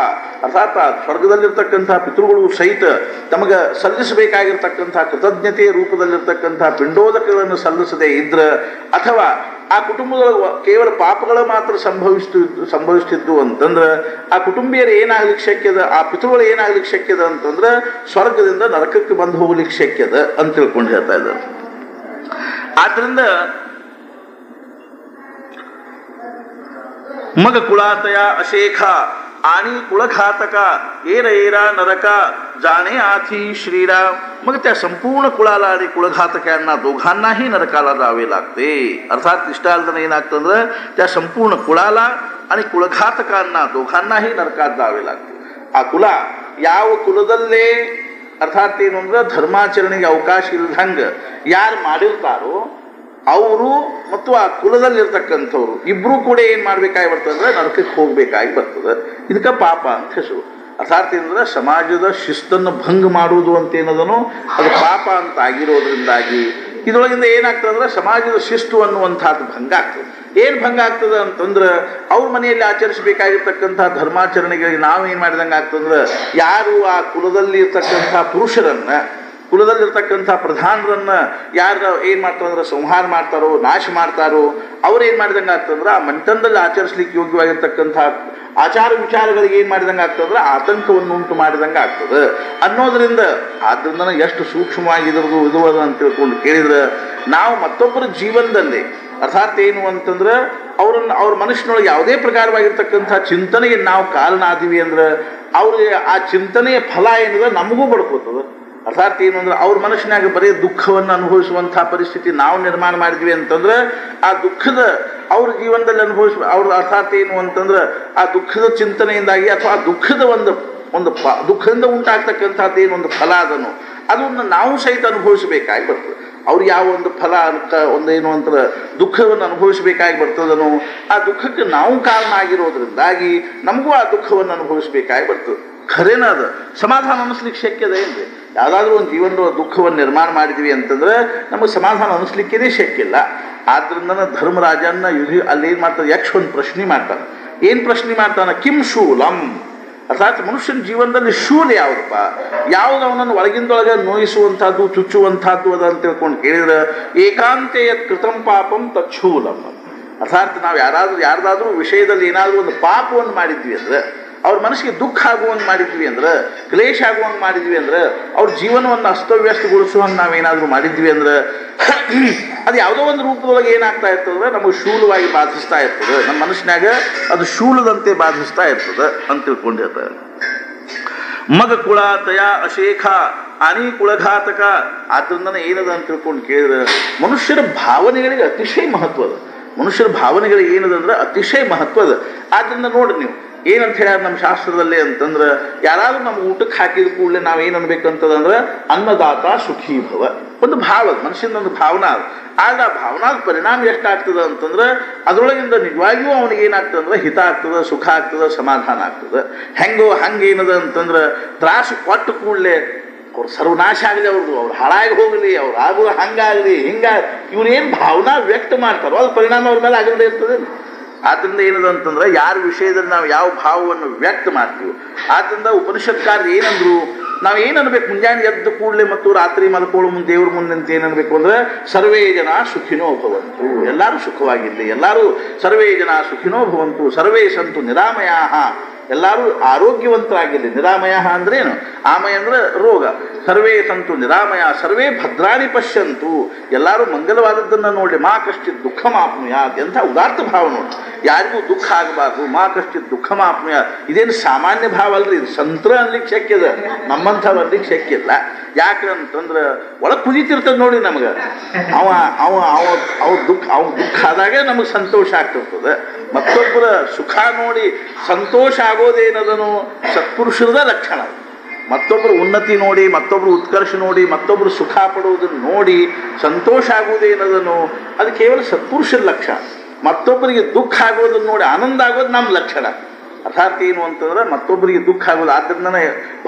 ಅರ್ಥಾತ್ ಸ್ವರ್ಗದಲ್ಲಿರ್ತಕ್ಕಂಥ ಪಿತೃಗಳು ಸಹಿತ ತಮಗೆ ಸಲ್ಲಿಸಬೇಕಾಗಿರ್ತಕ್ಕಂಥ ಕೃತಜ್ಞತೆಯ ರೂಪದಲ್ಲಿರ್ತಕ್ಕಂಥ ಪಿಂಡೋದಕಗಳನ್ನು ಸಲ್ಲಿಸದೇ ಇದ್ರೆ ಅಥವಾ ಆ ಕುಟುಂಬದೊಳಗೆ ಕೇವಲ ಪಾಪಗಳು ಮಾತ್ರ ಸಂಭವಿಸ್ತಿದ್ದು ಅಂತಂದ್ರೆ ಆ ಕುಟುಂಬಿಯರು ಏನಾಗ್ಲಿಕ್ಕೆ ಶಕ್ಯದ, ಆ ಪಿತೃಗಳು ಏನಾಗ್ಲಿಕ್ಕೆ ಶಕ್ಯದ ಅಂತಂದ್ರೆ ಸ್ವರ್ಗದಿಂದ ನರಕಕ್ಕೆ ಬಂದು ಹೋಗ್ಲಿಕ್ಕೆ ಶಕ್ಯದ ಅಂತ ತಿಳ್ಕೊಂಡು ಹೇಳ್ತಾ ಇದ್ದಾರೆ. ಆದ್ರಿಂದ मग कुळातया अशेखा आणि कुळघातका एरा नरका जाणे आधी श्रीराम. मग त्या संपूर्ण कुळाला आणि कुळघातकांना दोघांनाही नरकाला जावे लागते. अर्थात इष्टालदन ಏನಾಗ್ತಂದ್ರೆ त्या संपूर्ण कुळाला आणि कुळघातकांना दोघांनाही नरकात जावे लागते. ಆ ಕುಲ ಯಾವ ಕುಲದಲ್ಲೇ ಅರ್ಥಾತ್ ಏನು ಅಂದ್ರೆ ಧರ್ಮಾಚರಣೆಗೆ ಅವಕಾಶ ಇಲ್ದಂಗೆ ಯಾರು ಮಾಡಿರ್ತಾರೋ ಅವರು ಮತ್ತು ಆ ಕುಲದಲ್ಲಿರ್ತಕ್ಕಂಥವ್ರು ಇಬ್ಬರೂ ಕೂಡ ಏನು ಮಾಡಬೇಕಾಗಿ ಬರ್ತದೆ ಅಂದ್ರೆ ನರಕಕ್ಕೆ ಹೋಗಬೇಕಾಗಿ ಬರ್ತದೆ. ಇದಕ್ಕೆ ಪಾಪ ಅಂತ ಹೆಸರು. ಅರ್ಥಾತ್ ಏನಂದ್ರೆ ಸಮಾಜದ ಶಿಸ್ತನ್ನು ಭಂಗ ಮಾಡುವುದು ಅಂತ ಏನದನೋ ಅದು ಪಾಪ ಅಂತ ಆಗಿರೋದ್ರಿಂದಾಗಿ ಇದರೊಳಗಿಂದ ಏನಾಗ್ತದೆ ಅಂದ್ರೆ ಸಮಾಜದ ಶಿಸ್ತು ಅನ್ನುವಂಥದ್ದು ಭಂಗ ಆಗ್ತದೆ. ಏನು ಭಂಗ ಆಗ್ತದೆ ಅಂತಂದ್ರೆ ಅವ್ರ ಮನೆಯಲ್ಲಿ ಆಚರಿಸಬೇಕಾಗಿರ್ತಕ್ಕಂಥ ಧರ್ಮಾಚರಣೆಗಳಿಗೆ ನಾವು ಏನು ಮಾಡಿದಂಗೆ ಆಗ್ತದಂದ್ರೆ ಯಾರು ಆ ಕುಲದಲ್ಲಿ ಇರ್ತಕ್ಕಂಥ ಪುರುಷರನ್ನ ಕುಲದಲ್ಲಿರ್ತಕ್ಕಂಥ ಪ್ರಧಾನರನ್ನ ಯಾರು ಏನು ಮಾಡ್ತಾರೆ ಅಂದ್ರೆ ಸಂಹಾರ ಮಾಡ್ತಾರೋ ನಾಶ ಮಾಡ್ತಾರೋ ಅವ್ರು ಏನು ಮಾಡಿದಂಗೆ ಆಗ್ತಂದ್ರೆ ಆ ಮಂಟನದಲ್ಲಿ ಆಚರಿಸ್ಲಿಕ್ಕೆ ಯೋಗ್ಯವಾಗಿರ್ತಕ್ಕಂಥ ಆಚಾರ ವಿಚಾರಗಳಿಗೆ ಏನು ಮಾಡಿದಂಗೆ ಆಗ್ತದಂದ್ರೆ ಆತಂಕವನ್ನು ಉಂಟು ಮಾಡಿದಂಗೆ ಆಗ್ತದೆ ಅನ್ನೋದರಿಂದ. ಆದ್ದರಿಂದ ಎಷ್ಟು ಸೂಕ್ಷ್ಮವಾಗಿ ಇದ್ರದ್ದು ಇದು ಅದ ಅಂತ ತಿಳ್ಕೊಂಡು ಕೇಳಿದ್ರೆ ನಾವು ಮತ್ತೊಬ್ಬರ ಜೀವನದಲ್ಲಿ ಅರ್ಥಾತ್ ಏನು ಅಂತಂದ್ರೆ ಅವ್ರ ಮನುಷ್ಯನೊಳಗೆ ಯಾವುದೇ ಪ್ರಕಾರವಾಗಿರ್ತಕ್ಕಂಥ ಚಿಂತನೆಗೆ ನಾವು ಕಾರಣ ಆದಿವಿ ಅಂದ್ರೆ ಅವ್ರಿಗೆ ಆ ಚಿಂತನೆಯ ಫಲ ಏನಿದೆ ನಮಗೂ ಬಡ್ಕೋತದೆ. ಅರ್ಥಾತ್ ಏನು ಅಂದ್ರೆ ಅವ್ರ ಮನುಷ್ಯನಾಗ ಬರೀ ದುಃಖವನ್ನು ಅನುಭವಿಸುವಂಥ ಪರಿಸ್ಥಿತಿ ನಾವು ನಿರ್ಮಾಣ ಮಾಡಿದ್ವಿ ಅಂತಂದ್ರೆ ಆ ದುಃಖದ ಅವ್ರ ಜೀವನದಲ್ಲಿ ಅವ್ರ ಅರ್ಥಾತ್ ಏನು ಅಂತಂದ್ರೆ ಆ ದುಃಖದ ಚಿಂತನೆಯಿಂದಾಗಿ ಅಥವಾ ಆ ದುಃಖದ ಒಂದು ದುಃಖದಿಂದ ಉಂಟಾಗ್ತಕ್ಕಂಥದ್ದು ಏನೊಂದು ಫಲ ಅದನ್ನು ಅದನ್ನು ನಾವು ಸಹಿತ ಅನುಭವಿಸಬೇಕಾಗಿ ಬರ್ತದೆ. ಅವ್ರು ಯಾವ ಒಂದು ಫಲ ಅಂತ ಒಂದೇನು ಅಂತ ದುಃಖವನ್ನು ಅನುಭವಿಸಬೇಕಾಗಿ ಬರ್ತದನೋ ಆ ದುಃಖಕ್ಕೆ ನಾವು ಕಾರಣ ಆಗಿರೋದ್ರಿಂದಾಗಿ ನಮಗೂ ಆ ದುಃಖವನ್ನು ಅನುಭವಿಸಬೇಕಾಗಿ ಬರ್ತದೆ. ಖರೇನ ಅದು ಸಮಾಧಾನ ಅನ್ನಿಸ್ಲಿಕ್ಕೆ ಶಕ್ಯದ ಏನ್ರಿ? ಯಾವುದಾದ್ರೂ ಒಂದು ಜೀವನದ ದುಃಖವನ್ನು ನಿರ್ಮಾಣ ಮಾಡಿದ್ವಿ ಅಂತಂದ್ರೆ ನಮಗೆ ಸಮಾಧಾನ ಅನ್ನಿಸ್ಲಿಕ್ಕೇ ಶಕ್ಯ ಇಲ್ಲ. ಆದ್ರಿಂದ ಧರ್ಮರಾಜನ ಅಲ್ಲಿ ಏನು ಮಾಡ್ತಾರೆ, ಯಕ್ಷ ಒಂದು ಪ್ರಶ್ನೆ ಮಾಡ್ತಾನೆ. ಏನು ಪ್ರಶ್ನೆ ಮಾಡ್ತಾನೆ? ಕಿಂ ಶೂಲಂ, ಅರ್ಥಾತ್ ಮನುಷ್ಯನ ಜೀವನದಲ್ಲಿ ಶೂಲ ಯಾವುದಪ್ಪ, ಯಾವುದು ಅವನನ್ನು ಒಳಗಿಂದೊಳಗೆ ನೋಯಿಸುವಂಥದ್ದು ಚುಚ್ಚುವಂಥದ್ದು ಅದ ಅಂತ ತಿಳ್ಕೊಂಡು ಕೇಳಿದ್ರೆ ಏಕಾಂತೆಯ ಕೃತಂ ಪಾಪಂ ತಚ್ಛೂಲಂ. ಅರ್ಥಾತ್ ನಾವು ಯಾರ್ದಾದ್ರೂ ವಿಷಯದಲ್ಲಿ ಏನಾದರೂ ಒಂದು ಪಾಪವನ್ನು ಮಾಡಿದ್ವಿ ಅಂದ್ರೆ ಅವ್ರ ಮನಸ್ಸಿಗೆ ದುಃಖ ಆಗುವಂಗೆ ಮಾಡಿದ್ವಿ ಅಂದ್ರೆ ಕ್ಲೇಶ ಆಗುವಂಗೆ ಮಾಡಿದ್ವಿ ಅಂದ್ರೆ ಅವ್ರ ಜೀವನವನ್ನು ಅಸ್ತವ್ಯಸ್ತಗೊಳಿಸುವಂಗೆ ನಾವೇನಾದರೂ ಮಾಡಿದ್ವಿ ಅಂದ್ರೆ ಅದು ಯಾವುದೋ ಒಂದು ರೂಪದೊಳಗೆ ಏನಾಗ್ತಾ ಇರ್ತದೆ ನಮಗೆ ಶೂಲವಾಗಿ ಬಾಧಿಸ್ತಾ ಇರ್ತದೆ. ನಮ್ಮ ಮನಸ್ಸಿನಾಗ ಅದು ಶೂಲದಂತೆ ಬಾಧಿಸ್ತಾ ಇರ್ತದೆ ಅಂತ ತಿಳ್ಕೊಂಡಿರ್ತಾರೆ. ಮಗ ಕುಳ ತಯ ಅಶೇಖ ಆನಿ ಕುಳಘಾತಕ. ಆದ್ರಿಂದ ಏನದ ಅಂತ ತಿಳ್ಕೊಂಡು ಕೇಳಿದ್ರೆ ಮನುಷ್ಯರ ಭಾವನೆಗಳಿಗೆ ಅತಿಶಯ ಮಹತ್ವದ. ಮನುಷ್ಯರ ಭಾವನೆಗಳಿಗೆ ಏನದ ಅಂದ್ರೆ ಅತಿಶಯ ಮಹತ್ವದ. ಆದ್ರಿಂದ ನೋಡ್ರಿ ನೀವು ಏನಂತ ಹೇಳ್ಯಾರ ನಮ್ಮ ಶಾಸ್ತ್ರದಲ್ಲಿ ಅಂತಂದ್ರೆ ಯಾರಾದ್ರೂ ನಮ್ಗೆ ಊಟಕ್ಕೆ ಹಾಕಿದ ಕೂಡಲೇ ನಾವೇನು ಅನ್ಬೇಕಂತದಂದ್ರೆ ಅನ್ನದಾತ ಸುಖೀ ಭವ. ಒಂದು ಭಾವ ಮನುಷ್ಯನ ಒಂದು ಭಾವನಾ ಅದು. ಆದ್ರೆ ಆ ಭಾವನಾದ ಪರಿಣಾಮ ಎಷ್ಟಾಗ್ತದೆ ಅಂತಂದ್ರೆ ಅದರೊಳಗಿಂದ ನಿಜವಾಗಿಯೂ ಅವನಿಗೆ ಏನಾಗ್ತದೆ ಅಂದ್ರೆ ಹಿತ ಆಗ್ತದೆ, ಸುಖ ಆಗ್ತದೆ, ಸಮಾಧಾನ ಆಗ್ತದೆ. ಹೆಂಗೋ ಹಂಗೇನದ ಅಂತಂದ್ರೆ ತ್ರಾಸು ಕೊಟ್ಟು ಕೂಡಲೇ ಅವ್ರು ಸರ್ವನಾಶ ಆಗಲಿ, ಅವ್ರು ಹಾಳಾಗಿ ಹೋಗಲಿ, ಅವ್ರು ಆಗುವ ಹಂಗಾಗಲಿ ಇವ್ರೇನು ಭಾವನಾ ವ್ಯಕ್ತ ಮಾಡ್ತಾರೋ ಅದು ಪರಿಣಾಮ ಅವ್ರ ಮೇಲೆ ಆಗದೇ ಇರ್ತದೆ. ಆದ್ದರಿಂದ ಏನದು ಅಂತಂದ್ರೆ ಯಾರ ವಿಷಯದಲ್ಲಿ ನಾವು ಯಾವ ಭಾವವನ್ನು ವ್ಯಕ್ತ ಮಾಡ್ತೀವಿ. ಆದ್ದರಿಂದ ಉಪನಿಷತ್ಕಾರರು ಏನಂದ್ರು, ನಾವು ಏನು ಅನ್ಬೇಕು ಮುಂಜಾನೆ ಎದ್ದು ಕೂಡಲೇ ಮತ್ತು ರಾತ್ರಿ ಮಲ್ಕೊಳ್ಳೋ ಮುಂದೆ ದೇವ್ರ ಮುಂದೆ ಅಂತ ಏನನ್ಬೇಕು ಅಂದ್ರೆ ಸರ್ವೇ ಜನ ಸುಖಿನೋ ಭವಂತು, ಎಲ್ಲರೂ ಸುಖವಾಗಿರಲಿ, ಎಲ್ಲರೂ ಸರ್ವೇ ಜನ ಸುಖಿನೋ ಭವಂತು, ಸರ್ವೇ ಸಂತು ನಿರಾಮಯಾಹ, ಎಲ್ಲರೂ ಆರೋಗ್ಯವಂತರಾಗಿರಲಿ. ನಿರಾಮಯ ಅಂದ್ರೇನು? ಆಮಯ ಅಂದ್ರೆ ರೋಗ. ಸರ್ವೇ ಸಂತು ನಿರಾಮಯ ಸರ್ವೇ ಭದ್ರಾಣಿ ಪಶ್ಯಂತು, ಎಲ್ಲರೂ ಮಂಗಲವಾದದ್ದನ್ನು ನೋಡಿ. ಮಾ ಕಶ್ಚಿತ್ ದುಃಖ ಮಾಪ್ನುಯ, ಎಂಥ ಉದಾರ್ಥ ಭಾವ ನೋಡಿ. ಯಾರಿಗೂ ದುಃಖ ಆಗಬಾರ್ದು. ಮಾ ಕಶ್ಚಿತ್ ದುಃಖ ಮಾಪ್ನುಯ, ಇದೇನು ಸಾಮಾನ್ಯ ಭಾವ ಅಲ್ರಿ, ಇದು ಸಂತ್ರ ಅನ್ಲಿಕ್ಕೆ ಶಕ್ಯದ, ನಮ್ಮಂಥವ್ರು ಅನ್ಲಿಕ್ಕೆ ಶಕ್ಯ ಇಲ್ಲ. ಯಾಕಂತಂದ್ರೆ ಒಳಗೆ ಕುದೀತಿರ್ತದೆ ನೋಡಿ ನಮ್ಗೆ. ಅವ್ರ ದುಃಖ ಆದಾಗ ನಮಗೆ ಸಂತೋಷ ಆಗ್ತಿರ್ತದೆ. ಮತ್ತೊಬ್ಬರ ಸುಖ ನೋಡಿ ಸಂತೋಷ ಆಗೋದೇನದನು ಸತ್ಪುರುಷರದ ಲಕ್ಷಣ. ಮತ್ತೊಬ್ಬರ ಉನ್ನತಿ ನೋಡಿ, ಮತ್ತೊಬ್ಬರು ಉತ್ಕರ್ಷ ನೋಡಿ, ಮತ್ತೊಬ್ಬರು ಸುಖ ಪಡುವುದನ್ನು ನೋಡಿ ಸಂತೋಷ ಆಗುವುದೇನದನು ಅದು ಕೇವಲ ಸತ್ಪುರುಷರ ಲಕ್ಷಣ. ಮತ್ತೊಬ್ಬರಿಗೆ ದುಃಖ ಆಗೋದನ್ನು ನೋಡಿ ಆನಂದ ಆಗೋದು ನಮ್ಮ ಲಕ್ಷಣ. ಅರ್ಥಾತ್ ಏನು ಅಂತಂದ್ರೆ ಮತ್ತೊಬ್ಬರಿಗೆ ದುಃಖ ಆಗೋದು. ಆದ್ದರಿಂದ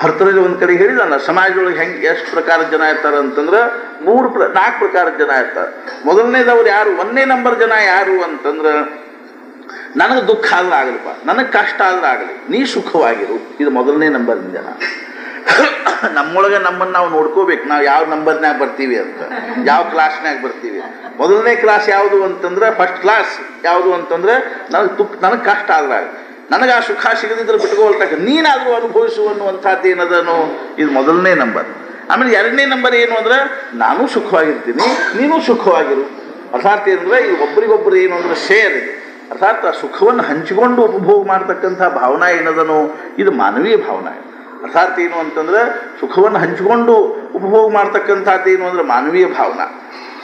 ಭರ್ತರಲ್ಲಿ ಒಂದು ಕಡೆ ಹೇಳಿದಲ್ಲ, ಸಮಾಜದೊಳಗೆ ಹೆಂಗೆ ಎಷ್ಟು ಪ್ರಕಾರದ ಜನ ಇರ್ತಾರೆ ಅಂತಂದ್ರೆ 4 ಪ್ರಕಾರದ ಜನ ಇರ್ತಾರೆ. ಮೊದಲನೇದವ್ರು ಯಾರು? 1ನೇ ನಂಬರ್ ಜನ ಯಾರು ಅಂತಂದ್ರೆ ನನಗೆ ದುಃಖ ಆದ್ರೆ ಆಗಲಿಪ್ಪ, ನನಗೆ ಕಷ್ಟ ಆದ್ರೆ ಆಗಲಿ, ನೀ ಸುಖವಾಗಿರು. ಇದು 1ನೇ ನಂಬರ್ನ ಜನ. ನಮ್ಮೊಳಗೆ ನಮ್ಮನ್ನು ನಾವು ನೋಡ್ಕೋಬೇಕು, ನಾವು ಯಾವ ನಂಬರ್ನಾಗ ಬರ್ತೀವಿ ಅಂತ, ಯಾವ ಕ್ಲಾಸ್ನಾಗ ಬರ್ತೀವಿ. 1ನೇ ಕ್ಲಾಸ್ ಯಾವುದು ಅಂತಂದ್ರೆ, ಫಸ್ಟ್ ಕ್ಲಾಸ್ ಯಾವುದು ಅಂತಂದ್ರೆ ನನಗೆ ಕಷ್ಟ ಆದ್ರೆ ಆಗಲಿ, ನನಗೆ ಆ ಸುಖ ಸಿಗದಿದ್ರೆ ಬಿಟ್ಕೊಳ್ತಕ್ಕ, ನೀನಾದರೂ ಅನುಭವಿಸು ಅನ್ನುವಂಥದ್ದು ಏನದನು, ಇದು 1ನೇ ನಂಬರ್. ಆಮೇಲೆ 2ನೇ ನಂಬರ್ ಏನು ಅಂದ್ರೆ ನಾನು ಸುಖವಾಗಿರ್ತೀನಿ, ನೀನು ಸುಖವಾಗಿರು. ಅರ್ಥಾತ್ ಏನಂದ್ರೆ ಇದು ಒಬ್ಬರಿಗೊಬ್ಬರು ಏನು ಅಂದ್ರೆ ಶೇರ್ ಇದೆ. ಅರ್ಥಾತ್ ಆ ಸುಖವನ್ನು ಹಂಚಿಕೊಂಡು ಉಪಭೋಗ ಮಾಡ್ತಕ್ಕಂಥ ಭಾವನಾ ಏನದನು ಇದು ಮಾನವೀಯ ಭಾವನಾ. ಅರ್ಥಾತ್ ಏನು ಅಂತಂದ್ರೆ ಸುಖವನ್ನು ಹಂಚಿಕೊಂಡು ಉಪಭೋಗ ಮಾಡ್ತಕ್ಕಂಥದ್ದು ಏನು ಅಂದ್ರೆ ಮಾನವೀಯ ಭಾವನಾ.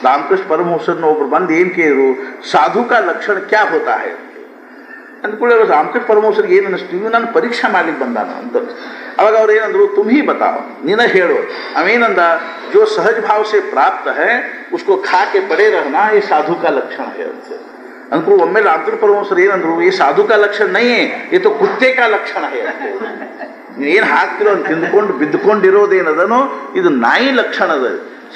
ರಾಮಕೃಷ್ಣ ಪರಮಹಂಸರನ್ನ ಒಬ್ರು ಬಂದು ಏನು ಕೇಳಿದ್ರು, ಸಾಧು ಕಾ ಲಕ್ಷಣ ಕ್ಯಾ ಹೋತಾ ಹೈ ಅಂದ್ಕೊಳ್ಳಿ. ರಾಮಕೃಷ್ಣ ಪರಮಹಂಸರಿಗೆ ಏನು ಅನ್ನಿಸ್ತೀವಿ, ನಾನು ಪರೀಕ್ಷೆ ಮಾಡ್ಲಿಕ್ಕೆ ಬಂದಾನ ಅಂತ. ಅವಾಗ ಅವ್ರು ಏನಂದ್ರು तुम्ही बताओ, ನಿನ ಹೇಳು. ಅವೇನಂದ जो सहज भाव से प्राप्त है उसको खा के पड़े रहना ये साधु का लक्षण है. अंकुर ಒಮ್ಮೆ ರಾಮಚಂದ್ರ ಪರಮಹಂಸರು ಏನಂದ್ರು ये साधु का लक्षण नहीं है, ये तो कुत्ते का लक्षण है. ಏನು ಹಾಕ್ತಿರೋ ಅಂತ ತಿಂದ್ಕೊಂಡು ಬಿದ್ದುಕೊಂಡಿರೋದೇನದನೋ ಇದು ನಾಯಿ ಲಕ್ಷಣ ಅದ.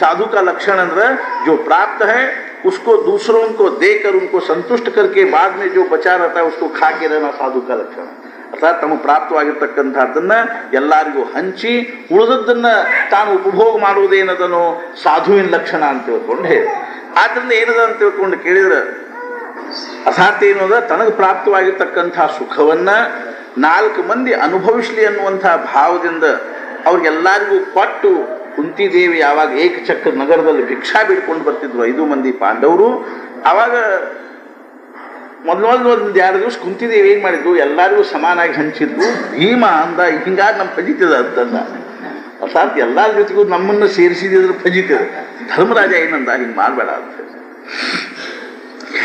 साधु का लक्षण अंदर जो प्राप्त है उसको दूसरों को देकर उनको संतुष्ट करके बाद में जो बचा रहता है उसको खा के रहना साधु का लक्षण. ಅರ್ಥಾತ್ ತಮಗೆ ಪ್ರಾಪ್ತವಾಗಿರ್ತಕ್ಕಂಥದ್ದನ್ನ ಎಲ್ಲರಿಗೂ ಹಂಚಿ ಉಳಿದದ್ದನ್ನ ತಾನು ಉಪಭೋಗ ಮಾಡುವುದೇನದನೋ ಸಾಧುವಿನ ಲಕ್ಷಣ ಅಂತ ತಿಳ್ಕೊಂಡು ಹೇಳಿ. ಆದ್ರಿಂದ ಏನದ ಅಂತ ತಿಳ್ಕೊಂಡು ಕೇಳಿದ್ರೆ ಅರ್ಥಾತ್ ಏನು ಅದ, ತನಗೆ ಪ್ರಾಪ್ತವಾಗಿರ್ತಕ್ಕಂಥ ಸುಖವನ್ನ 4 ಮಂದಿ ಅನುಭವಿಸ್ಲಿ ಅನ್ನುವಂಥ ಭಾವದಿಂದ ಅವ್ರಿಗೆಲ್ಲರಿಗೂ ಕೊಟ್ಟು ಕುಂತಿದೇವಿ ಯಾವಾಗ ಏಕಚಕ್ರ ನಗರದಲ್ಲಿ ಭಿಕ್ಷಾ ಬಿಡ್ಕೊಂಡು ಬರ್ತಿದ್ರು 5 ಮಂದಿ ಪಾಂಡವರು. ಆವಾಗ ಮೊದಲು 1-2 ದಿವಸ ಕುಂತಿದೇವಿ ಏನು ಮಾಡಿದ್ರು, ಎಲ್ಲರಿಗೂ ಸಮಾನಾಗಿ ಹಂಚಿದ್ರು. ಭೀಮ ಅಂದ ಹಿಂಗಾಗಿ ನಮ್ಮ ಫಜಿತದ ಅಂತಂದ. ಅರ್ಥಾತ್ ಎಲ್ಲರ ಜೊತೆಗೂ ನಮ್ಮನ್ನು ಸೇರಿಸಿದ್ರೆ ಫಜಿತದ. ಧರ್ಮರಾಜ ಏನಂದ, ಹಿಂಗೆ ಮಾಡಬೇಡ ಅಂತ.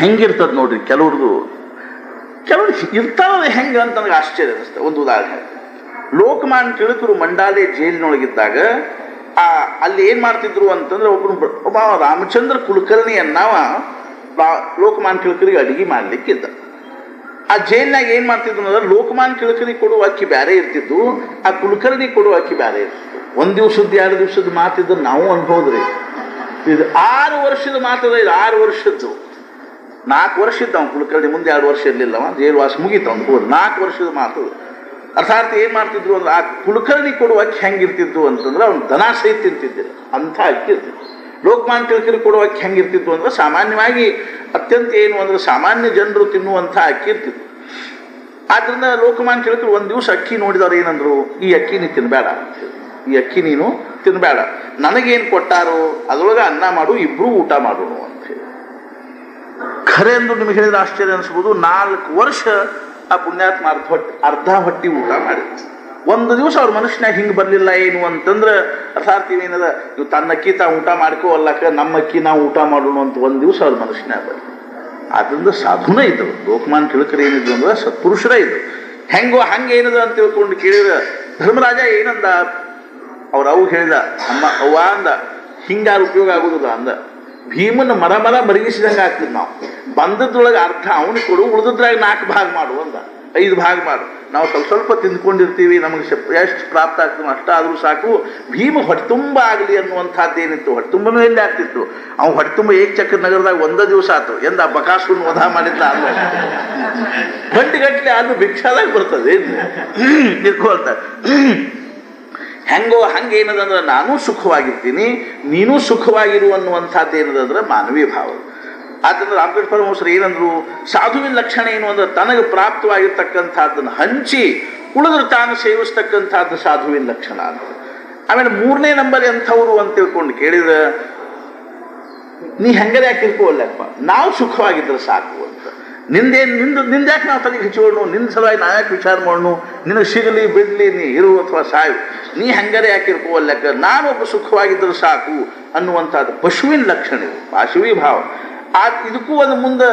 ಹೆಂಗಿರ್ತದ ನೋಡ್ರಿ ಕೆಲವ್ರದ್ದು ಇರ್ತಾವ ಹೆಂಗೆ ಅಂತ ನನಗೆ ಆಶ್ಚರ್ಯ ಅನಿಸ್ತದೆ. ಒಂದು ಉದಾಹರಣೆ, ಲೋಕಮಾನ್ಯ ತಿಳಕರು ಮಂಡಾಲೆ ಜೈಲಿನೊಳಗಿದ್ದಾಗ ಅಲ್ಲಿ ಏನು ಮಾಡ್ತಿದ್ರು ಅಂತಂದ್ರೆ ಒಬ್ಬ ರಾಮಚಂದ್ರ ಕುಲಕರ್ಣಿಯನ್ನವ ಲೋಕಮಾನ್ಯ ತಿಳಕರಿಗೆ ಅಡಿಗೆ ಮಾಡ್ಲಿಕ್ಕಿದ್ದ. ಆ ಜೈಲ್ನಾಗ ಏನು ಮಾಡ್ತಿದ್ರು ಅಂದ್ರೆ ಲೋಕಮಾನ್ಯ ತಿಳಕರಿಗೆ ಕೊಡುವ ಅಕ್ಕಿ ಬೇರೆ ಇರ್ತಿದ್ದು, ಆ ಕುಲಕರ್ಣಿ ಕೊಡುವ ಅಕ್ಕಿ ಬೇರೆ ಇರ್ತಿತ್ತು. 1 ದಿವಸದ್ದು 2 ದಿವಸದ ಮಾತಿದ್ರೆ ನಾವು ಅನ್ಬೋದ್ರಿ. ಇದು 6 ವರ್ಷದ ಮಾತದ. ಇದು 6 ವರ್ಷದ್ದು. 4 ವರ್ಷ ಇದ್ದ ಅವ್ನು ಕುಲಕರ್ಣಿ, ಮುಂದೆ 2 ವರ್ಷ ಇರಲಿಲ್ಲವ, ಜೈಲ್ವಾಸ ಮುಗೀತು ಅವ್ನು ಹೋದ್. 4 ವರ್ಷದ ಮಾತು. ಅರ್ಥಾತ್ ಏನು ಮಾಡ್ತಿದ್ರು ಅಂದ್ರೆ ಆ ಕುಲಕರ್ಣಿ ಕೊಡುವ ಅಕ್ಕಿ ಹೆಂಗಿರ್ತಿತ್ತು ಅಂತಂದ್ರೆ ಅವ್ನು ದನ ಸಹಿತ ತಿಂತಿದ್ದಿಲ್ಲ, ಅಂಥ ಅಕ್ಕಿ ಇರ್ತಿತ್ತು. ಲೋಕಮಾನ್ಯ ತಿಳಕರಿಗೆ ಕೊಡುವ ಅಕ್ಕಿ ಹೆಂಗಿರ್ತಿತ್ತು ಅಂದ್ರೆ ಸಾಮಾನ್ಯವಾಗಿ ಅತ್ಯಂತ ಏನು ಅಂದ್ರೆ ಸಾಮಾನ್ಯ ಜನರು ತಿನ್ನುವಂಥ ಅಕ್ಕಿ ಇರ್ತಿತ್ತು. ಆದ್ರಿಂದ ಲೋಕಮಾನ್ಯ ತಿಳಕರು 1 ದಿವಸ ಅಕ್ಕಿ ನೋಡಿದವ್ರು ಏನಂದ್ರು, ಈ ಅಕ್ಕಿ ನೀನು ತಿನ್ನಬೇಡ ಅಂತ ಹೇಳಿ, ಈ ಅಕ್ಕಿ ನೀನು ತಿನ್ನಬೇಡ, ನನಗೇನು ಕೊಟ್ಟಾರೋ ಅದರೊಳಗೆ ಅನ್ನ ಮಾಡು, ಇಬ್ಬರೂ ಊಟ ಮಾಡೋಣ ಅಂತ ಹೇಳಿ. ಖರೆ ಎಂದು ನಿಮಗೆ ಹೇಳಿದ್ರೆ ಆಶ್ಚರ್ಯ ಅನಿಸ್ಬೋದು. 4 ವರ್ಷ ಆ ಪುಣ್ಯಾತ್ಮ ಅರ್ಧ ಹೊಟ್ಟಿ ಊಟ ಮಾಡಿದ್ರು. 1 ದಿವಸ ಅವ್ರ ಮನುಷ್ಯನಾಗ ಹಿಂಗೆ ಬರಲಿಲ್ಲ. ಏನು ಅಂತಂದ್ರೆ ಅರ್ಥಾತ್ ಏನದ, ಇವು ತನ್ನ ಅಕ್ಕಿ ತಾವು ಊಟ ಮಾಡ್ಕೋವಲ್ಲಕ್ಕ ನಮ್ಮ ಅಕ್ಕಿ ನಾವು ಊಟ ಮಾಡೋಣ ಅಂತ 1 ದಿವಸ ಅವ್ರ ಮನುಷ್ಯನಾಗ ಬರಲಿ. ಅದರಿಂದ ಸಾಧುನೇ ಇದ್ದರು. ಲೋಕಮಾನ್ಯ ತಿಳಕರು ಏನಿದ್ರು ಅಂದ್ರೆ ಸತ್ಪುರುಷರೇ ಇದ್ರು. ಹೆಂಗೋ ಹಂಗೆ ಏನದ ಅಂತ ತಿಳ್ಕೊಂಡು ಕೇಳಿದ್ರೆ ಧರ್ಮರಾಜ ಏನಂದ, ಅವ್ರು ಹೇಳಿದ, ಅವ್ವ ಅಂದ, ಹಿಂಗಾರು ಉಪಯೋಗ ಆಗುದಿಲ್ಲ ಅಂದ. ಭೀಮನ ಮರ ಮರಗಿಸಿದಂಗೆ ಆಗ್ತಿದ್ ನಾವು. ಬಂದದ್ರೊಳಗೆ ಅರ್ಧ ಅವನಿಗೆ ಕೊಡು, ಉಳಿದ್ರಾಗ 4 ಭಾಗ ಮಾಡು ಅಂದ. 5 ಭಾಗ ಮಾಡು. ನಾವು ಸ್ವಲ್ಪ ತಿಂದ್ಕೊಂಡಿರ್ತೀವಿ, ನಮಗೆ ಎಷ್ಟು ಪ್ರಾಪ್ತ ಆಗ್ತೀವಿ ಅಷ್ಟಾದರೂ ಸಾಕು. ಭೀಮ ಹೊಟ್ಟೆ ತುಂಬ ಆಗಲಿ ಅನ್ನುವಂಥದ್ದು ಏನಿತ್ತು, ಹೊಟ್ಟೆ ತುಂಬನೂ ಎಲ್ಲಿ ಆಗ್ತಿತ್ತು. ಅವ್ನು ಹೊಟ್ಟೆ ತುಂಬ ಏಕಚಕ್ರ ನಗರದಾಗ 1 ದಿವಸ ಆಯ್ತು. ಎಂದ ಬಕಾಸುರನ್ನು ವಧ ಮಾಡಿದ್ದ ಅಲ್ಲ, ಗಂಟೆಗಟ್ಟಲೆ ಅದು ಭಿಕ್ಷಾದಾಗ ಬರ್ತದೆ ನಿಂತ್ಕೊಳ್ತಾರೆ. ಹೆಂಗೋ ಹಂಗೆ ಏನದಂದ್ರೆ ನಾನೂ ಸುಖವಾಗಿರ್ತೀನಿ, ನೀನೂ ಸುಖವಾಗಿರು ಅನ್ನುವಂಥದ್ದು ಏನದಂದ್ರೆ ಮಾನವೀಯ ಭಾವ. ಆದ್ದರಿಂದ ರಾಮಕೃಷ್ಣ ಪರಮಹಂಸರು ಏನಂದ್ರು, ಸಾಧುವಿನ ಲಕ್ಷಣ ಏನು ಅಂದ್ರೆ ತನಗೆ ಪ್ರಾಪ್ತವಾಗಿರ್ತಕ್ಕಂಥದ್ದನ್ನು ಹಂಚಿ ಉಳಿದ್ರೆ ತಾನು ಸೇವಿಸ್ತಕ್ಕಂಥದ್ದು ಸಾಧುವಿನ ಲಕ್ಷಣ ಅಂತ. ಆಮೇಲೆ 3ನೇ ನಂಬರ್ ಎಂಥವ್ರು ಅಂತ ತಿಳ್ಕೊಂಡು ಕೇಳಿದ್ರೆ, ನೀ ಹೆಂಗರೆ ಯಾಕೆ ತಿಳ್ಕೊಳ್ಳಪ್ಪ, ನಾವು ಸುಖವಾಗಿದ್ರೆ ಸಾಕು ಅಂತ. ನಿಂದ್ಯಾಕೆ ನಾವು ತಲೆಗೆ ಹಚ್ಚಿಕೊಳ್ಳು, ನಿನ್ನ ಸಲುವಾಗಿ ನಾ ಯಾಕೆ ವಿಚಾರ ಮಾಡೋಣ, ನಿನಗೆ ಸಿಗಲಿ ಬಿಡಲಿ, ನೀ ಇರು ಅಥವಾ ಸಾಯು, ನೀ ಹೆಂಗಾರೆ ಯಾಕೆ ಇರ್ಕೋವಲ್ಲಕ್ಕ, ನಾನೊಬ್ಬ ಸುಖವಾಗಿದ್ದರೂ ಸಾಕು ಅನ್ನುವಂಥದ್ದು ಪಶುವಿನ ಲಕ್ಷಣ ಇದು, ಪಾಶುವಿ ಭಾವ. ಇದಕ್ಕೂ ಮುಂದೆ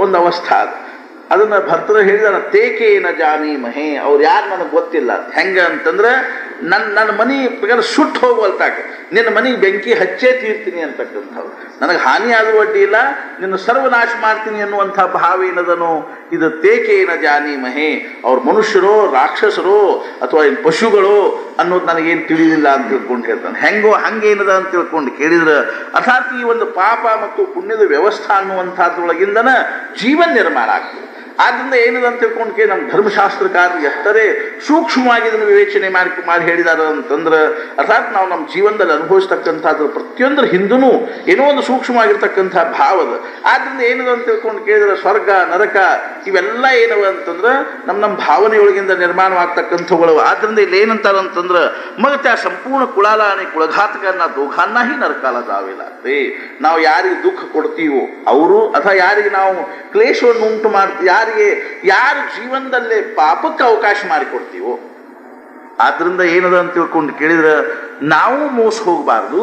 ಒಂದು ಅವಸ್ಥಾ ಅದು. ಅದನ್ನು ಭರ್ತರು ಹೇಳಿದಾನ, ತೇಕೇನ ಜಾನಿ ಮಹೇ, ಅವ್ರು ಯಾರು ನನಗೆ ಗೊತ್ತಿಲ್ಲ. ಹೆಂಗೆ ಅಂತಂದ್ರೆ ನನ್ನ ಮನೆ ಪ್ರಕಾರ ಸುಟ್ಟು ಹೋಗುವಲ್ತಾಕ, ನಿನ್ನ ಮನೆಗೆ ಬೆಂಕಿ ಹಚ್ಚೇ ತೀರ್ತೀನಿ ಅಂತಕ್ಕಂಥವ್ರು. ನನಗೆ ಹಾನಿ ಆದರೂ ಅಡ್ಡಿ ಇಲ್ಲ, ನಿನ್ನ ಸರ್ವನಾಶ ಮಾಡ್ತೀನಿ ಅನ್ನುವಂಥ ಭಾವ ಏನದನೋ ಇದು ತೇಕೇನ ಜಾನಿ ಮಹೇ. ಅವ್ರ ಮನುಷ್ಯರೋ ರಾಕ್ಷಸರೋ ಅಥವಾ ಪಶುಗಳೋ ಅನ್ನೋದು ನನಗೇನು ತಿಳಿದಿಲ್ಲ ಅಂತ ತಿಳ್ಕೊಂಡು ಹೇಳ್ತಾನೆ. ಹೆಂಗೋ ಹಂಗೇನದ ಅಂತ ತಿಳ್ಕೊಂಡು ಕೇಳಿದ್ರೆ ಅರ್ಥಾತ್ ಈ ಒಂದು ಪಾಪ ಮತ್ತು ಪುಣ್ಯದ ವ್ಯವಸ್ಥೆ ಅನ್ನುವಂಥದ್ರೊಳಗಿಂದನ ಜೀವನ ನಿರ್ಮಾಣ ಆಗ್ತದೆ. ಆದ್ದರಿಂದ ಏನದ ಅಂತ ತಿಳ್ಕೊಂಡು ನಮ್ಮ ಧರ್ಮಶಾಸ್ತ್ರಕಾರರು ಎಷ್ಟರೇ ಸೂಕ್ಷ್ಮವಾಗಿ ಇದನ್ನು ವಿವೇಚನೆ ಮಾಡಿ ಹೇಳಿದಾರ ಅಂತಂದ್ರೆ ಅರ್ಥಾತ್ ನಾವು ನಮ್ಮ ಜೀವನದಲ್ಲಿ ಅನುಭವಿಸ್ತಕ್ಕಂಥದ್ದು ಪ್ರತಿಯೊಂದರ ಹಿಂದೂ ಏನೋ ಒಂದು ಸೂಕ್ಷ್ಮವಾಗಿರ್ತಕ್ಕಂಥ ಭಾವದ. ಆದ್ದರಿಂದ ಏನದ ಅಂತ ತಿಳ್ಕೊಂಡು ಕೇಳಿದ್ರೆ ಸ್ವರ್ಗ ನರಕ ಇವೆಲ್ಲ ಏನವ ಅಂತಂದ್ರೆ ನಮ್ಮ ಭಾವನೆಯೊಳಗಿಂದ ನಿರ್ಮಾಣವಾಗ್ತಕ್ಕಂಥವುಗಳು. ಆದ್ದರಿಂದ ಇಲ್ಲಿ ಏನಂತಾರೆ ಅಂತಂದ್ರೆ ಮಗ त्या ಸಂಪೂರ್ಣ ಕುಳಾಲ आणि ಕುಳಘಾತಕನ್ನ दोघांनाही ನರಕಾಲ ಜಾವೇಲಾಗ್ತದೆ. ನಾವು ಯಾರಿಗೆ ದುಃಖ ಕೊಡ್ತೀವೋ ಅವರು ಅಥವಾ ಯಾರಿಗೆ ನಾವು ಕ್ಲೇಶವನ್ನು ಉಂಟು ಮಾಡ್ತೀವಿ, ಯಾರು ಜೀವನದಲ್ಲೇ ಪಾಪಕ್ಕೆ ಅವಕಾಶ ಮಾಡಿಕೊಡ್ತೀವೋ. ಆದ್ರಿಂದ ಏನದ ಅಂತ ತಿಳ್ಕೊಂಡು ಕೇಳಿದ್ರೆ ನಾವು ಮೋಸ ಹೋಗಬಾರ್ದು,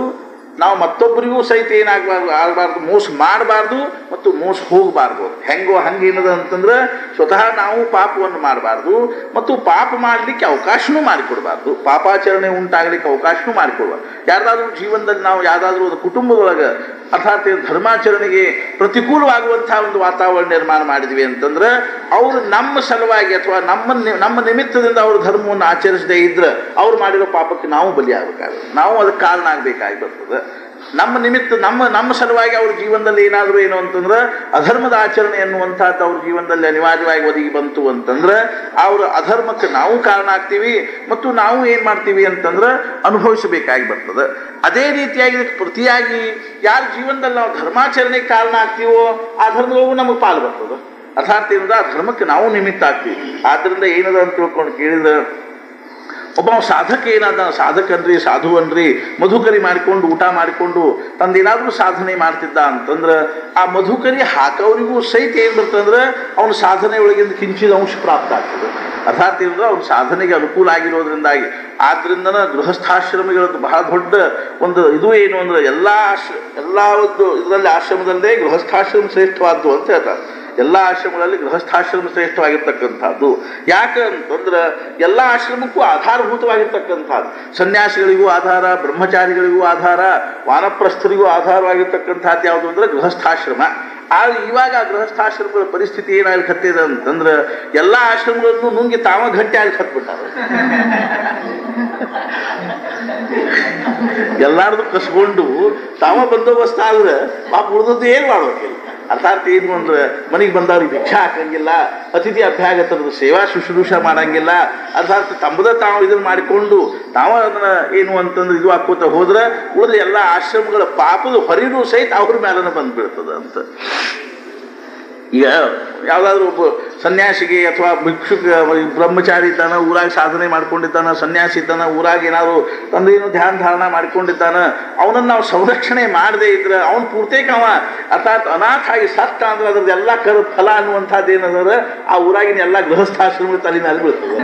ನಾವು ಮತ್ತೊಬ್ಬರಿಗೂ ಸಹಿತ ಆಗಬಾರ್ದು, ಮೋಸ ಮಾಡಬಾರ್ದು ಮತ್ತು ಮೋಸ ಹೋಗಬಾರ್ದು. ಹೆಂಗೋ ಹಂಗೇನದ ಅಂತಂದ್ರೆ ಸ್ವತಃ ನಾವು ಪಾಪವನ್ನು ಮಾಡಬಾರ್ದು ಮತ್ತು ಪಾಪ ಮಾಡಲಿಕ್ಕೆ ಅವಕಾಶನೂ ಮಾಡಿಕೊಡ್ಬಾರ್ದು, ಪಾಪಾಚರಣೆ ಉಂಟಾಗಲಿಕ್ಕೆ ಅವಕಾಶನೂ ಮಾಡಿಕೊಡ್ಬಾರ್ದು. ಯಾರ್ದಾದ್ರೂ ಜೀವನದಲ್ಲಿ ನಾವು ಯಾವುದಾದ್ರೂ ಒಂದು ಕುಟುಂಬದೊಳಗೆ ಅರ್ಥಾತ್ ಧರ್ಮಾಚರಣೆಗೆ ಪ್ರತಿಕೂಲವಾಗುವಂತಹ ಒಂದು ವಾತಾವರಣ ನಿರ್ಮಾಣ ಮಾಡಿದ್ವಿ ಅಂತಂದ್ರೆ ಅವರು ನಮ್ಮ ಸಲುವಾಗಿ ಅಥವಾ ನಮ್ಮ ನಿಮಿತ್ತದಿಂದ ಅವರು ಧರ್ಮವನ್ನು ಆಚರಿಸದೇ ಇದ್ರೆ ಅವ್ರು ಮಾಡಿರೋ ಪಾಪಕ್ಕೆ ನಾವು ಬಲಿಯಾಗಬೇಕಾಗುತ್ತೆ, ನಾವು ಅದಕ್ಕೆ ಕಾರಣ ಆಗಬೇಕಾಗಿ ಬರ್ತದೆ. ನಮ್ಮ ನಿಮಿತ್ತ ನಮ್ಮ ಸಲುವಾಗಿ ಅವ್ರ ಜೀವನದಲ್ಲಿ ಏನಾದರೂ ಏನು ಅಂತಂದ್ರೆ ಅಧರ್ಮದ ಆಚರಣೆ ಎನ್ನುವಂಥದ್ದು ಅವ್ರ ಜೀವನದಲ್ಲಿ ಅನಿವಾರ್ಯವಾಗಿ ಒದಗಿ ಬಂತು ಅಂತಂದ್ರೆ ಅವ್ರ ಅಧರ್ಮಕ್ಕೆ ನಾವು ಕಾರಣ ಆಗ್ತೀವಿ ಮತ್ತು ನಾವು ಏನು ಮಾಡ್ತೀವಿ ಅಂತಂದ್ರೆ ಅನುಭವಿಸಬೇಕಾಗಿ ಬರ್ತದೆ. ಅದೇ ರೀತಿಯಾಗಿ ಇದಕ್ಕೆ ಪ್ರತಿಯಾಗಿ ಯಾರ ಜೀವನದಲ್ಲಿ ನಾವು ಧರ್ಮಾಚರಣೆಗೆ ಕಾರಣ ಆಗ್ತೀವೋ ಆ ಧರ್ಮದೊಳಗೂ ನಮಗೆ ಪಾಲು ಬರ್ತದೆ. ಅರ್ಥಾತ್ ಏನಂದ್ರೆ ಆ ಧರ್ಮಕ್ಕೆ ನಾವು ನಿಮಿತ್ತ ಆಗ್ತೀವಿ. ಆದ್ದರಿಂದ ಏನದ ಅಂತ ತಿಳ್ಕೊಂಡು ಕೇಳಿದ್ರೆ ಒಬ್ಬ ಸಾಧಕ ಏನಾದ, ಸಾಧಕನ್ರಿ ಸಾಧು ಅನ್ರಿ ಮಧುಕರಿ ಮಾಡಿಕೊಂಡು ಊಟ ಮಾಡಿಕೊಂಡು ತಂದೇನಾದ್ರೂ ಸಾಧನೆ ಮಾಡ್ತಿದ್ದ ಅಂತಂದ್ರೆ ಆ ಮಧುಕರಿ ಹಾಕೋರಿಗೂ ಸಹಿತ ಏನು ಬರ್ತಂದ್ರೆ ಅವನ ಸಾಧನೆ ಒಳಗಿಂದ ಕಿಂಚಿದ ಅಂಶ ಪ್ರಾಪ್ತ ಆಗ್ತದೆ. ಅರ್ಥಾತ್ ಏನಂದ್ರೆ ಅವ್ನ ಸಾಧನೆಗೆ ಅನುಕೂಲ ಆಗಿರೋದ್ರಿಂದಾಗಿ. ಆದ್ರಿಂದನ ಗೃಹಸ್ಥಾಶ್ರಮಗಳದ್ದು ಬಹಳ ದೊಡ್ಡ ಒಂದು ಇದು ಏನು ಅಂದ್ರೆ ಎಲ್ಲ ಒಂದು ಇದರಲ್ಲಿ ಆಶ್ರಮದಲ್ಲೇ ಗೃಹಸ್ಥಾಶ್ರಮ ಶ್ರೇಷ್ಠವಾದ್ದು ಅಂತ ಹೇಳ್ತಾರೆ. ಎಲ್ಲ ಆಶ್ರಮಗಳಲ್ಲಿ ಗೃಹಸ್ಥಾಶ್ರಮ ಶ್ರೇಷ್ಠವಾಗಿರ್ತಕ್ಕಂಥದ್ದು. ಯಾಕಂತಂದ್ರೆ ಎಲ್ಲ ಆಶ್ರಮಕ್ಕೂ ಆಧಾರಭೂತವಾಗಿರ್ತಕ್ಕಂಥದ್ದು. ಸನ್ಯಾಸಿಗಳಿಗೂ ಆಧಾರ, ಬ್ರಹ್ಮಚಾರಿಗಳಿಗೂ ಆಧಾರ, ವಾನಪ್ರಸ್ಥರಿಗೂ ಆಧಾರವಾಗಿರ್ತಕ್ಕಂಥದ್ದು ಯಾವುದು ಅಂದ್ರೆ ಗೃಹಸ್ಥಾಶ್ರಮ. ಆದರೆ ಇವಾಗ ಆ ಗೃಹಸ್ಥಾಶ್ರಮಗಳ ಪರಿಸ್ಥಿತಿ ಏನಾಗಲಿದೆ ಅಂತಂದ್ರೆ ಎಲ್ಲ ಆಶ್ರಮಗಳನ್ನು ನುಂಗಿ ತಾವ ಗಟ್ಟಿ ಆಗಿ ಹತ್ಬಿಟ್ಟಾರ. ಎಲ್ಲಾರ್ದು ಕಸ್ಕೊಂಡು ತಾವ ಬಂದೋಬಸ್ತ್ ಆದ್ರೆ ಪಾಪ ಉಳಿದದ್ದು ಏನು ಮಾಡ್ಬೇಕಿಲ್ಲ. ಅರ್ಥಾತ್ ಏನು ಅಂದ್ರೆ ಮನೆಗೆ ಬಂದವ್ರಿಗೆ ಭಿಕ್ಷಾ ಹಾಕಂಗಿಲ್ಲ, ಅತಿಥಿ ಅಭ್ಯಾಗತರದ ಸೇವಾ ಶುಶ್ರೂಷ ಮಾಡಂಗಿಲ್ಲ. ಅರ್ಥಾತ್ ತಮ್ಮದ ತಾವು ಇದನ್ನು ಮಾಡಿಕೊಂಡು ತಾವ ಅದನ್ನ ಏನು ಅಂತಂದ್ರೆ ಇದು ಹಾಕೋತ ಹೋದ್ರೆ ಉಳಿದ ಎಲ್ಲ ಆಶ್ರಮಗಳ ಪಾಪದ ಹೊರಿನೂ ಸಹಿತ ಅವ್ರ ಮೇಲನ ಬಂದ್ಬಿಡ್ತದ ಅಂತ. ಈಗ ಯಾವುದಾದ್ರೂ ಒಬ್ಬ ಸನ್ಯಾಸಿಗೆ ಅಥವಾ ಭಿಕ್ಷುಕ ಬ್ರಹ್ಮಚಾರಿ ಇದ್ದಾನ, ಊರಾಗ ಸಾಧನೆ ಮಾಡ್ಕೊಂಡಿದ್ದಾನ, ಸನ್ಯಾಸಿ ಇದ್ದಾನ, ಊರಾಗ ಏನಾದ್ರು ತಂದೇನು ಧ್ಯಾನ ಧಾರಣ ಮಾಡ್ಕೊಂಡಿದ್ದಾನ, ಅವನನ್ನು ನಾವು ಸಂರಕ್ಷಣೆ ಮಾಡದೇ ಇದ್ರೆ ಅವನು ಪೂರ್ತೇಕ ಅವ ಅರ್ಥಾತ್ ಅನಾಥ ಆಗಿ ಸತ್ತ ಅಂದ್ರೆ ಅದ್ರದ್ದು ಎಲ್ಲ ಫಲ ಅನ್ನುವಂಥದ್ದು ಏನಂದ್ರೆ ಆ ಊರಾಗಿನ ಎಲ್ಲ ಗೃಹಸ್ಥಾಶ್ರಮಗಳ ತಲೆ ಮೇಲೆ ಬೀಳ್ತದೆ.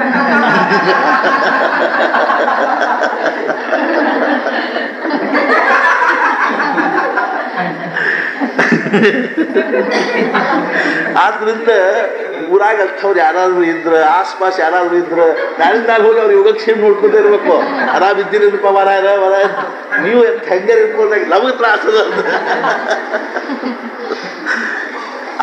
ಆದ್ರಿಂದ ಊರಾಗ ಅಂಥವ್ರು ಯಾರಾದ್ರೂ ಇದ್ರ, ಆಸ್ಪಾಸ್ ಯಾರಾದ್ರೂ ಇದ್ರ ನಾಳಿಂದಾಗ ಹೋಗಿ ಅವ್ರು ಯೋಗಕ್ಷೇಮ ನೋಡ್ಕೊತ ಇರ್ಬೇಕು. ಆರಾಮ್ ಇದ್ದಿರಪ್ಪ ವರ ನೀವು ಹೆಂಗೆ ಇರ್ಬೋದಾಗ ನಮಗೆ ತ್ರಾಸದ.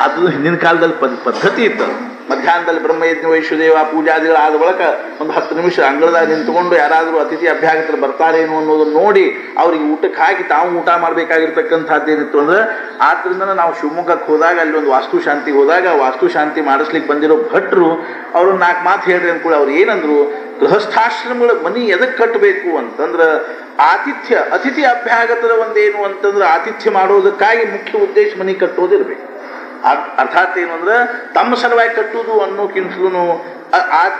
ಅದು ಹಿಂದಿನ ಕಾಲದಲ್ಲಿ ಪದ್ಧತಿ ಇತ್ತು. ಮಧ್ಯಾಹ್ನದಲ್ಲಿ ಬ್ರಹ್ಮಯಜ್ಞ ವೈಶ್ವದೇವ ಪೂಜಾದಿಗಳಾದ ಬಳಿಕ ಒಂದು 10 ನಿಮಿಷ ಅಂಗಳದಾಗ ನಿಂತ್ಕೊಂಡು ಯಾರಾದರೂ ಅತಿಥಿ ಅಭ್ಯಾಗತರು ಬರ್ತಾರೇನು ಅನ್ನೋದನ್ನು ನೋಡಿ ಅವ್ರಿಗೆ ಊಟಕ್ಕೆ ಹಾಕಿ ತಾವು ಊಟ ಮಾಡಬೇಕಾಗಿರ್ತಕ್ಕಂಥದ್ದೇನಿತ್ತು ಅಂದ್ರೆ. ಆದ್ರಿಂದ ನಾವು ಶಿವಮೊಗ್ಗಕ್ಕೆ ಹೋದಾಗ ಅಲ್ಲಿ ಒಂದು ವಾಸ್ತುಶಾಂತಿಗೆ ಹೋದಾಗ ವಾಸ್ತುಶಾಂತಿ ಮಾಡಿಸ್ಲಿಕ್ಕೆ ಬಂದಿರೋ ಭಟ್ರು ಅವರು 4 ಮಾತು ಹೇಳ್ರಿ ಅಂದ್ಕೊಳ್ಳಿ. ಅವ್ರು ಏನಂದ್ರು, ಗೃಹಸ್ಥಾಶ್ರಮಗಳ ಮನೆ ಎದಕ್ಕೆ ಕಟ್ಟಬೇಕು ಅಂತಂದ್ರೆ ಅತಿಥಿ ಅಭ್ಯಾಗತರ ಒಂದೇನು ಅಂತಂದ್ರೆ ಆತಿಥ್ಯ ಮಾಡೋದಕ್ಕಾಗಿ ಮುಖ್ಯ ಉದ್ದೇಶ ಮನೆ ಕಟ್ಟೋದಿರ್ಬೇಕು. ಅರ್ಥಾತ್ ಏನು ಅಂದ್ರೆ ತಮ್ಮ ಸಲುವಾಗಿ ಕಟ್ಟುವುದು ಅನ್ನೋಕ್ಕಿಂತಲೂ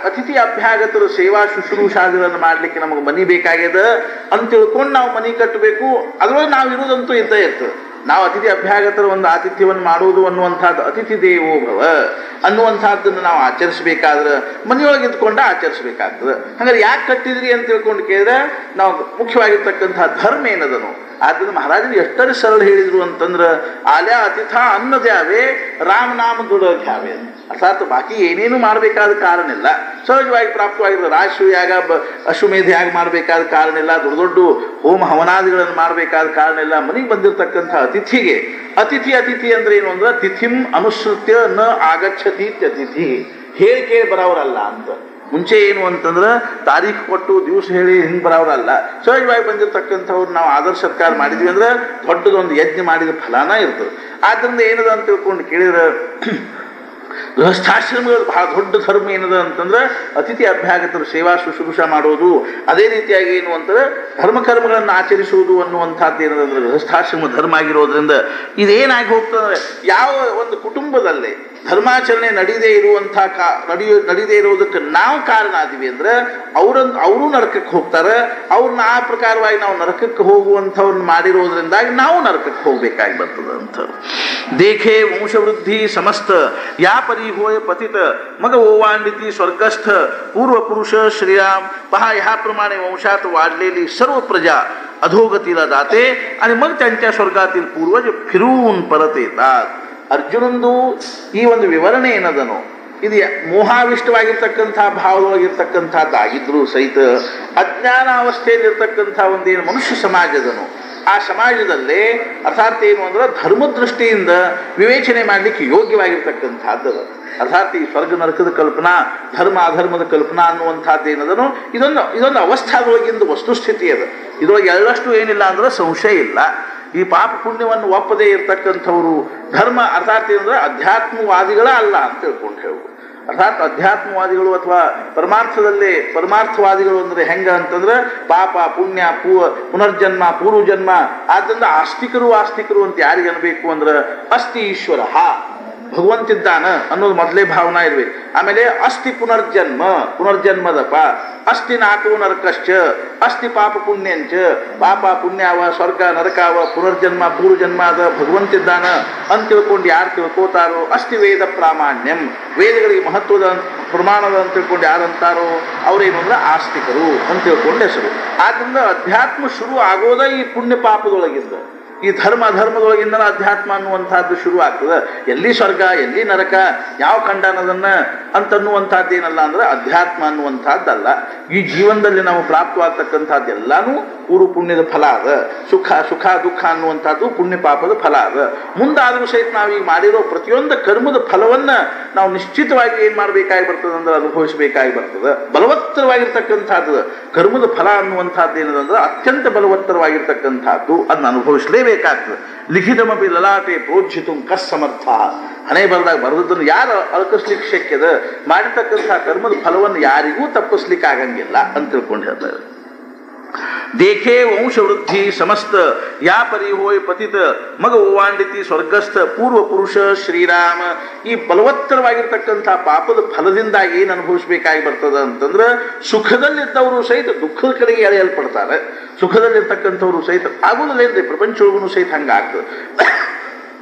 ಅತಿಥಿ ಅಭ್ಯಾಗತರ ಸೇವಾ ಶುಶ್ರೂಷಾದಿಗಳನ್ನು ಮಾಡಲಿಕ್ಕೆ ನಮಗೆ ಮನೆ ಬೇಕಾಗ್ಯದ ಅಂತ ತಿಳ್ಕೊಂಡು ನಾವು ಮನೆ ಕಟ್ಟಬೇಕು. ಅದ್ರೊಳಗೆ ನಾವು ಇರೋದಂತೂ ಇದ್ದೇ ಇರ್ತದೆ. ನಾವು ಅತಿಥಿ ಅಭ್ಯಾಗತರ ಒಂದು ಆತಿಥ್ಯವನ್ನು ಮಾಡುವುದು ಅನ್ನುವಂಥದ್ದು ಅತಿಥಿ ದೇವೋ ಭವ ಅನ್ನುವಂಥದ್ದನ್ನು ನಾವು ಆಚರಿಸಬೇಕಾದ್ರೆ ಮನೆಯೊಳಗೆ ಇದ್ಕೊಂಡು ಆಚರಿಸಬೇಕಾಗ್ತದೆ. ಹಾಗಾದ್ರೆ ಯಾಕೆ ಕಟ್ಟಿದ್ರಿ ಅಂತ ತಿಳ್ಕೊಂಡು ಕೇಳಿದ್ರೆ ನಾವು ಮುಖ್ಯವಾಗಿರ್ತಕ್ಕಂಥ ಧರ್ಮ ಏನದನು. ಆದ್ದರಿಂದ ಮಹಾರಾಜರು ಎಷ್ಟರ ಸರಳ ಹೇಳಿದ್ರು ಅಂತಂದ್ರೆ ಆಲ್ಯಾ ಅತಿಥ ಅನ್ನದ್ಯಾವೇ ರಾಮನಾಮ ದುಡೋದ್ಯಾವೇ. ಅರ್ಥಾತ್ ಬಾಕಿ ಏನೇನು ಮಾಡಬೇಕಾದ ಕಾರಣ ಇಲ್ಲ, ಸಹಜವಾಗಿ ಪ್ರಾಪ್ತವಾಗಿರೋ ರಾಜಸೂಯಾಗ ಅಶ್ವಮೇಧ ಯಾಗ ಮಾಡಬೇಕಾದ ಕಾರಣ ಇಲ್ಲ, ದೊಡ್ಡ ದೊಡ್ಡ ಹೋಮ ಹವನಾದಿಗಳನ್ನು ಮಾಡಬೇಕಾದ ಕಾರಣ ಇಲ್ಲ. ಮನೆಗೆ ಬಂದಿರತಕ್ಕಂಥ ಅತಿಥಿಗೆ ಅತಿಥಿ ಅಂದ್ರೆ ಏನು ಅಂದ್ರೆ ತಿಥಿಂ ಅನುಸೃತ್ಯ ನ ಆಗಚ್ಚತಿ ಅತಿಥಿ, ಹೇಳಿ ಕೇಳಿ ಬರೋರಲ್ಲ ಅಂತ. ಮುಂಚೆ ಏನು ಅಂತಂದ್ರೆ ತಾರೀಖು ಕೊಟ್ಟು ದಿವಸ ಹೇಳಿ ಹಿಂಗೆ ಬರೋರಲ್ಲ. ಸಹಜವಾಗಿ ಬಂದಿರತಕ್ಕಂಥವ್ರು ನಾವು ಆದರ್ಶ ಸತ್ಕಾರ ಮಾಡಿದ್ವಿ ಅಂದ್ರೆ ದೊಡ್ಡದೊಂದು ಯಜ್ಞ ಮಾಡಿದ ಫಲಾನ ಇರ್ತದೆ. ಆದ್ದರಿಂದ ಏನದ ಅಂತ ತಿಳ್ಕೊಂಡು ಕೇಳಿದ್ರೆ ಗೃಹಸ್ಥಾಶ್ರಮಗಳು ಬಹಳ ದೊಡ್ಡ ಧರ್ಮ ಏನದ ಅಂತಂದ್ರೆ ಅತಿಥಿ ಅಭ್ಯಾಗತರು ಸೇವಾ ಶುಶ್ರೂಷ ಮಾಡೋದು, ಅದೇ ರೀತಿಯಾಗಿ ಏನು ಅಂತಂದ್ರೆ ಧರ್ಮಕರ್ಮಗಳನ್ನು ಆಚರಿಸುವುದು ಅನ್ನುವಂಥದ್ದು ಏನದಂದ್ರೆ ಗೃಹಸ್ಥಾಶ್ರಮ ಧರ್ಮ ಆಗಿರೋದ್ರಿಂದ ಇದೇನಾಗಿ ಹೋಗ್ತದೆ. ಯಾವ ಒಂದು ಕುಟುಂಬದಲ್ಲಿ ಧರ್ಮಾಚರಣೆ ನಡೀದೇ ಇರೋದಕ್ಕೆ ನಾವು ಕಾರಣ ಆದಿವಿ ಅಂದ್ರೆ ಅವರು ನರಕಕ್ಕೆ ಹೋಗ್ತಾರೆ. ಅವ್ರನ್ನ ಆ ಪ್ರಕಾರವಾಗಿ ನಾವು ನರಕಕ್ಕೆ ಹೋಗುವಂಥವ್ರನ್ನ ಮಾಡಿರೋದ್ರಿಂದಾಗಿ ನಾವು ನರಕಕ್ಕೆ ಹೋಗ್ಬೇಕಾಗಿ ಬರ್ತದೆ ಅಂತ. ದೇಖೆ ವಂಶವೃದ್ಧಿ ಸಮಸ್ತ ಯಾ परिहोय पतित मग ओवांडिती स्वर्गस्थ पूर्व पुरुष श्रीराम पहा ह्या प्रमाणे वंशात वाढलेली सर्व प्रजा अधोगतीला जाते आणि मग त्यांच्या स्वर्गातील पूर्वज फिरून परत येतात. ಅರ್ಜುನಂದು ಈ ಒಂದು ವಿವರಣೆ ಏನದನೋ ಇದು ಮೋಹಾವಿಷ್ಟವಾಗಿರ್ತಕ್ಕಂಥ ಭಾವದೊಳಗಿರ್ತಕ್ಕಂಥದ್ದಾಗಿದ್ರೂ ಸಹಿತ ಅಜ್ಞಾನ ಅವಸ್ಥೆಯಲ್ಲಿರ್ತಕ್ಕಂಥ ಒಂದೇನು ಮನುಷ್ಯ ಸಮಾಜದನು ಆ ಸಮಾಜದಲ್ಲೇ ಅರ್ಥಾತ್ ಏನು ಅಂದ್ರೆ ಧರ್ಮ ದೃಷ್ಟಿಯಿಂದ ವಿವೇಚನೆ ಮಾಡಲಿಕ್ಕೆ ಯೋಗ್ಯವಾಗಿರ್ತಕ್ಕಂಥದ್ದು. ಅರ್ಥಾತ್ ಈ ಸ್ವರ್ಗ ನರಕದ ಕಲ್ಪನಾ, ಧರ್ಮ ಅಧರ್ಮದ ಕಲ್ಪನಾ ಅನ್ನುವಂಥದ್ದು ಏನದನು ಇದೊಂದು ಅವಸ್ಥಾದೊಳಗಿಂದ ವಸ್ತುಸ್ಥಿತಿ ಅದ. ಇದರೊಳಗೆ ಎಳ್ಳಷ್ಟು ಏನಿಲ್ಲ ಅಂದ್ರೆ ಸಂಶಯ ಇಲ್ಲ. ಈ ಪಾಪ ಪುಣ್ಯವನ್ನು ಒಪ್ಪದೇ ಇರ್ತಕ್ಕಂಥವ್ರು ಧರ್ಮ ಅರ್ಥಾತ್ ಏನಂದ್ರೆ ಅಧ್ಯಾತ್ಮವಾದಿಗಳ ಅಲ್ಲ ಅಂತ ತಿಳ್ಕೊಂಡು ಹೇಳುವುದು. ಅರ್ಥಾತ್ ಅಧ್ಯಾತ್ಮವಾದಿಗಳು ಅಥವಾ ಪರಮಾರ್ಥವಾದಿಗಳು ಅಂದರೆ ಹೆಂಗ ಅಂತಂದ್ರೆ ಪಾಪ ಪುಣ್ಯ ಪುನರ್ಜನ್ಮ ಪೂರ್ವಜನ್ಮ. ಆದ್ದರಿಂದ ಆಸ್ತಿಕರು ಅಂತ ಯಾರಿಗೆ ಅನ್ಬೇಕು ಅಂದ್ರೆ ಅಸ್ತಿ ಈಶ್ವರ, ಭಗವಂತಿದ್ದಾನ ಅನ್ನೋದು ಮೊದಲೇ ಭಾವನಾ ಇರ್ಬೇಕು. ಆಮೇಲೆ ಅಸ್ತಿ ಪುನರ್ಜನ್ಮದಪ, ಅಸ್ತಿ ನಾಕು ನರಕಶ್ಚ, ಅಸ್ತಿ ಪಾಪ ಪುಣ್ಯಂಚ, ಪಾಪ ಪುಣ್ಯಾವ ಸ್ವರ್ಗ ನರಕಾವ ಪುನರ್ಜನ್ಮ ಪೂರ್ವಜನ್ಮ ಅದ ಭಗವಂತಿದ್ದಾನ ಅಂತ ತಿಳ್ಕೊಂಡು ಯಾರು ತಿಳ್ಕೋತಾರೋ ಅಸ್ತಿ ವೇದ ಪ್ರಾಮಾಣ್ಯಂ, ವೇದಗಳಿಗೆ ಮಹತ್ವದ ಪ್ರಮಾಣದ ಅಂತ ತಿಳ್ಕೊಂಡು ಯಾರಂತಾರೋ ಅವರೇನು ಅಂದ್ರೆ ಆಸ್ತಿಕರು ಅಂತ ತಿಳ್ಕೊಂಡು ಹೆಸರು. ಆದ್ದರಿಂದ ಅಧ್ಯಾತ್ಮ ಶುರು ಆಗೋದ ಈ ಪುಣ್ಯ ಪಾಪದೊಳಗಿಂದ, ಈ ಧರ್ಮ ಅಧರ್ಮದೊಳಗಿಂದ ಅಧ್ಯಾತ್ಮ ಅನ್ನುವಂಥದ್ದು ಶುರು ಆಗ್ತದೆ. ಎಲ್ಲಿ ಸ್ವರ್ಗ ಎಲ್ಲಿ ನರಕ ಯಾವ ಖಂಡ ಅನ್ನೋದನ್ನ ಅಂತನ್ನುವಂಥದ್ದು ಏನಲ್ಲ ಅಂದ್ರೆ ಅಧ್ಯಾತ್ಮ ಅನ್ನುವಂಥದ್ದಲ್ಲ. ಈ ಜೀವನದಲ್ಲಿ ನಾವು ಪ್ರಾಪ್ತವಾಗ್ತಕ್ಕಂಥದ್ದು ಎಲ್ಲಾನು ಪೂರ್ವ ಪುಣ್ಯದ ಫಲ ಅದ. ಸುಖ ದುಃಖ ಅನ್ನುವಂಥದ್ದು ಪುಣ್ಯ ಪಾಪದ ಫಲ ಅದ. ಮುಂದಾದರೂ ಸಹಿತ ನಾವೀಗ ಮಾಡಿರೋ ಪ್ರತಿಯೊಂದು ಕರ್ಮದ ಫಲವನ್ನ ನಾವು ನಿಶ್ಚಿತವಾಗಿ ಏನ್ ಮಾಡಬೇಕಾಗಿ ಬರ್ತದೆ ಅಂದ್ರೆ ಅನುಭವಿಸಬೇಕಾಗಿ ಬರ್ತದೆ. ಬಲವತ್ತರವಾಗಿರ್ತಕ್ಕಂಥದ್ದು ಕರ್ಮದ ಫಲ ಅನ್ನುವಂಥದ್ದು ಏನದಂದ್ರೆ ಅತ್ಯಂತ ಬಲವತ್ತರವಾಗಿರ್ತಕ್ಕಂಥದ್ದು, ಅದನ್ನ ಅನುಭವಿಸಲೇಬೇಕಾಗ್ತದೆ. ಲಿಖಿತಮಪಿ ಲಲಾಟೆ ಪ್ರೋಜ್ಜಿತು ಕಸ್ಸಮರ್ಥ, ಹಣೆ ಬರದಾಗ ಬರೆದನ್ನು ಯಾರು ಅಳಕಿಸ್ಲಿಕ್ಕೆ ಶಕ್ಯದ, ಮಾಡಿರ್ತಕ್ಕಂಥ ಕರ್ಮದ ಫಲವನ್ನು ಯಾರಿಗೂ ತಪ್ಪಿಸ್ಲಿಕ್ಕೆ ಆಗಂಗಿಲ್ಲ ಅಂತ ತಿಳ್ಕೊಂಡು ಹೇಳ್ತಾರೆ. ದೇಖೇ ವಂಶವೃದ್ಧಿ ಸಮಸ್ತ ಯಾ ಪರಿಹೋಯ್ ಪತಿತ ಮಗ ಓವಾಂಡಿತಿ ಸ್ವರ್ಗಸ್ಥ ಪೂರ್ವ ಪುರುಷ ಶ್ರೀರಾಮ. ಈ ಬಲವತ್ತರವಾಗಿರ್ತಕ್ಕಂಥ ಪಾಪದ ಫಲದಿಂದಾಗಿ ಏನು ಅನುಭವಿಸಬೇಕಾಗಿ ಬರ್ತದ ಅಂತಂದ್ರೆ ಸುಖದಲ್ಲಿದ್ದವರು ಸಹಿತ ದುಃಖದ ಕಡೆಗೆ ಎಳೆಯಲ್ಪಡ್ತಾರೆ. ಸುಖದಲ್ಲಿರ್ತಕ್ಕಂಥವ್ರು ಸಹಿತ ಆಗೋದಿಲ್ಲ, ಪ್ರಪಂಚೊಳಗೂ ಸಹಿತ ಹಂಗಾಗ್ತದೆ.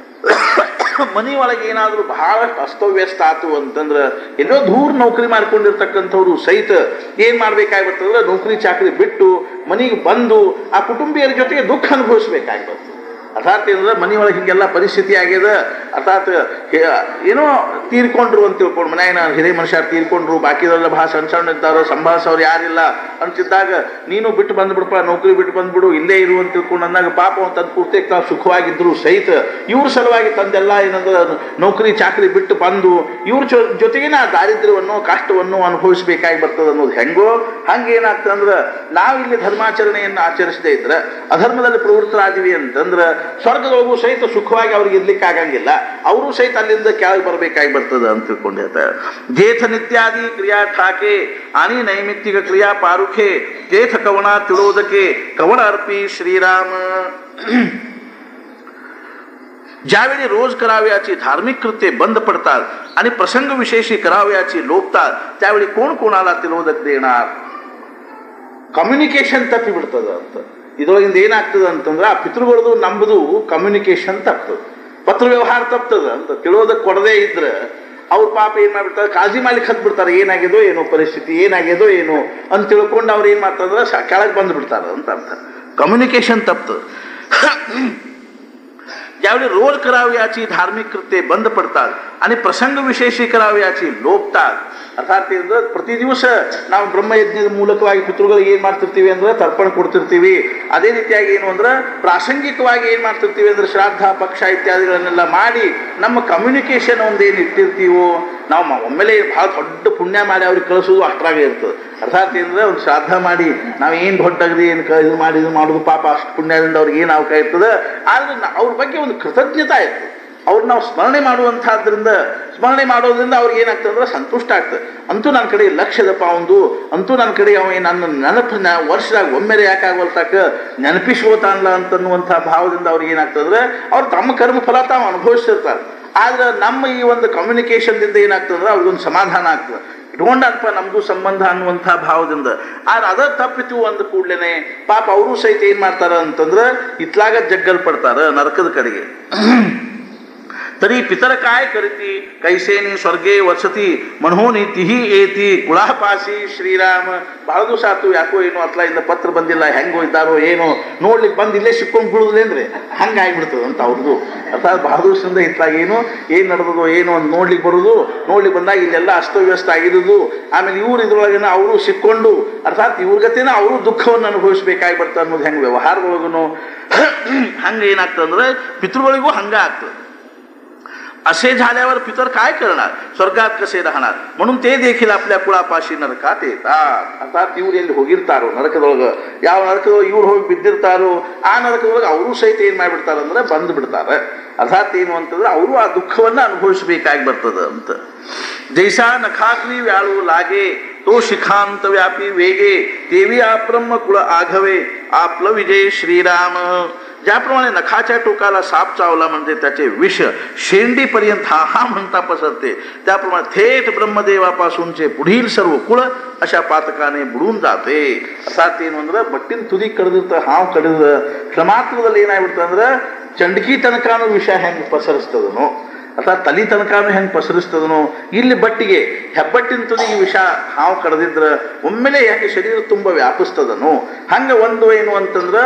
ಮನೆ ಒಳಗೆ ಏನಾದರೂ ಬಹಳಷ್ಟು ಅಸ್ತವ್ಯಸ್ತ ಆತು ಅಂತಂದ್ರೆ ಎಲ್ಲೋ ದೂರ ನೌಕರಿ ಮಾಡ್ಕೊಂಡಿರ್ತಕ್ಕಂಥವ್ರು ಸಹಿತ ಏನ್ ಮಾಡ್ಬೇಕಾಗಿರ್ತಂದ್ರೆ ನೌಕರಿ ಚಾಕರಿ ಬಿಟ್ಟು ಮನೆಗೆ ಬಂದು ಆ ಕುಟುಂಬಿಯರ ಜೊತೆಗೆ ದುಃಖ ಅನುಭವಿಸ್ಬೇಕಾಗಿ ಬರ್ತದೆ. ಅರ್ಥಾತ್ ಏನಂದ್ರೆ ಮನೆಯೊಳಗೆ ಹಿಂಗೆಲ್ಲ ಪರಿಸ್ಥಿತಿ ಆಗ್ಯದ, ಅರ್ಥಾತ್ ಏನೋ ತೀರ್ಕೊಂಡ್ರು ಅಂತ ತಿಳ್ಕೊಂಡು ಮನ್ಯಾಗ ಹಿರಿಯ ಮನುಷ್ಯರು ತೀರ್ಕೊಂಡ್ರು, ಬಾಕಿದೆಲ್ಲ ಬಹಳ ಸಣ್ಣ ಇದ್ದಾರೋ ಸಂಭಾಳಿಸೋರು ಯಾರಿಲ್ಲ ಅಂತಿದ್ದಾಗ ನೀನು ಬಿಟ್ಟು ಬಂದ್ಬಿಡಪ್ಪ, ನೌಕರಿ ಬಿಟ್ಟು ಬಂದ್ಬಿಡು, ಇಲ್ಲೇ ಇರು ಅಂತ ತಿಳ್ಕೊಂಡು ಅಂದಾಗ ಪಾಪ ತನ್ನ ಪೂರ್ತಿ ನಾವು ಸುಖವಾಗಿದ್ರು ಸಹಿತ ಇವ್ರ ಸಲುವಾಗಿ ತಂದೆಲ್ಲ ಏನಂದ್ರೆ ನೌಕರಿ ಚಾಕರಿ ಬಿಟ್ಟು ಬಂದು ಇವ್ರ ಜೊತೆಗಿನ ದಾರಿದ್ರ್ಯವನ್ನು ಕಷ್ಟವನ್ನು ಅನುಭವಿಸಬೇಕಾಗಿ ಬರ್ತದೆ ಅನ್ನೋದು ಹೆಂಗೋ ಹಂಗೇನಾಗ್ತದೆ ಅಂದ್ರೆ ನಾವಿಲ್ಲಿ ಧರ್ಮಾಚರಣೆಯನ್ನು ಆಚರಿಸದೇ ಇದ್ರೆ ಅಧರ್ಮದಲ್ಲಿ ಪ್ರವೃತ್ತರಾದಿವಿ ಅಂತಂದ್ರೆ ಸ್ವರ್ಗದೊಳಗೂ ಸಹಿತ ಸುಖವಾಗಿ ಅವ್ರಿಗೆ ಇರ್ಲಿಕ್ಕೆ ಆಗಂಗಿಲ್ಲ, ಅವರು ಸಹಿತ ಅಲ್ಲಿಂದ ಕೆಳಗೆ ಬರಬೇಕಾಗಿ ಬರ್ತದೆ ಅಂತ ತಿಳ್ಕೊಂಡು ಹೇಳ್ತಾರೆ. ಜೇಥ ನಿತ್ಯಾದಿ ಕ್ರಿಯಾ ಠಾಕೆ आणि नैमित्तिक क्रिया पारुखे जेथ कवना तिळोदके कवण अर्पी श्रीराम. ज्यावेळी रोज करावयाची धार्मिक कृत्ये बंद पडतात आणि प्रसंग विशेषी करावयाची लोपतात त्यावेळी कोण कोणाला तिळोदक देणार. ಕಮ್ಯುನಿಕೇಶನ್ ತಪ್ಪಿ ಬಿಡ್ತದೆ ಅಂತ. ಇದರೊಳಗಿಂದ ಏನಾಗ್ತದೆ ಅಂತಂದ್ರೆ ಆ ಪಿತೃಗಳದು ನಂಬುದು ಕಮ್ಯುನಿಕೇಶನ್ ತಪ್ತದೆ, ಪತ್ರ ವ್ಯವಹಾರ ತಪ್ತದ ಅಂತ ತಿಳೋದಕ್ಕೆ ಕೊಡದೇ ಇದ್ರೆ ಅವ್ರ ಪಾಪ ಏನ್ ಮಾಡ್ಬಿಡ್ತಾರೆ, ಕಾಳಜಿ ಮಾಡ್ಲಿಕ್ಕೆ ಹತ್ ಬಿಡ್ತಾರೆ. ಏನಾಗ್ಯದೋ ಏನೋ ಪರಿಸ್ಥಿತಿ, ಏನಾಗ್ಯದೋ ಏನೋ ಅಂತ ತಿಳ್ಕೊಂಡು ಅವ್ರು ಏನ್ ಮಾಡ್ತಾರೆ ಕೆಳಗೆ ಬಂದು ಬಿಡ್ತಾರೆ ಅಂತ ಅರ್ಥ. ಕಮ್ಯುನಿಕೇಶನ್ ತಪ್ತದೆ. यावेळी रोज करावयाची धार्मिक कृत्ये बंद पडतात आणि प्रसंग विशेषी करावयाची लोपतात. ಅರ್ಥಾತ್ ಅಂದ್ರೆ ಪ್ರತಿ ದಿವಸ ನಾವು ಬ್ರಹ್ಮಯಜ್ಞದ ಮೂಲಕವಾಗಿ ಪಿತೃಗಳಿಗೆ ಏನ್ ಮಾಡ್ತಿರ್ತೀವಿ ಅಂದ್ರೆ ತರ್ಪಣ ಕೊಡ್ತಿರ್ತೀವಿ. ಅದೇ ರೀತಿಯಾಗಿ ಏನು ಅಂದ್ರೆ ಪ್ರಾಸಂಗಿಕವಾಗಿ ಏನ್ ಮಾಡ್ತಿರ್ತೀವಿ ಅಂದ್ರೆ ಶ್ರಾದ್ದ ಪಕ್ಷ ಇತ್ಯಾದಿಗಳನ್ನೆಲ್ಲ ಮಾಡಿ ನಮ್ಮ ಕಮ್ಯುನಿಕೇಶನ್ ಒಂದೇನು ಇಟ್ಟಿರ್ತೀವೋ ನಾವು ಒಮ್ಮೆಲೆ ಬಹಳ ದೊಡ್ಡ ಪುಣ್ಯ ಮಾಡಿ ಅವ್ರಿಗೆ ಕಳಿಸೋದು ಅಷ್ಟ್ರಾಗೆ ಇರ್ತದೆ. ಅರ್ಥಾತ್ ಏನಂದ್ರೆ ಒಂದು ಶ್ರಾದ್ದ ಮಾಡಿ ನಾವು ಏನು ದೊಡ್ಡಗ್ರಿ ಏನು ಇದು ಮಾಡಿ ಇದು ಮಾಡೋದು ಪಾಪ ಅಷ್ಟು ಪುಣ್ಯದಿಂದ ಅವ್ರಿಗೆ ಏನು ಅವಕಾಶ ಇರ್ತದೆ. ಆದ್ರೆ ಅವ್ರ ಬಗ್ಗೆ ಒಂದು ಕೃತಜ್ಞತಾ ಇರ್ತದೆ. ಅವ್ರು ನಾವು ಸ್ಮರಣೆ ಮಾಡುವಂಥದ್ರಿಂದ ಸ್ಮರಣೆ ಮಾಡೋದ್ರಿಂದ ಅವ್ರಿಗೆ ಏನಾಗ್ತದೆ ಅಂದ್ರೆ ಸಂತುಷ್ಟ ಆಗ್ತದೆ. ಅಂತೂ ನನ್ನ ಕಡೆ ಲಕ್ಷ್ಯದಪ್ಪ ಒಂದು, ಅಂತೂ ನನ್ನ ಕಡೆ ಅವ ನನ್ನ ನೆನಪು ವರ್ಷದಾಗ ಒಮ್ಮೆರೆ ಯಾಕಾಗಲ್ತಾಕ ನೆನಪಿಸ್ಕೋತಾನಲ್ಲ ಅಂತನ್ನುವಂಥ ಭಾವದಿಂದ ಅವ್ರಿಗೆ ಏನಾಗ್ತದ್ರೆ ಅವ್ರು ತಮ್ಮ ಕರ್ಮ ಫಲ ತಾವು ಅನುಭವಿಸಿರ್ತಾರೆ. ಆದ್ರೆ ನಮ್ಮ ಈ ಒಂದು ಕಮ್ಯುನಿಕೇಶನ್ದಿಂದ ಏನಾಗ್ತದ್ರೆ ಅವ್ರಿಗೊಂದು ಸಮಾಧಾನ ಆಗ್ತದೆ. ಇಟ್ಕೊಂಡಪ್ಪ ನಮ್ದು ಸಂಬಂಧ ಅನ್ನುವಂಥ ಭಾವದಿಂದ. ಆದ್ರೆ ಅದ ತಪ್ಪಿತು ಅಂದ ಕೂಡ್ಲೇನೆ ಪಾಪ ಅವರು ಸಹಿತ ಏನ್ ಮಾಡ್ತಾರ ಅಂತಂದ್ರೆ ಇತ್ಲಾಗ ಜಗ್ಗಲ್ ಪಡ್ತಾರ ನರಕದ ಕಡೆಗೆ. तरी पितर काय करीती कैसेनी स्वर्गे वसती म्हणून ತಿಹಿ ಏತಿ ಕುಳಾಪಾಸಿ ಶ್ರೀರಾಮ. ಬಹಳ ದಿವಸ ಆತು ಯಾಕೋ ಏನೋ ಅತ್ಲ ಇಂದ ಪತ್ರ ಬಂದಿಲ್ಲ, ಹೆಂಗೋ ಇದ್ದಾರೋ ಏನೋ ನೋಡ್ಲಿಕ್ಕೆ ಬಂದು ಇಲ್ಲೇ ಸಿಕ್ಕೊಂಡು ಬೀಳುದಿಲ್ಲೇನ್ರಿ, ಹಂಗಾಗಿಬಿಡ್ತದೆ ಅಂತ ಅವ್ರದ್ದು. ಅರ್ಥಾತ್ ಬಹಳ ದಿವಸದಿಂದ ಇತ್ಲಾಗ ಏನು ನಡೆದದೋ ಏನೋ ಒಂದು ನೋಡ್ಲಿಕ್ಕೆ ಬರೋದು, ನೋಡ್ಲಿಕ್ಕೆ ಬಂದಾಗ ಇಲ್ಲೆಲ್ಲ ಅಸ್ತವ್ಯಸ್ತ ಆಗಿರೋದು. ಆಮೇಲೆ ಇವ್ರು ಇದ್ರೊಳಗಿನ ಅವರು ಸಿಕ್ಕೊಂಡು ಅರ್ಥಾತ್ ಇವ್ರ ಗತಿನ ಅವರು ದುಃಖವನ್ನು ಅನುಭವಿಸ್ಬೇಕಾಗಿ ಬರ್ತಾರೆ ಅನ್ನೋದು ಹೆಂಗೆ ವ್ಯವಹಾರದೊಳಗೂ हंग ಏನಾಗ್ತಂದ್ರೆ पितृಗಳಿಗೂ हंग ಆಗ್ತದೆ. असे झाल्यावर पितर काय करणार, स्वर्गात कसे राहणार, म्हणून ते देखील आपल्या कुळापाशी नरकात येतात. अर्थात ಇವ್ರು ಎಲ್ಲಿ ಹೋಗಿರ್ತಾರೋ ನರಕದೊಳಗೆ, ಯಾವ ನರಕದೊಳಗೆ ಇವ್ರು ಹೋಗಿ ಬಿದ್ದಿರ್ತಾರೋ ಆ ನರಕದೊಳಗೆ ಅವರು ಸಹಿತ ಏನು ಮಾಡಿಬಿಡ್ತಾರಂದ್ರೆ ಬಂದು ಬಿಡ್ತಾರೆ. ಅರ್ಥಾತ್ ಏನು ಅಂತಂದ್ರೆ ಅವರು ಆ ದುಃಖವನ್ನು ಅನುಭವಿಸಬೇಕಾಗಿ ಬರ್ತದೆ ಅಂತ. जैसा नखाग्नी व्याळू लागे तो शिखांत व्यापी वेगे देवी आब्रह्म कुळ आघवे आपलं विजय श्रीराम. ज्याप्रमाणे नखाच्या टोकाला साप चावला म्हणजे त्याचे विष शेंडीपर्यंत हा म्हणता पसरते, त्याप्रमाणे थेट ब्रह्मदेवापासूनचे पुढील सर्व कुळ अशा पातकाने बुडून जाते. अर्थात ಏನು ಅಂದ್ರೆ ಬಟ್ಟಿನ ತುದಿ ಕಡಿದಿರ್ತ ಹಾವು ಕಡಿದ ಕ್ಷಮಾತ್ಮದಲ್ಲಿ ಏನಾಗ್ಬಿಡ್ತದೆ ಅಂದ್ರೆ ಚಂಡಕಿ ತನಕನೂ ವಿಷ ಹೆಂಗೆ ಪಸರಿಸ್ತದನೋ ಅಥವಾ ತಲೆ ತನಕನೂ ಹೆಂಗೆ ಪಸರಿಸ್ತದನೋ ಇಲ್ಲಿ ಬಟ್ಟಿಗೆ ಹೆಬ್ಬಟ್ಟಿನ ತುದಿಗೆ ವಿಷ ಹಾವು ಕಡಿದಿದ್ರೆ ಒಮ್ಮೆಲೆ ಹೆಂಗೆ ಶರೀರ ತುಂಬ ವ್ಯಾಪಿಸ್ತದನೋ ಹಂಗೆ ಒಂದು ಏನು ಅಂತಂದ್ರೆ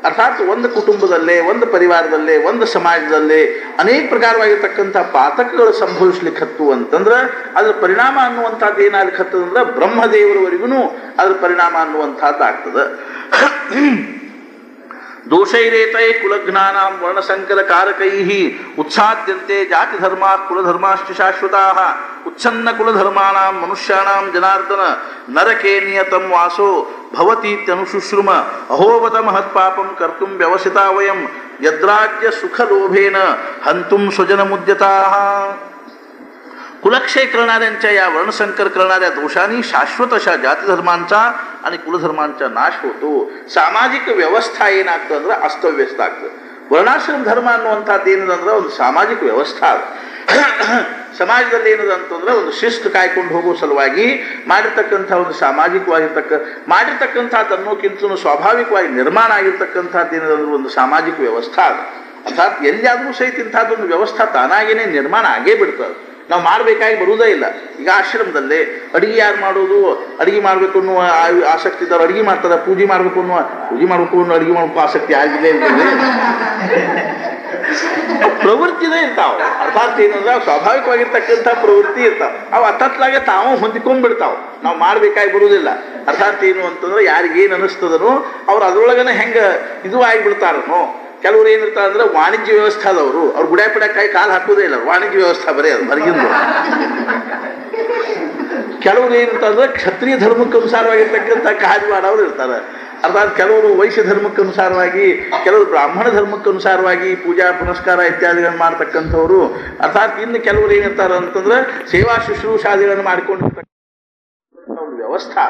ಅರ್ಥಾತ್ ಒಂದು ಕುಟುಂಬದಲ್ಲೇ, ಒಂದು ಪರಿವಾರದಲ್ಲೇ, ಒಂದು ಸಮಾಜದಲ್ಲೇ ಅನೇಕ ಪ್ರಕಾರವಾಗಿರ್ತಕ್ಕಂಥ ಪಾತಕಗಳು ಸಂಭವಿಸ್ಲಿಕ್ಕತ್ತು ಅಂತಂದ್ರೆ ಅದ್ರ ಪರಿಣಾಮ ಅನ್ನುವಂಥದ್ದು ಏನಾಗ್ಲಿಕ್ಕತ್ತದಂದ್ರೆ ಬ್ರಹ್ಮದೇವರವರೆಗೂ ಅದ್ರ ಪರಿಣಾಮ ಅನ್ನುವಂಥದ್ದು ಆಗ್ತದೆ. दोषैरेतै कुलज्ञानां वर्णसंकरकारकैः उत्साद्यन्ते जातिधर्माः कुलधर्माश्च शाश्वताः. उच्छन्न कुलधर्माणां मनुष्याणां जनार्दन नरके नियतं वासो भवतीत्यनुशुश्रुम. अहोबत महत्पापं कर्तुं व्यवसिता वयं यद्राज्य सुखलोभेन हन्तुं स्वजनमुद्यताः. कुलक्षय करणाऱ्यांच्या या वर्णसंकर करणाऱ्या दोषांनी शाश्वत अशा जातीधर्मांचा आणि कुलधर्मांचा नाश होतो. सामाजिक व्यवस्था ಏನಾಗ್ತದೆ ಅಂದ್ರೆ ಅಸ್ತವ್ಯಸ್ತ ಆಗ್ತದೆ. ವರ್ಣಾಶ್ರಮ ಧರ್ಮ ಅನ್ನುವಂಥದ್ದು ಏನದಂದ್ರೆ ಒಂದು ಸಾಮಾಜಿಕ ವ್ಯವಸ್ಥೆ. ಸಮಾಜದಲ್ಲಿ ಏನದ ಅಂತಂದ್ರೆ ಒಂದು ಶಿಸ್ತು ಕಾಯ್ಕೊಂಡು ಹೋಗೋ ಸಲುವಾಗಿ ಮಾಡಿರ್ತಕ್ಕಂಥ ಒಂದು ಮಾಡಿರ್ತಕ್ಕಂಥದ್ದು ಅನ್ನೋಕ್ಕಿಂತ ಸ್ವಾಭಾವಿಕವಾಗಿ ನಿರ್ಮಾಣ ಆಗಿರ್ತಕ್ಕಂಥದ್ದು ಏನದಂದ್ರೆ ಒಂದು ಸಾಮಾಜಿಕ ವ್ಯವಸ್ಥೆ. ಅರ್ಥಾತ್ ಎಲ್ಲಿಯಾದರೂ ಸಹಿತ ಇಂಥದ್ದೊಂದು ವ್ಯವಸ್ಥೆ ತಾನಾಗೇನೆ ನಿರ್ಮಾಣ ಆಗೇ ಬಿಡ್ತದೆ. ನಾವು ಮಾಡಬೇಕಾಗಿ ಬರುವುದೇ ಇಲ್ಲ. ಈಗ ಆಶ್ರಮದಲ್ಲೇ ಅಡುಗೆ ಯಾರು ಮಾಡೋದು, ಅಡುಗೆ ಮಾಡಬೇಕು ಅನ್ನುವ ಆಸಕ್ತಿ ಇದ್ದವ್ರು ಅಡುಗೆ ಮಾಡ್ತಾರೆ, ಪೂಜೆ ಮಾಡಬೇಕು ಅನ್ನೋ ಅಡುಗೆ ಮಾಡ್ಬೇಕು ಆಸಕ್ತಿ ಆಗಿಲ್ಲೇ ಇರ್ತದೆ. ಪ್ರವೃತ್ತಿನೇ ಇರ್ತಾವೆ. ಅರ್ಥಾತ್ ಏನಂದ್ರೆ ಸ್ವಾಭಾವಿಕವಾಗಿರ್ತಕ್ಕಂಥ ಪ್ರವೃತ್ತಿ ಇರ್ತಾವೆ. ಅವು ಹತ್ತತ್ಲಾಗೆ ತಾವು ಹೊಂದಿಕೊಂಡ್ಬಿಡ್ತಾವೆ. ನಾವು ಮಾಡಬೇಕಾಗಿ ಬರುವುದಿಲ್ಲ. ಅರ್ಥಾತ್ ಏನು ಅಂತಂದ್ರೆ ಯಾರಿಗೇನು ಅನಿಸ್ತದನೋ ಅವ್ರು ಅದ್ರೊಳಗನೆ ಹೆಂಗೆ ಇದು ಆಗಿಬಿಡ್ತಾರನೋ. ಕೆಲವರು ಏನಿರ್ತಾರೆ ಅಂದ್ರೆ ವಾಣಿಜ್ಯ ವ್ಯವಸ್ಥೆ ಆದವರು, ಅವ್ರು ಗುಡ್ಯಾ ಪಿಡ್ಯಾಕಾಯಿ ಕಾಲು ಹಾಕೋದೇ ಇಲ್ಲ, ವಾಣಿಜ್ಯ ವ್ಯವಸ್ಥೆ ಬರೀ ಅದು ಹೊರಗಿಂದ. ಕೆಲವರು ಏನಿರ್ತಾರೆ ಕ್ಷತ್ರಿಯ ಧರ್ಮಕ್ಕೆ ಅನುಸಾರವಾಗಿರ್ತಕ್ಕಂಥ ಕಾರ್ಯ ಮಾಡೋರು ಇರ್ತಾರೆ. ಅರ್ಥಾತ್ ಕೆಲವರು ವೈಶ್ಯ ಧರ್ಮಕ್ಕೆ ಅನುಸಾರವಾಗಿ, ಕೆಲವರು ಬ್ರಾಹ್ಮಣ ಧರ್ಮಕ್ಕೆ ಅನುಸಾರವಾಗಿ ಪೂಜಾ ಪುನಸ್ಕಾರ ಇತ್ಯಾದಿಗಳನ್ನು ಮಾಡ್ತಕ್ಕಂಥವ್ರು. ಅರ್ಥಾತ್ ಇನ್ನು ಕೆಲವರು ಏನಿರ್ತಾರೆ ಅಂತಂದ್ರೆ ಸೇವಾ ಶುಶ್ರೂಷಾದಿಗಳನ್ನು ಮಾಡಿಕೊಂಡಿರ್ತಕ್ಕಂಥ ಒಂದು ವ್ಯವಸ್ಥೆ.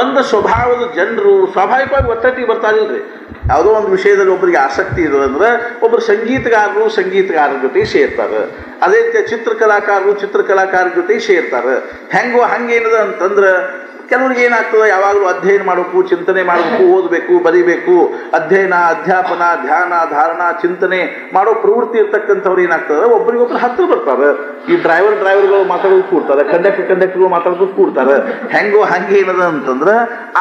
ಒಂದು ಸ್ವಭಾವದ ಜನರು ಸ್ವಾಭಾವಿಕವಾಗಿ ಒತ್ತಟ್ಟಿಗೆ ಬರ್ತಾರಿಲ್ರಿ. ಯಾವುದೋ ಒಂದು ವಿಷಯದಲ್ಲಿ ಒಬ್ಬರಿಗೆ ಆಸಕ್ತಿ ಇರೋದಂದ್ರೆ ಒಬ್ಬರು ಸಂಗೀತಗಾರರ ಜೊತೆ ಸೇರ್ತಾರೆ. ಅದೇ ರೀತಿ ಚಿತ್ರಕಲಾಕಾರರ ಜೊತೆ ಸೇರ್ತಾರೆ. ಹಂಗೇನದ ಅಂತಂದ್ರೆ ಕೆಲವ್ರಿಗೆ ಏನಾಗ್ತದೆ, ಯಾವಾಗಲೂ ಅಧ್ಯಯನ ಮಾಡಬೇಕು, ಚಿಂತನೆ ಮಾಡಬೇಕು, ಓದಬೇಕು, ಬರೀಬೇಕು, ಅಧ್ಯಯನ, ಅಧ್ಯಾಪನ, ಧ್ಯಾನ, ಧಾರಣ, ಚಿಂತನೆ ಮಾಡೋ ಪ್ರವೃತ್ತಿ ಇರ್ತಕ್ಕಂಥವ್ರು ಏನಾಗ್ತದೆ ಒಬ್ಬರಿಗೊಬ್ಬರು ಹತ್ತಿರ ಬರ್ತಾರೆ. ಈ ಡ್ರೈವರ್ಗಳು ಮಾತಾಡೋದು ಕೂಡ್ತಾರೆ, ಕಂಡಕ್ಟರ್ಗಳು ಮಾತಾಡೋದು ಕೂಡ್ತಾರೆ. ಹಂಗೆ ಏನದ ಅಂತಂದ್ರೆ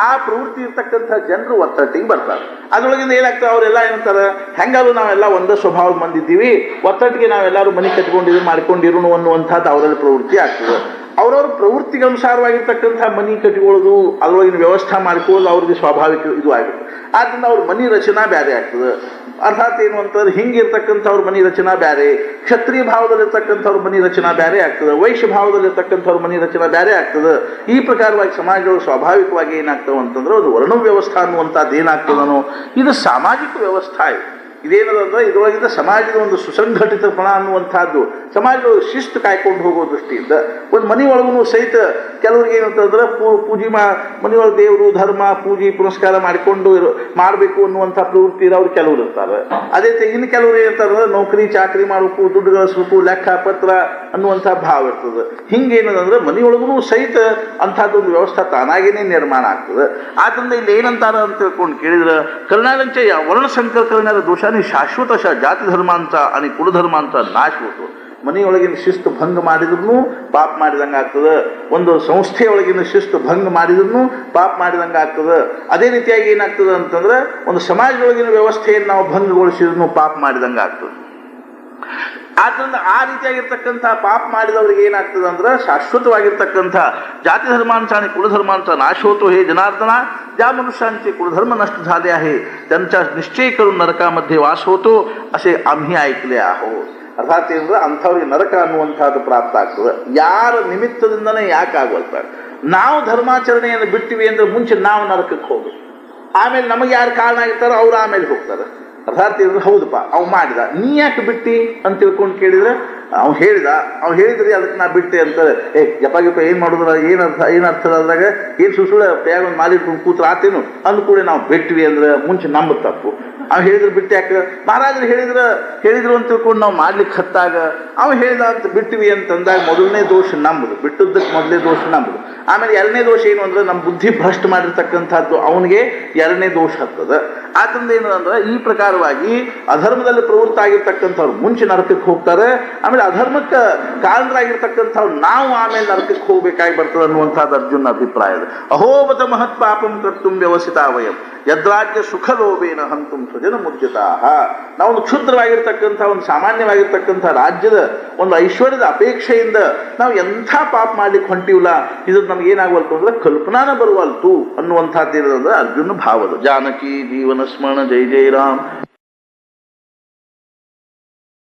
ಆ ಪ್ರವೃತ್ತಿ ಇರ್ತಕ್ಕಂಥ ಜನರು ಒತ್ತಟ್ಟಿಗೆ ಬರ್ತಾರೆ. ಅದ್ರೊಳಗಿಂದ ಏನಾಗ್ತದೆ, ಅವರೆಲ್ಲ ಏನಂತಾರೆ, ಹೆಂಗಾದ್ರು ನಾವೆಲ್ಲ ಒಂದೇ ಸ್ವಭಾವದ ಬಂದಿದ್ದೀವಿ, ಒತ್ತಟ್ಟಿಗೆ ನಾವೆಲ್ಲರೂ ಮನೆ ಮಾಡ್ಕೊಂಡಿರೋನು ಅನ್ನುವಂಥದ್ದು ಅವರಲ್ಲಿ ಪ್ರವೃತ್ತಿ ಆಗ್ತದೆ. ಅವ್ರವ್ರ ಪ್ರವೃತ್ತಿಗೆ ಅನುಸಾರವಾಗಿರ್ತಕ್ಕಂಥ ಮನೆ ಕಟ್ಟಿಕೊಳ್ಳೋದು, ಅದರೊಳಗಿನ ವ್ಯವಸ್ಥೆ ಮಾಡ್ಕೊಳ್ಳೋದು ಅವ್ರಿಗೆ ಸ್ವಾಭಾವಿಕ ಇದು ಆಗಿರ್ತದೆ. ಆದ್ದರಿಂದ ಅವ್ರ ಮನೆ ರಚನಾ ಬೇರೆ ಆಗ್ತದೆ. ಅರ್ಥಾತ್ ಏನು ಅಂತಂದ್ರೆ ಹಿಂಗಿರ್ತಕ್ಕಂಥವ್ರ ಮನೆ ರಚನಾ ಬೇರೆ, ಕ್ಷತ್ರಿಯ ಭಾವದಲ್ಲಿರ್ತಕ್ಕಂಥವ್ರ ಮನೆ ರಚನಾ ಬೇರೆ ಆಗ್ತದೆ, ವೈಶ್ಯ ಭಾವದಲ್ಲಿರ್ತಕ್ಕಂಥವ್ರ ಮನೆ ರಚನಾ ಬೇರೆ ಆಗ್ತದೆ. ಈ ಪ್ರಕಾರವಾಗಿ ಸಮಾಜಗಳು ಸ್ವಾಭಾವಿಕವಾಗಿ ಏನಾಗ್ತವೆ ಅಂತಂದ್ರೆ ಒಂದು ವರ್ಣ ವ್ಯವಸ್ಥೆ ಅನ್ನುವಂಥದ್ದು ಏನಾಗ್ತದನೋ ಇದು ಸಾಮಾಜಿಕ ವ್ಯವಸ್ಥೆ. ಇದೇನದಂದ್ರೆ ಇದರೊಳಗಿಂದ ಸಮಾಜದ ಒಂದು ಸುಸಂಘಟಿತಪಣ ಅನ್ನುವಂಥದ್ದು, ಸಮಾಜಗಳು ಶಿಸ್ತು ಕಾಯ್ಕೊಂಡು ಹೋಗೋ ದೃಷ್ಟಿಯಿಂದ ಒಂದು ಮನೆಯೊಳಗೂ ಸಹಿತ ಕೆಲವ್ರಿಗೆ ಏನಂತಂದ್ರೆ ಪೂಜೆ ಮನೆಯೊಳಗೆ ದೇವರು ಧರ್ಮ ಪೂಜೆ ಪುನಸ್ಕಾರ ಮಾಡಬೇಕು ಅನ್ನುವಂಥ ಪ್ರವೃತ್ತಿ ಇರೋರು ಕೆಲವರು ಇರ್ತಾರೆ. ಅದೇ ಇನ್ನು ಕೆಲವರು ಏನಿರ್ತಾರೆ ನೌಕರಿ ಚಾಕರಿ ಮಾಡಬೇಕು, ದುಡ್ಡು ಗಳಿಸ್ಬೇಕು, ಲೆಕ್ಕ ಪತ್ರ ಅನ್ನುವಂಥ ಭಾವ ಇರ್ತದೆ. ಹಿಂಗೇನದಂದ್ರೆ ಮನೆಯೊಳಗೂ ಸಹಿತ ಅಂಥದ್ದೊಂದು ವ್ಯವಸ್ಥೆ ತಾನಾಗೇನೆ ನಿರ್ಮಾಣ ಆಗ್ತದೆ. ಆದ್ದರಿಂದ ಇಲ್ಲಿ ಏನಂತಾರ ಅಂತ ತಿಳ್ಕೊಂಡು ಕೇಳಿದ್ರೆ ಕರ್ನಾಟಕ ವರ್ಣಸಂಕರ ಕರ್ನಾಟಕ ದೋಷ आणि शाश्वत अशा जाती धर्मांचा आणि कुलधर्मांचा नाश होतो. ಮನೆಯೊಳಗಿನ ಶಿಸ್ತು ಭಂಗ ಮಾಡಿದ್ರು ಪಾಪ ಮಾಡಿದಂಗೆ ಆಗ್ತದೆ. ಒಂದು ಸಂಸ್ಥೆಯೊಳಗಿನ ಶಿಸ್ತು ಭಂಗ ಮಾಡಿದ್ರು ಪಾಪ ಮಾಡಿದಂಗೆ ಆಗ್ತದೆ. ಅದೇ ರೀತಿಯಾಗಿ ಏನಾಗ್ತದೆ ಅಂತಂದ್ರೆ ಒಂದು ಸಮಾಜದೊಳಗಿನ ವ್ಯವಸ್ಥೆಯನ್ನು ನಾವು ಭಂಗಗೊಳಿಸಿದ್ರು ಪಾಪ ಮಾಡಿದಂಗೆ ಆಗ್ತದೆ. ಆದ್ದರಿಂದ ಆ ರೀತಿಯಾಗಿರ್ತಕ್ಕಂಥ ಪಾಪ ಮಾಡಿದವರಿಗೆ ಏನಾಗ್ತದೆ ಅಂದ್ರೆ ಶಾಶ್ವತವಾಗಿರ್ತಕ್ಕಂಥ जाती धर्मांचा आणि कुलधर्मांचा नाश होतो. हे जनार्दना, ज्या मनुष्यांचे कुलधर्म नष्ट झाले आहे त्यांचा निश्चय करून नरकामध्ये वास होतो असे आम्ही ऐकले आहोत. ಅರ್ಥಾತ್ ಏನಂದ್ರೆ ಅಂಥವ್ರಿಗೆ ನರಕ ಅನ್ನುವಂಥದ್ದು ಪ್ರಾಪ್ತ ಆಗ್ತದೆ. ಯಾರ ನಿಮಿತ್ತದಿಂದನೇ ಯಾಕೆ ಆಗೋಲ್ತಾರೆ? ನಾವು ಧರ್ಮಾಚರಣೆಯನ್ನು ಬಿಟ್ಟಿವಿ ಅಂದ್ರೆ ಮುಂಚೆ ನಾವು ನರಕಕ್ಕೆ ಹೋಗ್ಬೇಕು, ಆಮೇಲೆ ನಮಗೆ ಯಾರು ಕಾರಣ ಆಗಿರ್ತಾರೋ ಅವ್ರು ಆಮೇಲೆ ಹೋಗ್ತಾರೆ. ಅರ್ಥಾತ್ ಏನಂದ್ರೆ ಹೌದಪ್ಪ ಅವ್ ಮಾಡಿದ, ನೀ ಯಾಕೆ ಬಿಟ್ಟಿ ಅಂತ ತಿಳ್ಕೊಂಡು ಕೇಳಿದ್ರೆ ಅವ್ನು ಹೇಳಿದ್ರಿ ಅದಕ್ಕೆ ನಾ ಬಿಟ್ಟೆ ಅಂತಾರೆ. ಯಪ್ಪ ಏನು ಮಾಡಿದ್ರ ಏನು ಅರ್ಥ ಅದ್ರಾಗ ಏನು ಸುಳ್ಳು ಪ್ಯಾಗ ಒಂದು ಮಾಡಿಟ್ಕೊಂಡು ಕೂತ್ರ ಆತೇನು ಅಂದ ಕೂಡ ನಾವು ಬಿಟ್ವಿ ಅಂದ್ರೆ ಮುಂಚೆ ನಂಬ ತಪ್ಪು. ಅವ್ನು ಹೇಳಿದ್ರೆ ಬಿಟ್ಟು ಯಾಕೆ? ಮಹಾರಾಜರು ಹೇಳಿದ್ರು ಅಂತ ತಿಳ್ಕೊಂಡು ನಾವು ಮಾಡ್ಲಿಕ್ಕೆ ಹತ್ತಾಗ ಅವ್ನು ಹೇಳಿದ ಅಂತ ಬಿಟ್ಟಿವಿ ಅಂತಂದಾಗ ಮೊದಲನೇ ದೋಷ ನಂಬುದು, ಬಿಟ್ಟದ್ದಕ್ಕೆ ಮೊದಲನೇ ದೋಷ ನಂಬುದು. ಆಮೇಲೆ ಎರಡನೇ ದೋಷ ಏನು ಅಂದ್ರೆ ನಮ್ಮ ಬುದ್ಧಿ ಭ್ರಷ್ಟ ಮಾಡಿರ್ತಕ್ಕಂಥದ್ದು ಅವನಿಗೆ ಎರಡನೇ ದೋಷ ಹತ್ತದ. ಆದ್ರಿಂದ ಏನು ಅಂದ್ರೆ ಈ ಪ್ರಕಾರವಾಗಿ ಅಧರ್ಮದಲ್ಲಿ ಪ್ರವೃತ್ತ ಆಗಿರ್ತಕ್ಕಂಥವ್ರು ಮುಂಚೆ ನರಕಕ್ಕೆ ಹೋಗ್ತಾರೆ, ಆಮೇಲೆ ಅಧರ್ಮಕ್ಕೆ ಕಾರಣರಾಗಿರ್ತಕ್ಕಂಥವ್ರು ನಾವು ಆಮೇಲೆ ನರಕಕ್ಕೆ ಹೋಗ್ಬೇಕಾಗಿ ಬರ್ತದೆ ಅನ್ನುವಂಥದ್ದು ಅರ್ಜುನ ಅಭಿಪ್ರಾಯ ಇದೆ. ಅಹೋಬತ ಮಹತ್ ಪಾಪಂ ಕರ್ತುಂ ವ್ಯವಸ್ಥಿತಾ ವಯಂ ಯದ್ರಾಜ್ಯ ಸುಖ ಲೋಭೇನ ಹಂತುಂ ಸ್ವಜನ ಮುಜ್ಯತಾಹ. ನಾವೊಂದು ಕ್ಷುದ್ರವಾಗಿರ್ತಕ್ಕಂಥ ಒಂದು ಸಾಮಾನ್ಯವಾಗಿರ್ತಕ್ಕಂಥ ರಾಜ್ಯದ ಒಂದು ಐಶ್ವರ್ಯದ ಅಪೇಕ್ಷೆಯಿಂದ ನಾವು ಎಂಥ ಪಾಪ ಮಾಡ್ಲಿಕ್ಕೆ ಹೊಂಟಿವಲ್ಲ, ಇದು ನಮ್ಗೆ ಏನಾಗವಲ್ತು ಅಂದ್ರೆ ಕಲ್ಪನಾನ ಬರುವಲ್ತು ಅನ್ನುವಂಥದ್ದು ಏನಂದ್ರೆ ಅರ್ಜುನ ಭಾವದ. ಜಾನಕಿ ಜೀವನ ಸ್ಮರಣ ಜೈ ಜೈ ರಾಮ್.